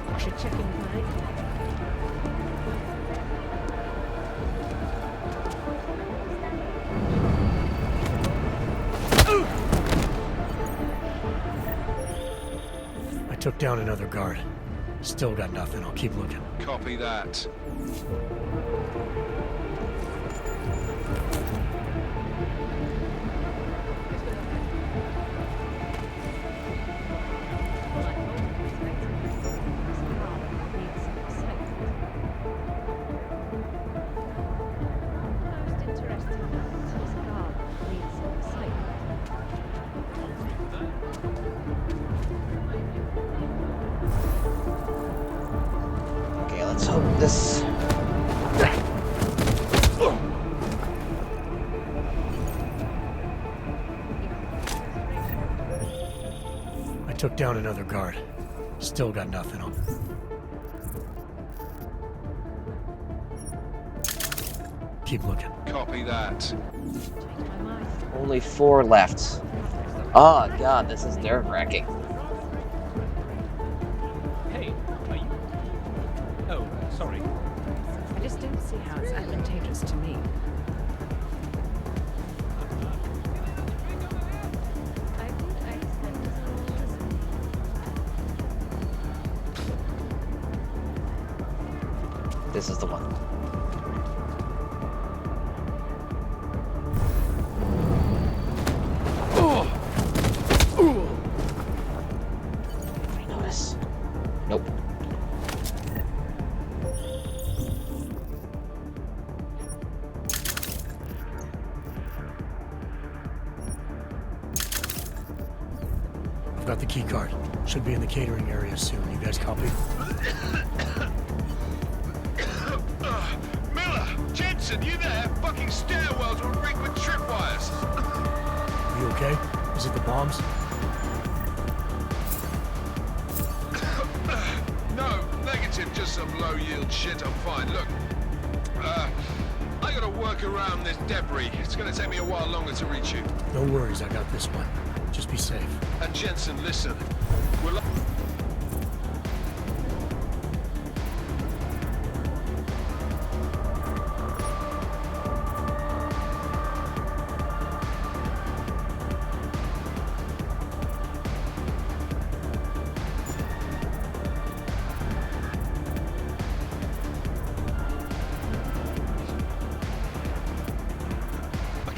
Speaker 23: I should check in with Mike.
Speaker 5: I took down another guard. Still got nothing. I'll keep looking.
Speaker 12: Copy that.
Speaker 1: Okay, let's hope this...
Speaker 5: I took down another guard. Still got nothing. I'll... keep looking.
Speaker 12: Copy that.
Speaker 1: Only 4 left. Oh god, this is nerve-wracking.
Speaker 14: Hey, are you... Oh, sorry.
Speaker 13: I just don't see how it's advantageous to me.
Speaker 1: This is the one. I notice. Nope.
Speaker 5: I've got the key card. Should be in the catering area soon. You guys copy?
Speaker 12: Miller! Jensen, you there? Fucking stairwells were rigged with tripwires.
Speaker 5: You okay? Is it the bombs?
Speaker 12: No, negative, just some low-yield shit. I'm fine. Look, I gotta work around this debris. It's gonna take me a while longer to reach you.
Speaker 5: No worries, I got this one. Just be safe.
Speaker 12: And Jensen, listen. We're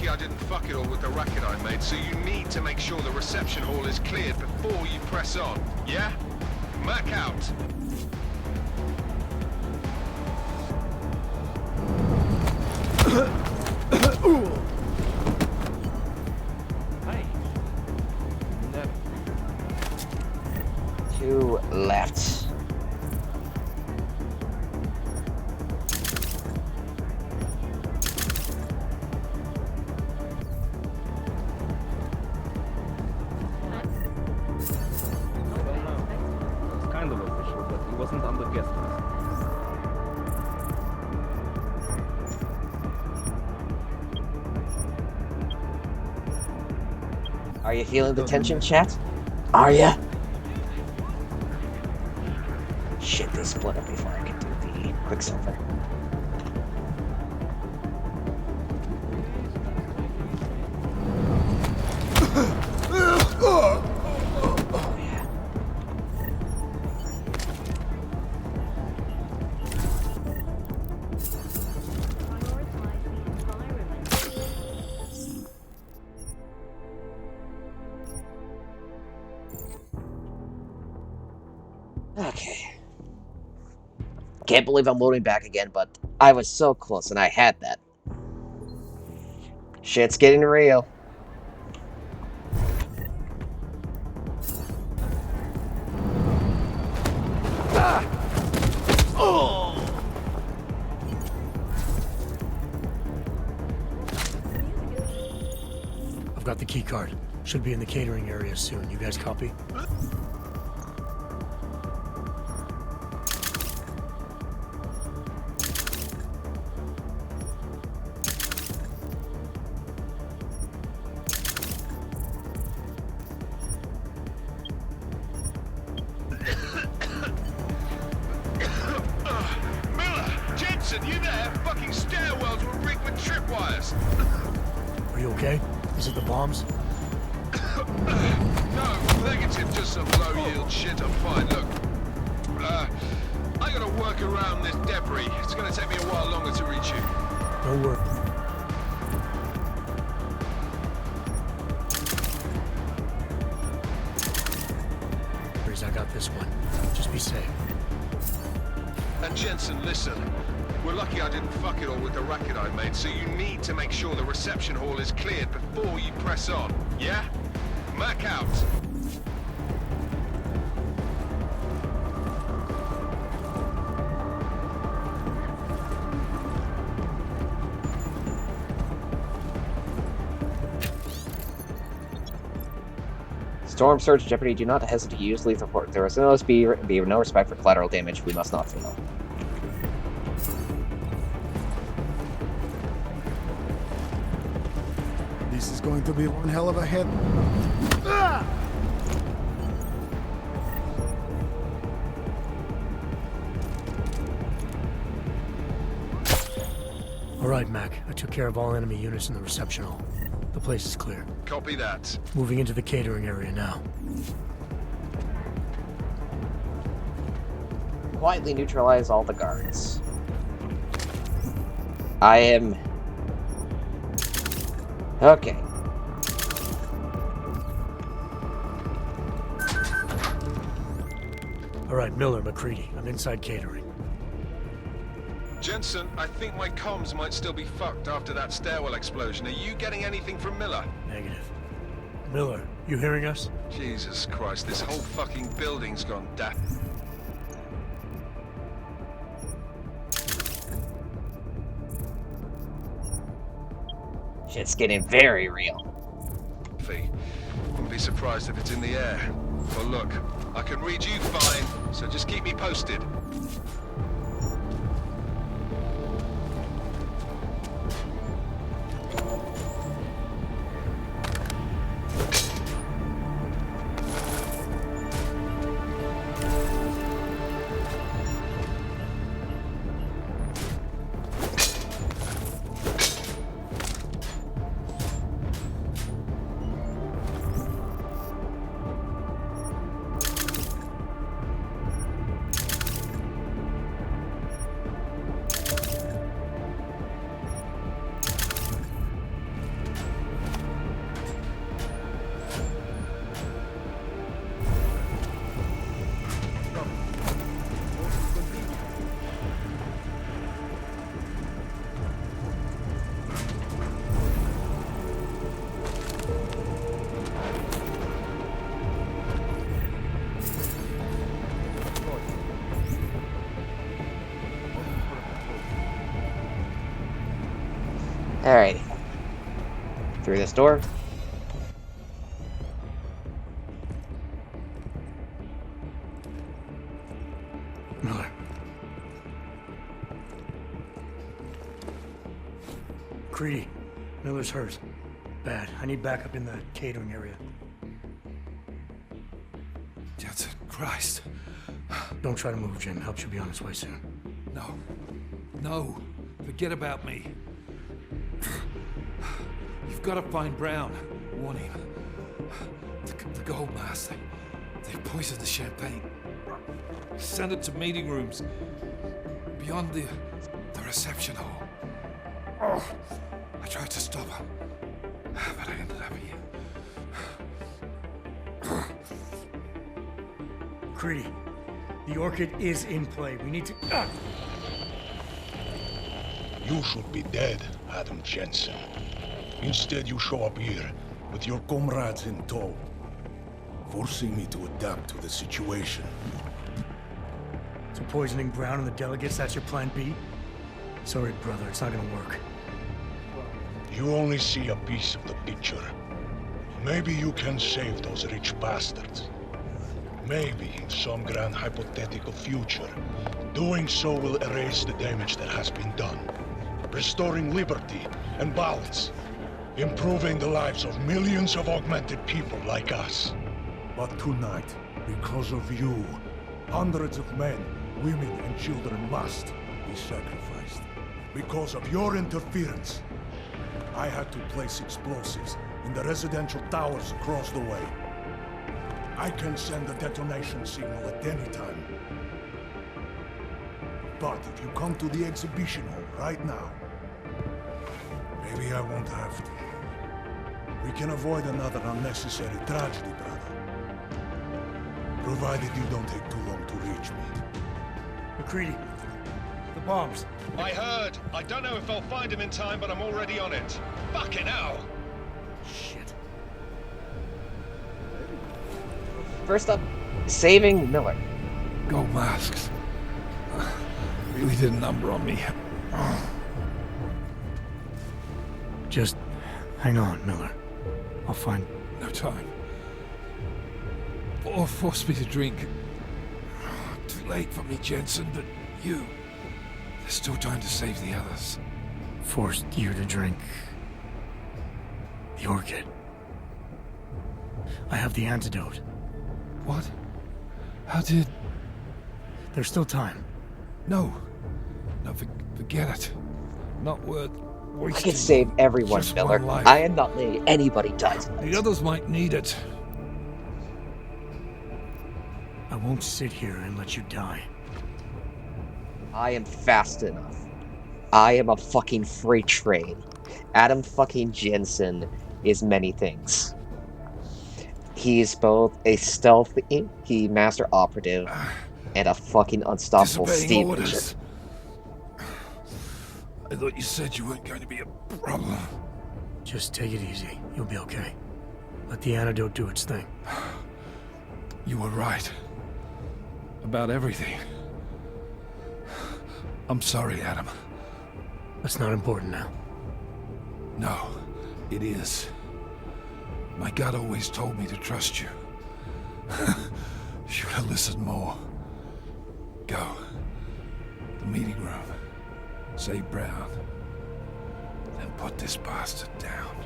Speaker 12: I didn't fuck it all with the racket I made, so you need to make sure the reception hall is cleared before you press on, yeah? Mac out.
Speaker 14: Hey. No.
Speaker 1: 2 left.
Speaker 14: Kind of official, but he wasn't on the guest list.
Speaker 1: Are you feeling the tension, chat? Are ya? Shit, they split up before I could do the Quicksilver. Oh yeah. Okay. Can't believe I'm loading back again, but I was so close and I had that. Shit's getting real.
Speaker 5: I've got the key card. Should be in the catering area soon. You guys copy?
Speaker 18: Jensen, you there? Fucking stairwells were rigged with tripwires.
Speaker 5: Are you okay? Is it the bombs?
Speaker 18: No, negative, just some low-yield shit. I'm fine. Look, I gotta work around this debris. It's gonna take me a while longer to reach you.
Speaker 5: Don't worry. I got this one. Just be safe.
Speaker 18: And Jensen, listen. We're lucky I didn't fuck it all with the racket I made, so you need to make sure the reception hall is cleared before you press on. Yeah? Mac out.
Speaker 1: Storm Surge Jeopardy, do not hesitate to use lethal force. There must be no respect for collateral damage. We must not fail.
Speaker 23: This is going to be one hell of a hit.
Speaker 5: All right, Mac. I took care of all enemy units in the reception hall. The place is clear.
Speaker 18: Copy that.
Speaker 5: Moving into the catering area now.
Speaker 1: Quietly neutralize all the guards. I am... Okay.
Speaker 5: All right, Miller, McCready. I'm inside catering.
Speaker 18: Jensen, I think my comms might still be fucked after that stairwell explosion. Are you getting anything from Miller?
Speaker 5: Negative. Miller, you hearing us?
Speaker 18: Jesus Christ, this whole fucking building's gone daft.
Speaker 1: Shit's getting very real.
Speaker 18: Wouldn't be surprised if it's in the air. Well, look, I can read you fine, so just keep me posted.
Speaker 1: Alrighty. Through this door.
Speaker 5: Miller. Creedy. Miller's hurt. Bad. I need backup in the catering area.
Speaker 15: Jensen, Christ.
Speaker 5: Don't try to move, Jim. Help should be on its way soon.
Speaker 15: No. No. Forget about me. You've got to find Brown. Warn him. The gold mask. They poisoned the champagne. Send it to meeting rooms. Beyond the reception hall. Oh, I tried to stop him. But I ended up here.
Speaker 5: Creedy. The Orchid is in play. We need to...
Speaker 2: You should be dead, Adam Jensen. Instead, you show up here with your comrades in tow, forcing me to adapt to the situation.
Speaker 5: So poisoning Brown and the delegates, that's your plan B? Sorry, brother, it's not gonna work.
Speaker 2: You only see a piece of the picture. Maybe you can save those rich bastards. Maybe in some grand hypothetical future, doing so will erase the damage that has been done, restoring liberty and balance, improving the lives of millions of augmented people like us. But tonight, because of you, hundreds of men, women, and children must be sacrificed. Because of your interference, I had to place explosives in the residential towers across the way. I can send a detonation signal at any time. But if you come to the exhibition hall right now, maybe I won't have to. We can avoid another unnecessary tragedy, brother. Provided you don't take too long to reach me.
Speaker 5: McCready, the bombs.
Speaker 18: I heard. I don't know if I'll find him in time, but I'm already on it. Fucking hell!
Speaker 5: Shit.
Speaker 1: First up, saving Miller.
Speaker 15: Gold masks. Really did a number on me.
Speaker 5: Just hang on, Miller. I'll find...
Speaker 15: No time. Or force me to drink. Too late for me, Jensen, but you... There's still time to save the others.
Speaker 5: Forced you to drink... the orchid. I have the antidote.
Speaker 15: What? How did...
Speaker 5: There's still time.
Speaker 15: No. No, forget it. Not worth
Speaker 1: I
Speaker 15: wasting.
Speaker 1: can save everyone,
Speaker 15: just
Speaker 1: Miller.
Speaker 15: one life.
Speaker 1: I am not letting anybody die tonight.
Speaker 15: The others might need it.
Speaker 5: I won't sit here and let you die.
Speaker 1: I am fast enough. I am a fucking freight train. Adam fucking Jensen is many things. He's both a stealthy master operative and a fucking unstoppable
Speaker 15: Disobeying
Speaker 1: steam
Speaker 15: orders.
Speaker 1: engine.
Speaker 15: I thought you said you weren't going to be a problem.
Speaker 5: Just take it easy. You'll be okay. Let the antidote do its thing.
Speaker 15: You were right. About everything. I'm sorry, Adam.
Speaker 5: That's not important now.
Speaker 15: No, it is. My gut always told me to trust you. Should have listened more. Go. The meeting room. Save Brown. Then put this bastard down.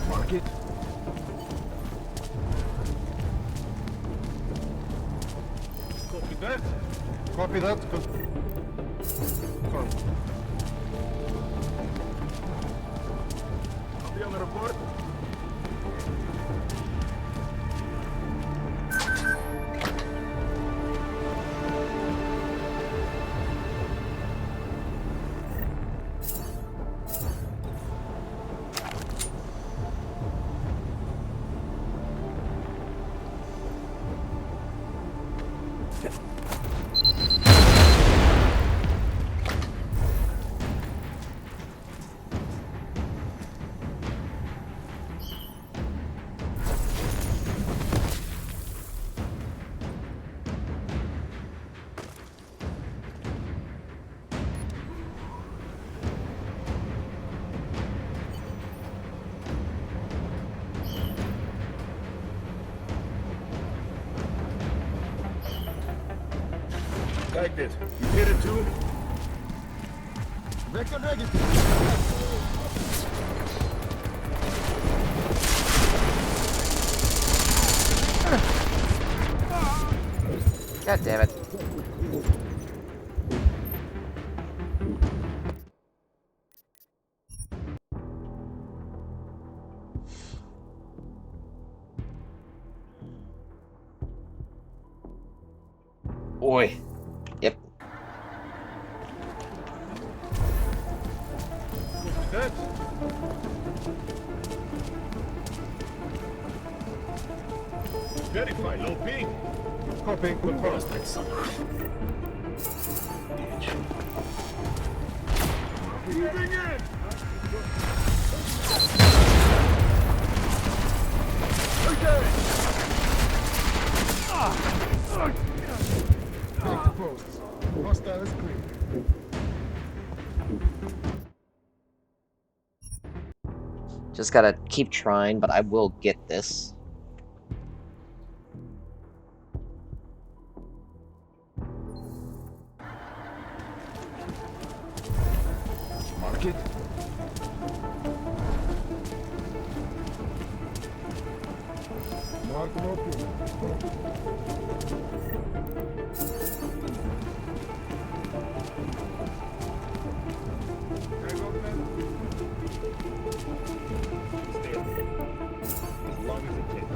Speaker 3: Mark it. Copy that. Copy that. Copy on the report. Like this. You hit it too? Vector negative.
Speaker 1: God damn it. Oi. Yep.
Speaker 3: Good. Verify, low ping. Copy, confirm. Moving in! Okay! Take the posts. Hostile is clear.
Speaker 1: Just gotta keep trying, but I will get this.
Speaker 3: Mark it.
Speaker 10: As long as it takes.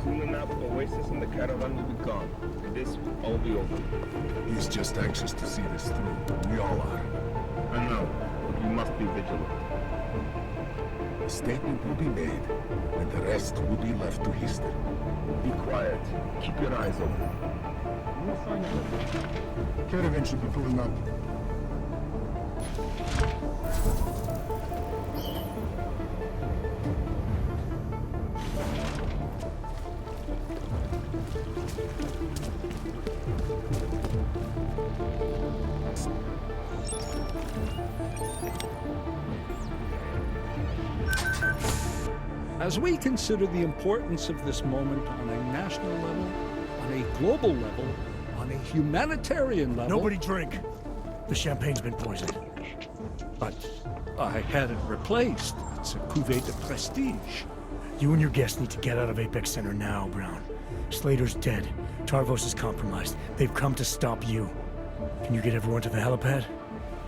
Speaker 10: Soon enough, Oasis and the caravan will be gone, and this will all be over.
Speaker 2: He's just anxious to see this through. We all are.
Speaker 10: I know. You must be vigilant.
Speaker 2: A statement will be made, and the rest will be left to history.
Speaker 10: Be quiet. Keep your eyes open.
Speaker 2: Caravan should be pulling up.
Speaker 20: As we consider the importance of this moment on a national level, on a global level, on a humanitarian level...
Speaker 5: Nobody drink. The champagne's been poisoned.
Speaker 20: But I had it replaced. It's a cuvée de prestige.
Speaker 5: You and your guests need to get out of Apex Center now, Brown. Slater's dead. Tarvos is compromised. They've come to stop you. Can you get everyone to the helipad?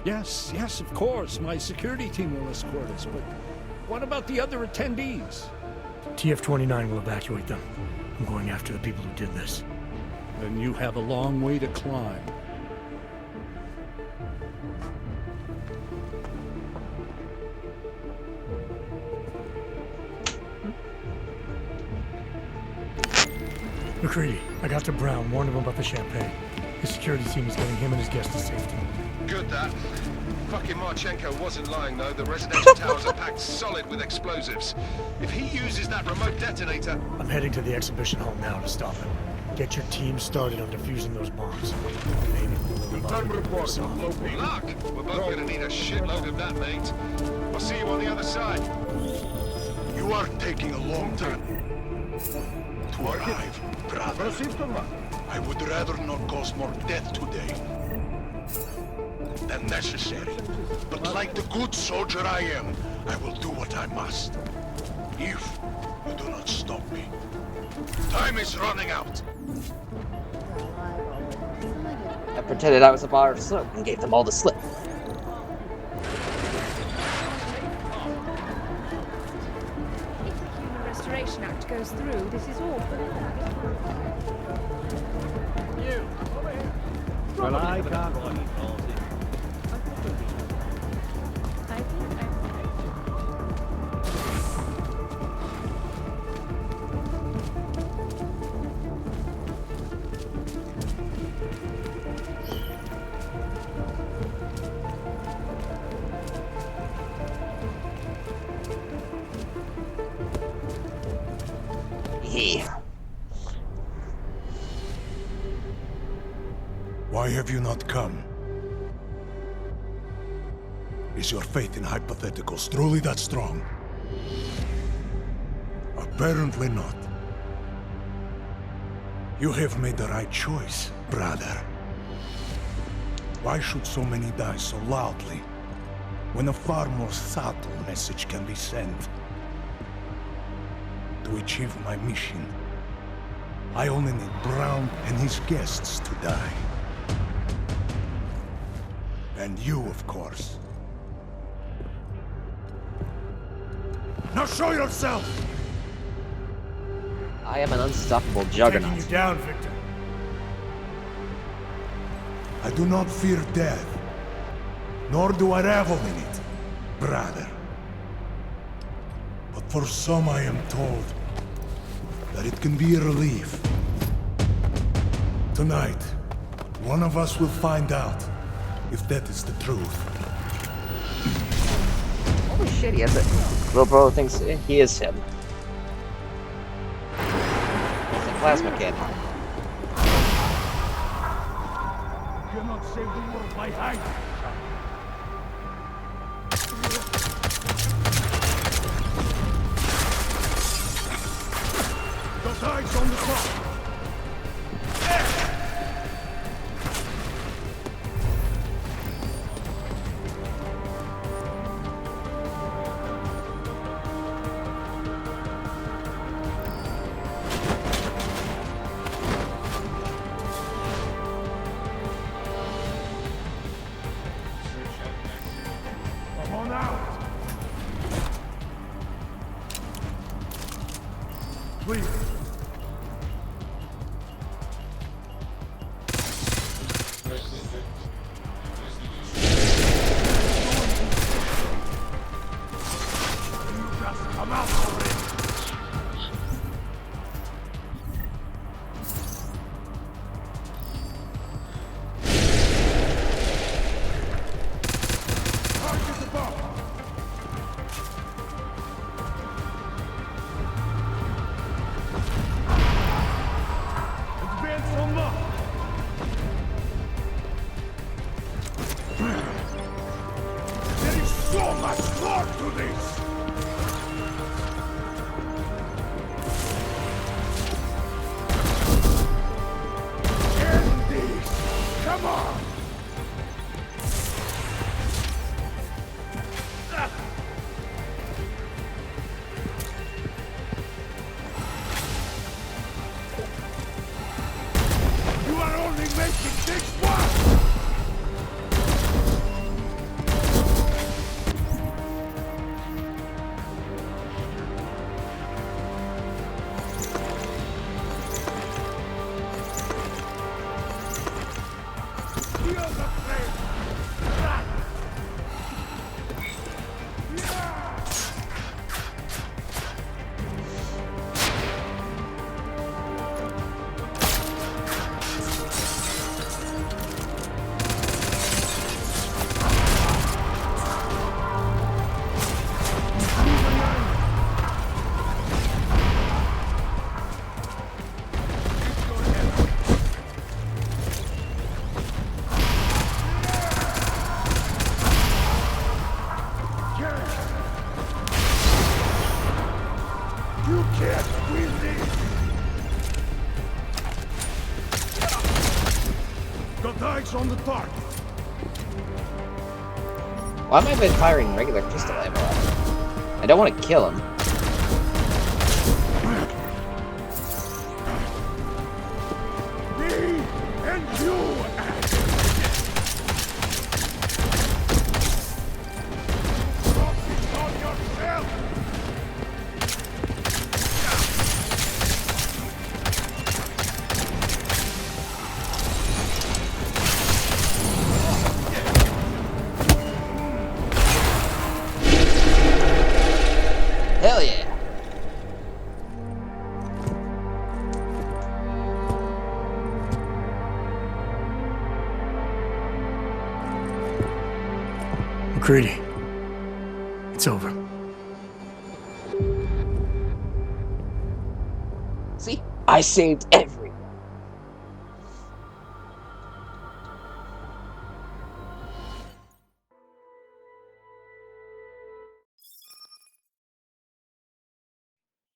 Speaker 20: Yes, of course. My security team will escort us, but what about the other attendees?
Speaker 5: TF-29 will evacuate them. I'm going after the people who did this.
Speaker 20: Then you have a long way to climb.
Speaker 5: McCready, I got to Brown, warned him about the champagne. His security team is getting him and his guests to safety.
Speaker 18: Good, that. Fucking Marchenko wasn't lying, though. The residential towers are packed solid with explosives. If he uses that remote detonator...
Speaker 5: I'm heading to the exhibition hall now to stop him. Get your team started on defusing those bombs. Maybe we'll
Speaker 10: Return report from local.
Speaker 18: Luck! We're both gonna need a shitload of that, mate. I'll see you on the other side.
Speaker 2: You are taking a long time to arrive, brother. I would rather not cause more death today than necessary. But like the good soldier I am, I will do what I must. If you do not stop me. Time is running out.
Speaker 1: I pretended I was a bar of soap and gave them all the slip.
Speaker 13: If the Human Restoration Act goes through, this is awful.
Speaker 14: You, over here.
Speaker 17: Well, I can't.
Speaker 2: Why have you not come? Is your faith in hypotheticals truly that strong? Apparently not. You have made the right choice, brother. Why should so many die so loudly, when a far more subtle message can be sent? To achieve my mission, I only need Brown and his guests to die. And you, of course. Now show yourself!
Speaker 1: I am an unstoppable juggernaut.
Speaker 5: Taking you down, Victor.
Speaker 2: I do not fear death, nor do I revel in it, brother. But for some I am told that it can be a relief. Tonight, one of us will find out if that is the truth.
Speaker 1: Holy shit, he has it. Little bro thinks he is him. It's a plasma kid.
Speaker 14: Cannot save the world by hiding.
Speaker 2: Those eyes on the top!
Speaker 14: Come out already! Target the bomb! Advance on up! There is so much more to this! Come on! You are only making things worse! You can't win this! Got eyes on the target!
Speaker 1: Why am I been firing regular pistol ammo at him? I don't want to kill him.
Speaker 14: Me and you! Focus on yourself!
Speaker 1: Hell yeah!
Speaker 5: MacCready. It's over.
Speaker 1: See? I saved everyone.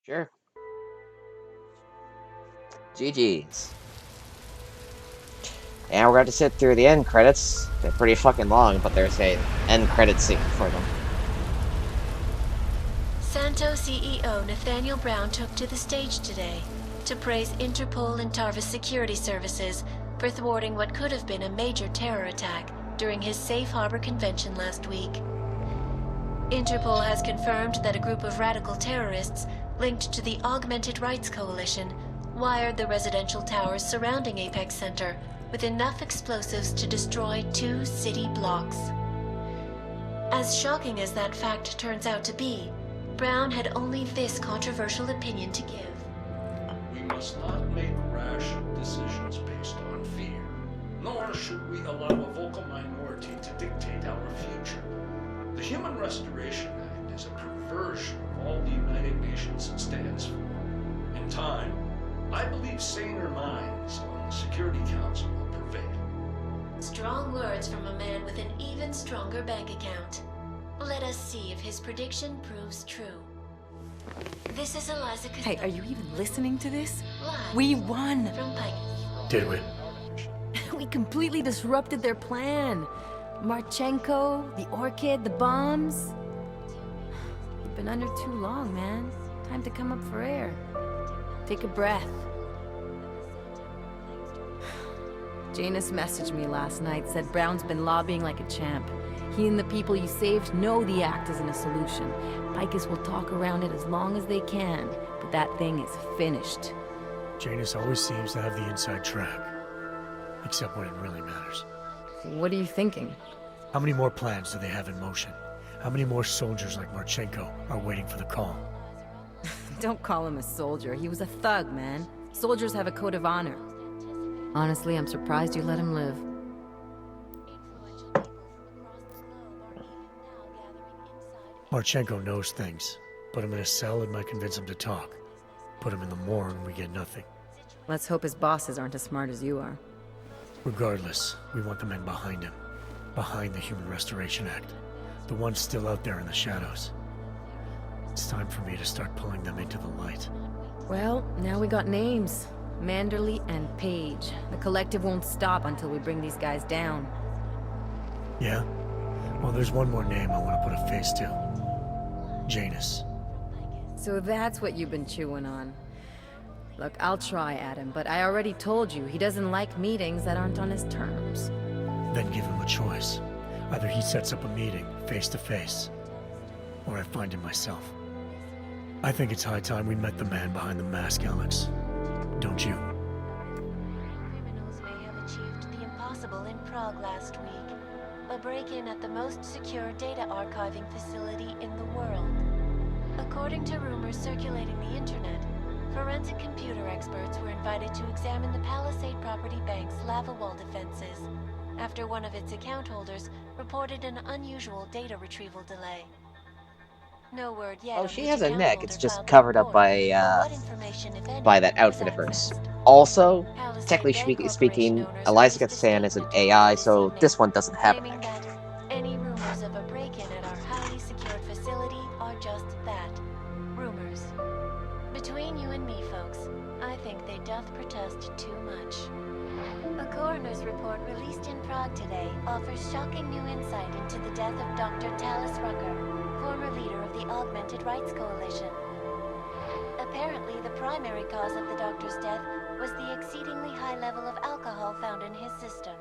Speaker 1: Sure. GG's. And we're going to sit through the end credits. They're pretty fucking long, but there's a end credit scene for them.
Speaker 4: Santo CEO Nathaniel Brown took to the stage today to praise Interpol and Tarvis Security Services for thwarting what could have been a major terror attack during his Safe Harbor convention last week. Interpol has confirmed that a group of radical terrorists linked to the Augmented Rights Coalition wired the residential towers surrounding Apex Center with enough explosives to destroy 2 city blocks. As shocking as that fact turns out to be, Brown had only this controversial opinion to give.
Speaker 20: We must not make rash decisions based on fear, nor should we allow a vocal minority to dictate our future. The Human Restoration Act is a perversion of all the United Nations stands for. In time, I believe saner minds on the Security Council will prevail.
Speaker 4: Strong words from a man with an even stronger bank account. Let us see if his prediction proves true. This is Eliza Costello.
Speaker 16: Hey, are you even listening to this?
Speaker 4: Live
Speaker 16: We won!
Speaker 4: from Pike.
Speaker 5: Did we?
Speaker 16: We completely disrupted their plan. Marchenko, the Orchid, the bombs. You've been under too long, man. Time to come up for air. Take a breath. Janus messaged me last night, said Brown's been lobbying like a champ. He and the people you saved know the act isn't a solution. Picus will talk around it as long as they can, but that thing is finished.
Speaker 5: Janus always seems to have the inside track. except when it really matters.
Speaker 16: What are you thinking?
Speaker 5: How many more plans do they have in motion? How many more soldiers like Marchenko are waiting for the call?
Speaker 16: Don't call him a soldier. He was a thug, man. Soldiers have a code of honor. Honestly, I'm surprised you let him live.
Speaker 5: Marchenko knows things. Put him in a cell and might convince him to talk. Put him in the morgue and we get nothing.
Speaker 16: Let's hope his bosses aren't as smart as you are.
Speaker 5: Regardless, we want the men behind him. Behind the Human Restoration Act. The ones still out there in the shadows. It's time for me to start pulling them into the light.
Speaker 16: Well, now we got names. Manderley and Page. The collective won't stop until we bring these guys down.
Speaker 5: Yeah? Well, there's one more name I want to put a face to. Janus.
Speaker 16: So that's what you've been chewing on. Look, I'll try, Adam, but I already told you he doesn't like meetings that aren't on his terms.
Speaker 5: Then give him a choice. Either he sets up a meeting, face to face, or I find him myself. I think it's high time we met the man behind the mask, Alex. Don't you?
Speaker 4: Criminals may have achieved the impossible in Prague last week. A break-in at the most secure data archiving facility in the world. According to rumors circulating the internet, forensic computer experts were invited to examine the Palisade Property Bank's lava wall defenses after one of its account holders reported an unusual data retrieval delay. No word yet.
Speaker 1: Oh, she has a neck. It's just covered up by that outfit of hers. Also, technically speaking, Eliza Gatsan is an AI, so this one doesn't have a neck.
Speaker 4: Any rumors of a break-in at our highly secured facility are just that. Rumors. Between you and me, folks, I think they doth protest too much. A coroner's report released in Prague today offers shocking new insight into the death of Dr. Talis Rucker, former leader of the Augmented Rights Coalition. Apparently, the primary cause of the doctor's death was the exceedingly high level of alcohol found in his system.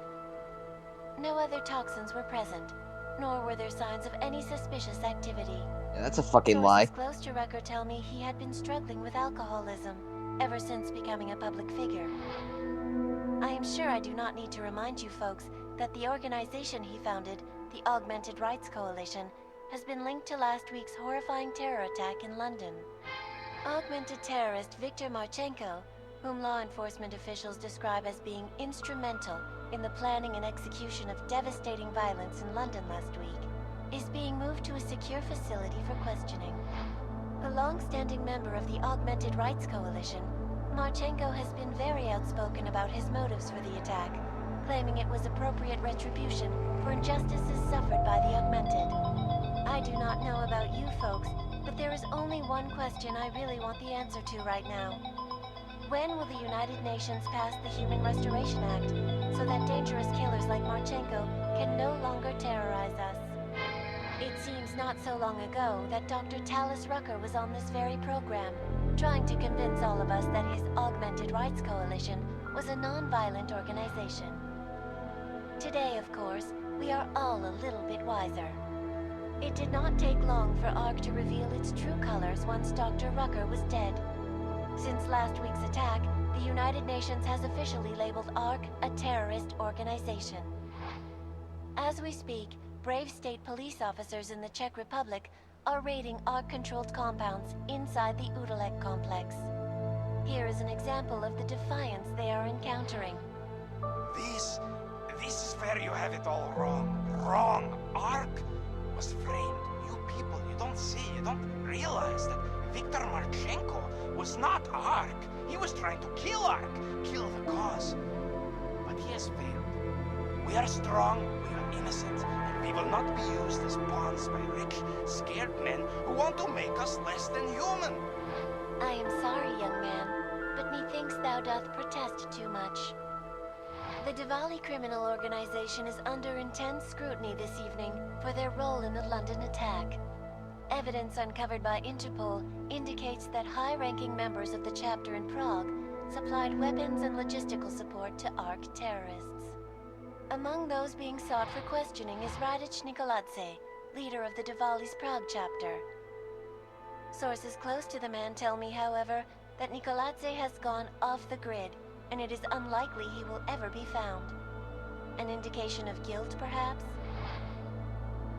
Speaker 4: No other toxins were present, nor were there signs of any suspicious activity.
Speaker 1: Yeah, that's a fucking lie.
Speaker 4: Sources close to Rucker tell me he had been struggling with alcoholism ever since becoming a public figure. I am sure I do not need to remind you folks that the organization he founded, the Augmented Rights Coalition, has been linked to last week's horrifying terror attack in London. Augmented terrorist Viktor Marchenko, whom law enforcement officials describe as being instrumental in the planning and execution of devastating violence in London last week, is being moved to a secure facility for questioning. A long-standing member of the Augmented Rights Coalition, Marchenko has been very outspoken about his motives for the attack, claiming it was appropriate retribution for injustices suffered by the Augmented. I do not know about you folks, but there is only one question I really want the answer to right now. When will the United Nations pass the Human Restoration Act so that dangerous killers like Marchenko can no longer terrorize us? It seems not so long ago that Dr. Talis Rucker was on this very program, trying to convince all of us that his Augmented Rights Coalition was a non-violent organization. Today, of course, we are all a little bit wiser. It did not take long for ARC to reveal its true colors once Dr. Rucker was dead. Since last week's attack, the United Nations has officially labeled ARC a terrorist organization. As we speak, brave state police officers in the Czech Republic are raiding ARC-controlled compounds inside the Udalek complex. Here is an example of the defiance they are encountering.
Speaker 8: This is where you have it all wrong. Wrong. ARC was framed. You people, you don't see, you don't realize that Viktor Marchenko was not ARC. He was trying to kill ARC, kill the cause. But he has failed. We are strong, we are innocent, and we will not be used as pawns by rich, scared men who want to make us less than human.
Speaker 4: I am sorry, young man, but methinks thou doth protest too much. The Diwali criminal organization is under intense scrutiny this evening for their role in the London attack. Evidence uncovered by Interpol indicates that high-ranking members of the chapter in Prague supplied weapons and logistical support to ARC terrorists. Among those being sought for questioning is Radic Nikoladze, leader of the Diwali's Prague chapter. Sources close to the man tell me, however, that Nikoladze has gone off the grid, and it is unlikely he will ever be found. An indication of guilt, perhaps?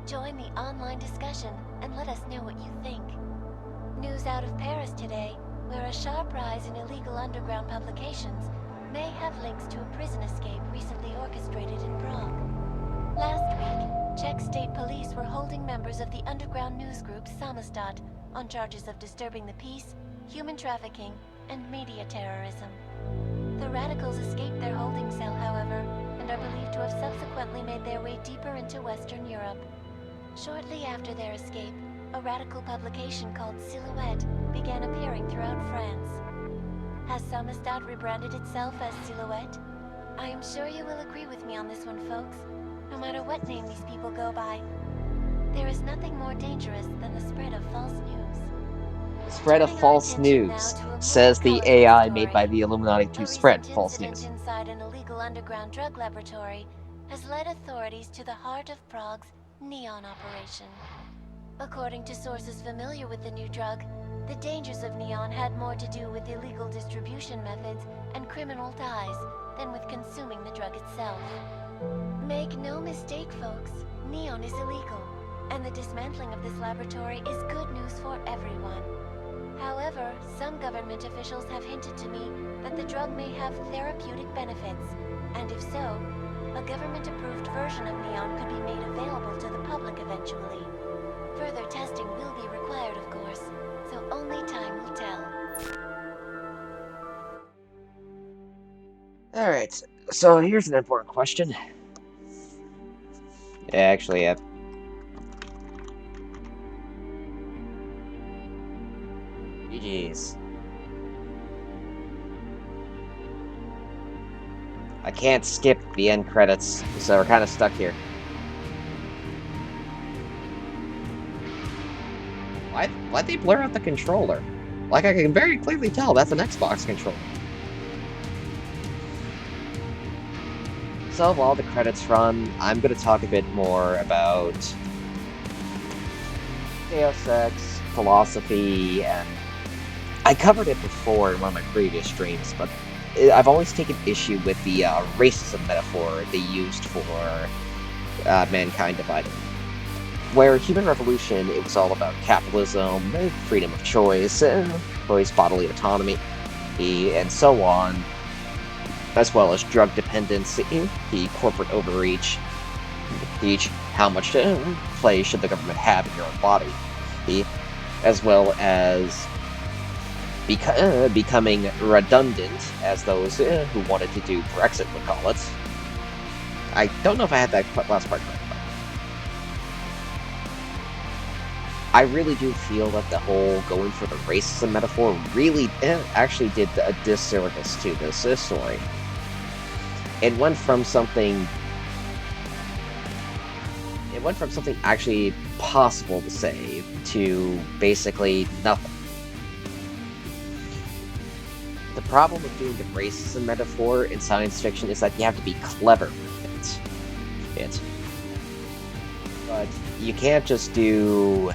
Speaker 4: Join the online discussion and let us know what you think. News out of Paris today, where a sharp rise in illegal underground publications may have links to a prison escape recently orchestrated in Prague. Last week, Czech state police were holding members of the underground news group Samizdat on charges of disturbing the peace, human trafficking, and media terrorism. The radicals escaped their holding cell, however, and are believed to have subsequently made their way deeper into Western Europe. Shortly after their escape, a radical publication called Silhouette began appearing throughout France. Has Samizdat rebranded itself as Silhouette? I am sure you will agree with me on this one, folks. No matter what name these people go by, there is nothing more dangerous than the spread of false news.
Speaker 1: Spread of false news, says the AI made by the Illuminati to spread false news.
Speaker 4: Inside an illegal underground drug laboratory has led authorities to the heart of Prague's Neon operation. According to sources familiar with the new drug, the dangers of Neon had more to do with illegal distribution methods and criminal ties than with consuming the drug itself. Make no mistake, folks, Neon is illegal, and the dismantling of this laboratory is good news for everyone. However, some government officials have hinted to me that the drug may have therapeutic benefits, and if so, a government-approved version of Neon could be made available to the public eventually. Further testing will be required, of course, so only time will tell.
Speaker 1: Alright, so here's an important question. Actually, GG's. I can't skip the end credits, so we're kind of stuck here. Why'd they blur out the controller? Like, I can very clearly tell that's an Xbox controller. So while the credits run, I'm going to talk a bit more about Deus Ex, philosophy, and I covered it before in one of my previous streams, but I've always taken issue with the racism metaphor they used for Mankind Divided. Where Human Revolution, it was all about capitalism, freedom of choice, bodily autonomy, and so on, as well as drug dependency, the corporate overreach, how much play should the government have in your own body, as well as becoming redundant, as those who wanted to do Brexit would call it. I don't know if I had that last part correct. I really do feel that the whole going for the racism metaphor really actually did a disservice to this story. It went from something actually possible to say to basically nothing. The problem with doing the racism metaphor in science fiction is that you have to be clever with it. But you can't just do...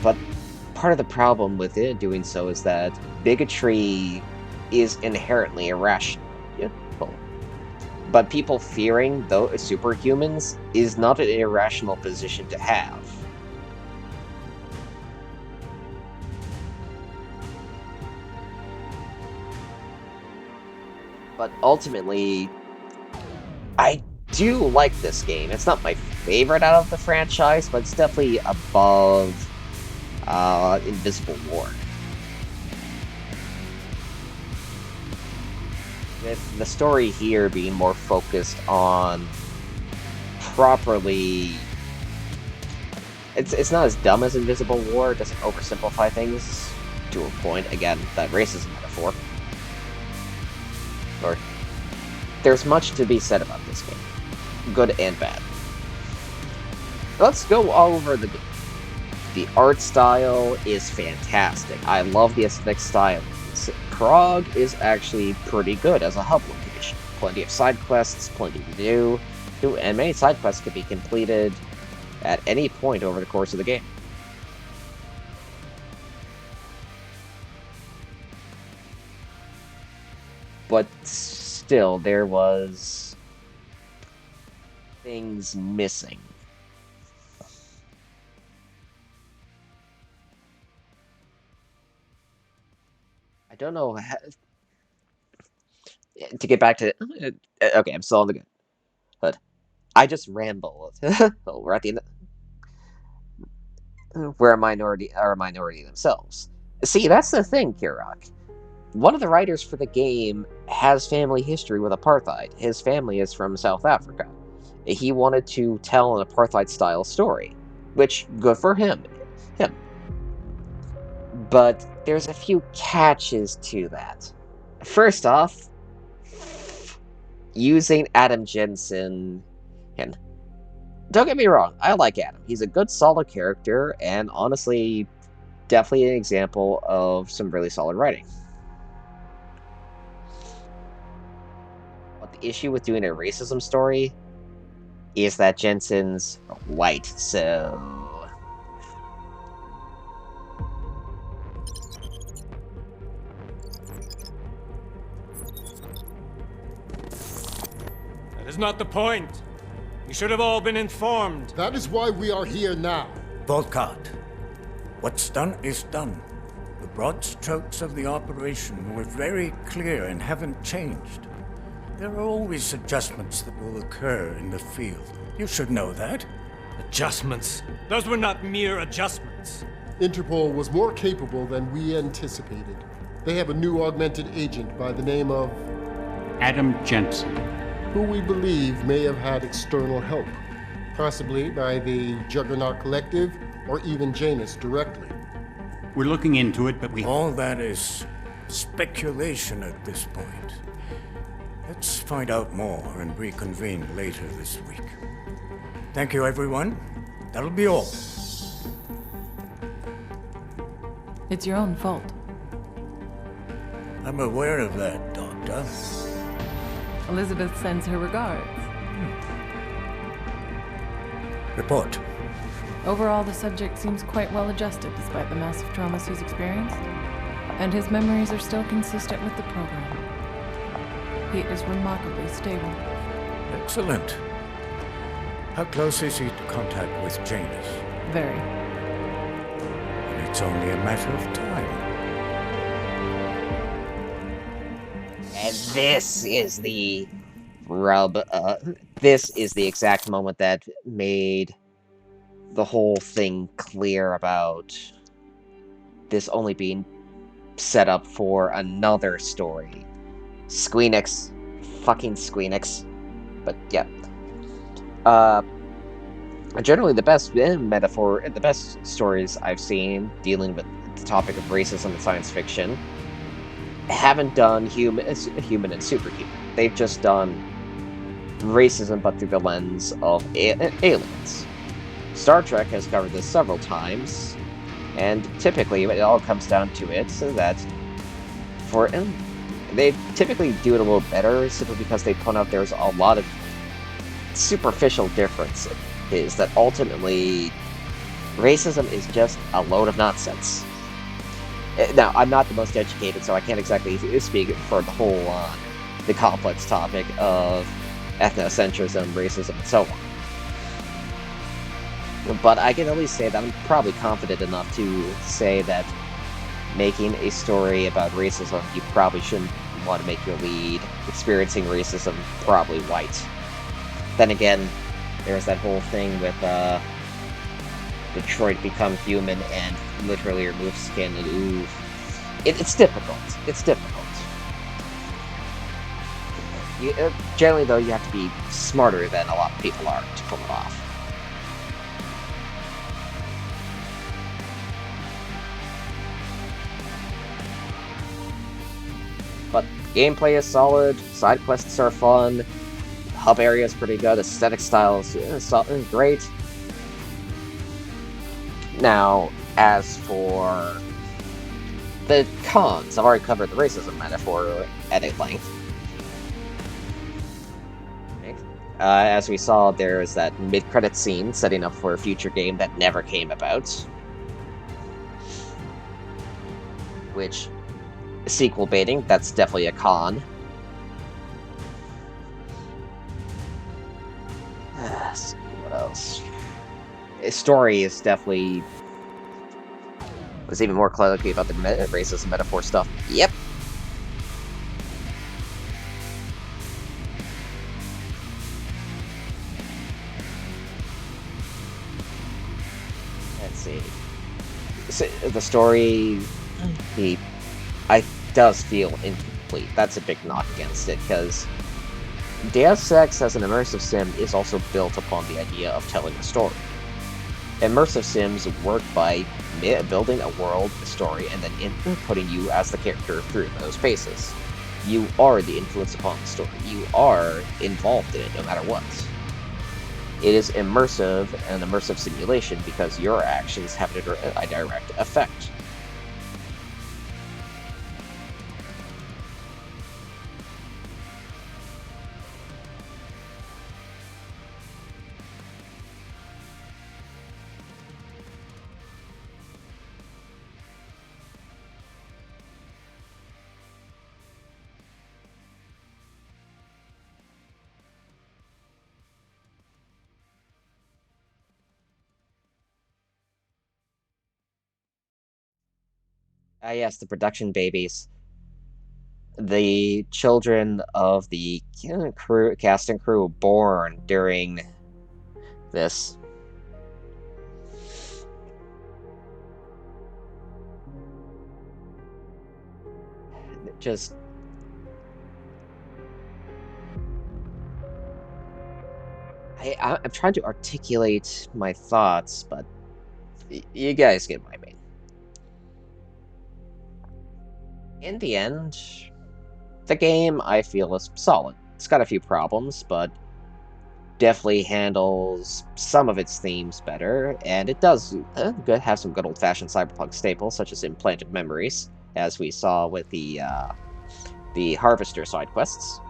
Speaker 1: But part of the problem with it doing so is that bigotry is inherently irrational. But people fearing superhumans is not an irrational position to have. But ultimately, I do like this game. It's not my favorite out of the franchise, but it's definitely above Invisible War. With the story here being more focused on properly... It's not as dumb as Invisible War, it doesn't oversimplify things to a point. Again, that racism metaphor. Or, there's much to be said about this game. Good and bad. Let's go all over the game. The art style is fantastic. I love the aesthetic style. Prague is actually pretty good as a hub location. Plenty of side quests, plenty to do, and many side quests can be completed at any point over the course of the game. but still, there was things missing. I don't know how, to get back to okay, I'm still on the good. But I just rambled. Oh, we're at the end. We're a minority themselves. See, that's the thing, Kirok. One of the writers for the game has family history with apartheid. His family is from South Africa. He wanted to tell an apartheid-style story, which, good for him. But there's a few catches to that. First off, using Adam Jensen. And don't get me wrong, I like Adam. He's a good, solid character, and honestly, definitely an example of some really solid writing. But the issue with doing a racism story is that Jensen's white, so...
Speaker 11: That is not the point. You should have all been informed.
Speaker 19: That is why we are here now.
Speaker 21: Volkart, what's done is done. The broad strokes of the operation were very clear and haven't changed. There are always adjustments that will occur in the field. You should know that.
Speaker 11: Adjustments? Those were not mere adjustments.
Speaker 19: Interpol was more capable than we anticipated. They have a new augmented agent by the name of...
Speaker 22: Adam Jensen.
Speaker 19: Who we believe may have had external help. Possibly by the Juggernaut Collective, or even Janus directly.
Speaker 22: We're looking into it, but we...
Speaker 21: All that is speculation at this point. Let's find out more and reconvene later this week. Thank you, everyone. That'll be all.
Speaker 16: It's your own fault.
Speaker 21: I'm aware of that, Doctor.
Speaker 16: Elizabeth sends her regards.
Speaker 21: Report.
Speaker 16: Overall, the subject seems quite well adjusted despite the massive traumas he's experienced, and his memories are still consistent with the program. He is remarkably stable.
Speaker 21: Excellent. How close is he to contact with Janus?
Speaker 16: Very.
Speaker 21: And it's only a matter of time.
Speaker 1: And this is the rub. This is the exact moment that made the whole thing clear about this only being set up for another story. Squeenix. Fucking Squeenix. But, yeah. Generally the best the best stories I've seen dealing with the topic of racism in science fiction haven't done human and superhuman. They've just done racism but through the lens of aliens. Star Trek has covered this several times, and typically it all comes down to it so that they typically do it a little better simply because they point out there's a lot of superficial differences that ultimately racism is just a load of nonsense. Now, I'm not the most educated, so I can't exactly speak for the whole the complex topic of ethnocentrism, racism, and so on. But I can at least say that I'm probably confident enough to say that making a story about racism, you probably shouldn't want to make your lead experiencing racism probably white. Then again, there's that whole thing with Detroit Become Human and literally remove skin, and ooh. It's difficult. It's difficult. Generally, though, you have to be smarter than a lot of people are to pull it off. But gameplay is solid, side quests are fun, hub area is pretty good, aesthetic style is great. Now, as for the cons, I've already covered the racism metaphor at length. As we saw, there is that mid-credit scene setting up for a future game that never came about. Which, sequel baiting, that's definitely a con. What else? His story is definitely was even more clinical about the racism metaphor stuff. Yep. Let's see. So the story, does feel incomplete. That's a big knock against it, because Deus Ex as an immersive sim is also built upon the idea of telling a story. Immersive sims work by building a world, a story, and then inputting you as the character through those paces. You are the influence upon the story. You are involved in it no matter what. It is immersive, an immersive simulation, because your actions have a direct effect. Yes, the production babies. The children of the cast and crew born during this. Just... I'm trying to articulate my thoughts, but you guys get my meaning. In the end, the game, I feel, is solid. It's got a few problems, but definitely handles some of its themes better, and it does have some good old-fashioned cyberpunk staples, such as implanted memories, as we saw with the Harvester side quests.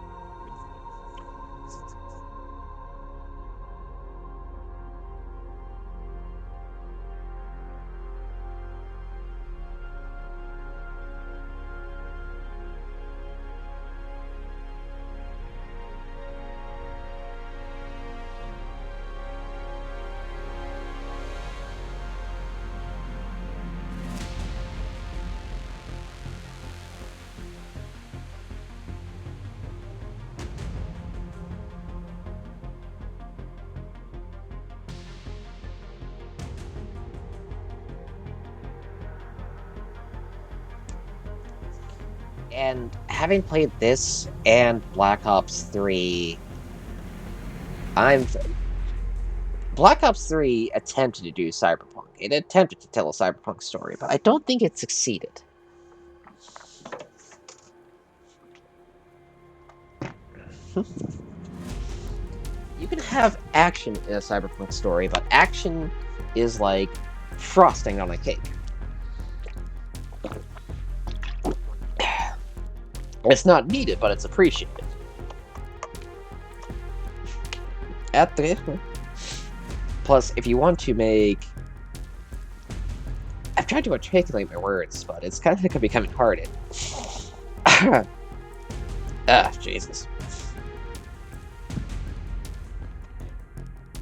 Speaker 1: And having played this and Black Ops 3, Black Ops 3 attempted to do cyberpunk. It attempted to tell a cyberpunk story, but I don't think it succeeded. You can have action in a cyberpunk story, but action is like frosting on a cake. It's not needed, but it's appreciated. Plus, if you want to make... I've tried to articulate my words, but it's kind of becoming hard. Jesus.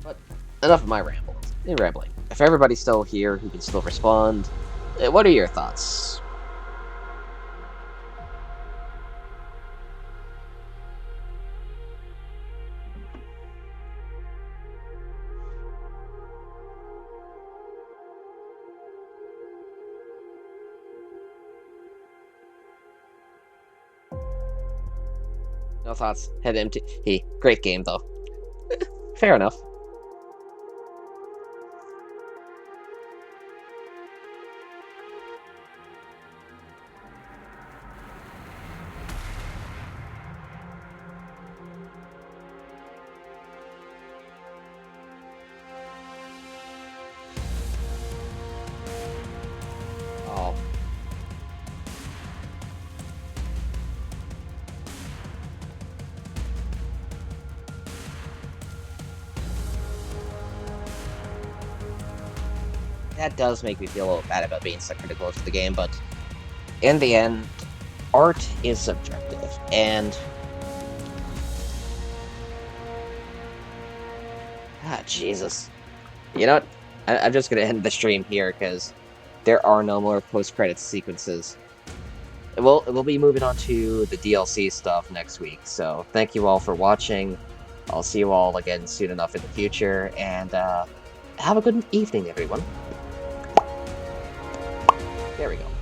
Speaker 1: But enough of my rambling. If everybody's still here who can still respond, what are your thoughts? No thoughts. Head empty. Great game, though. Fair enough. Oh. That does make me feel a little bad about being so critical of the game, but in the end, art is subjective, and Ah, Jesus. You know what? I'm just gonna end the stream here, because there are no more post-credits sequences. We'll be moving on to the DLC stuff next week, so thank you all for watching. I'll see you all again soon enough in the future, and have a good evening, everyone. There we go.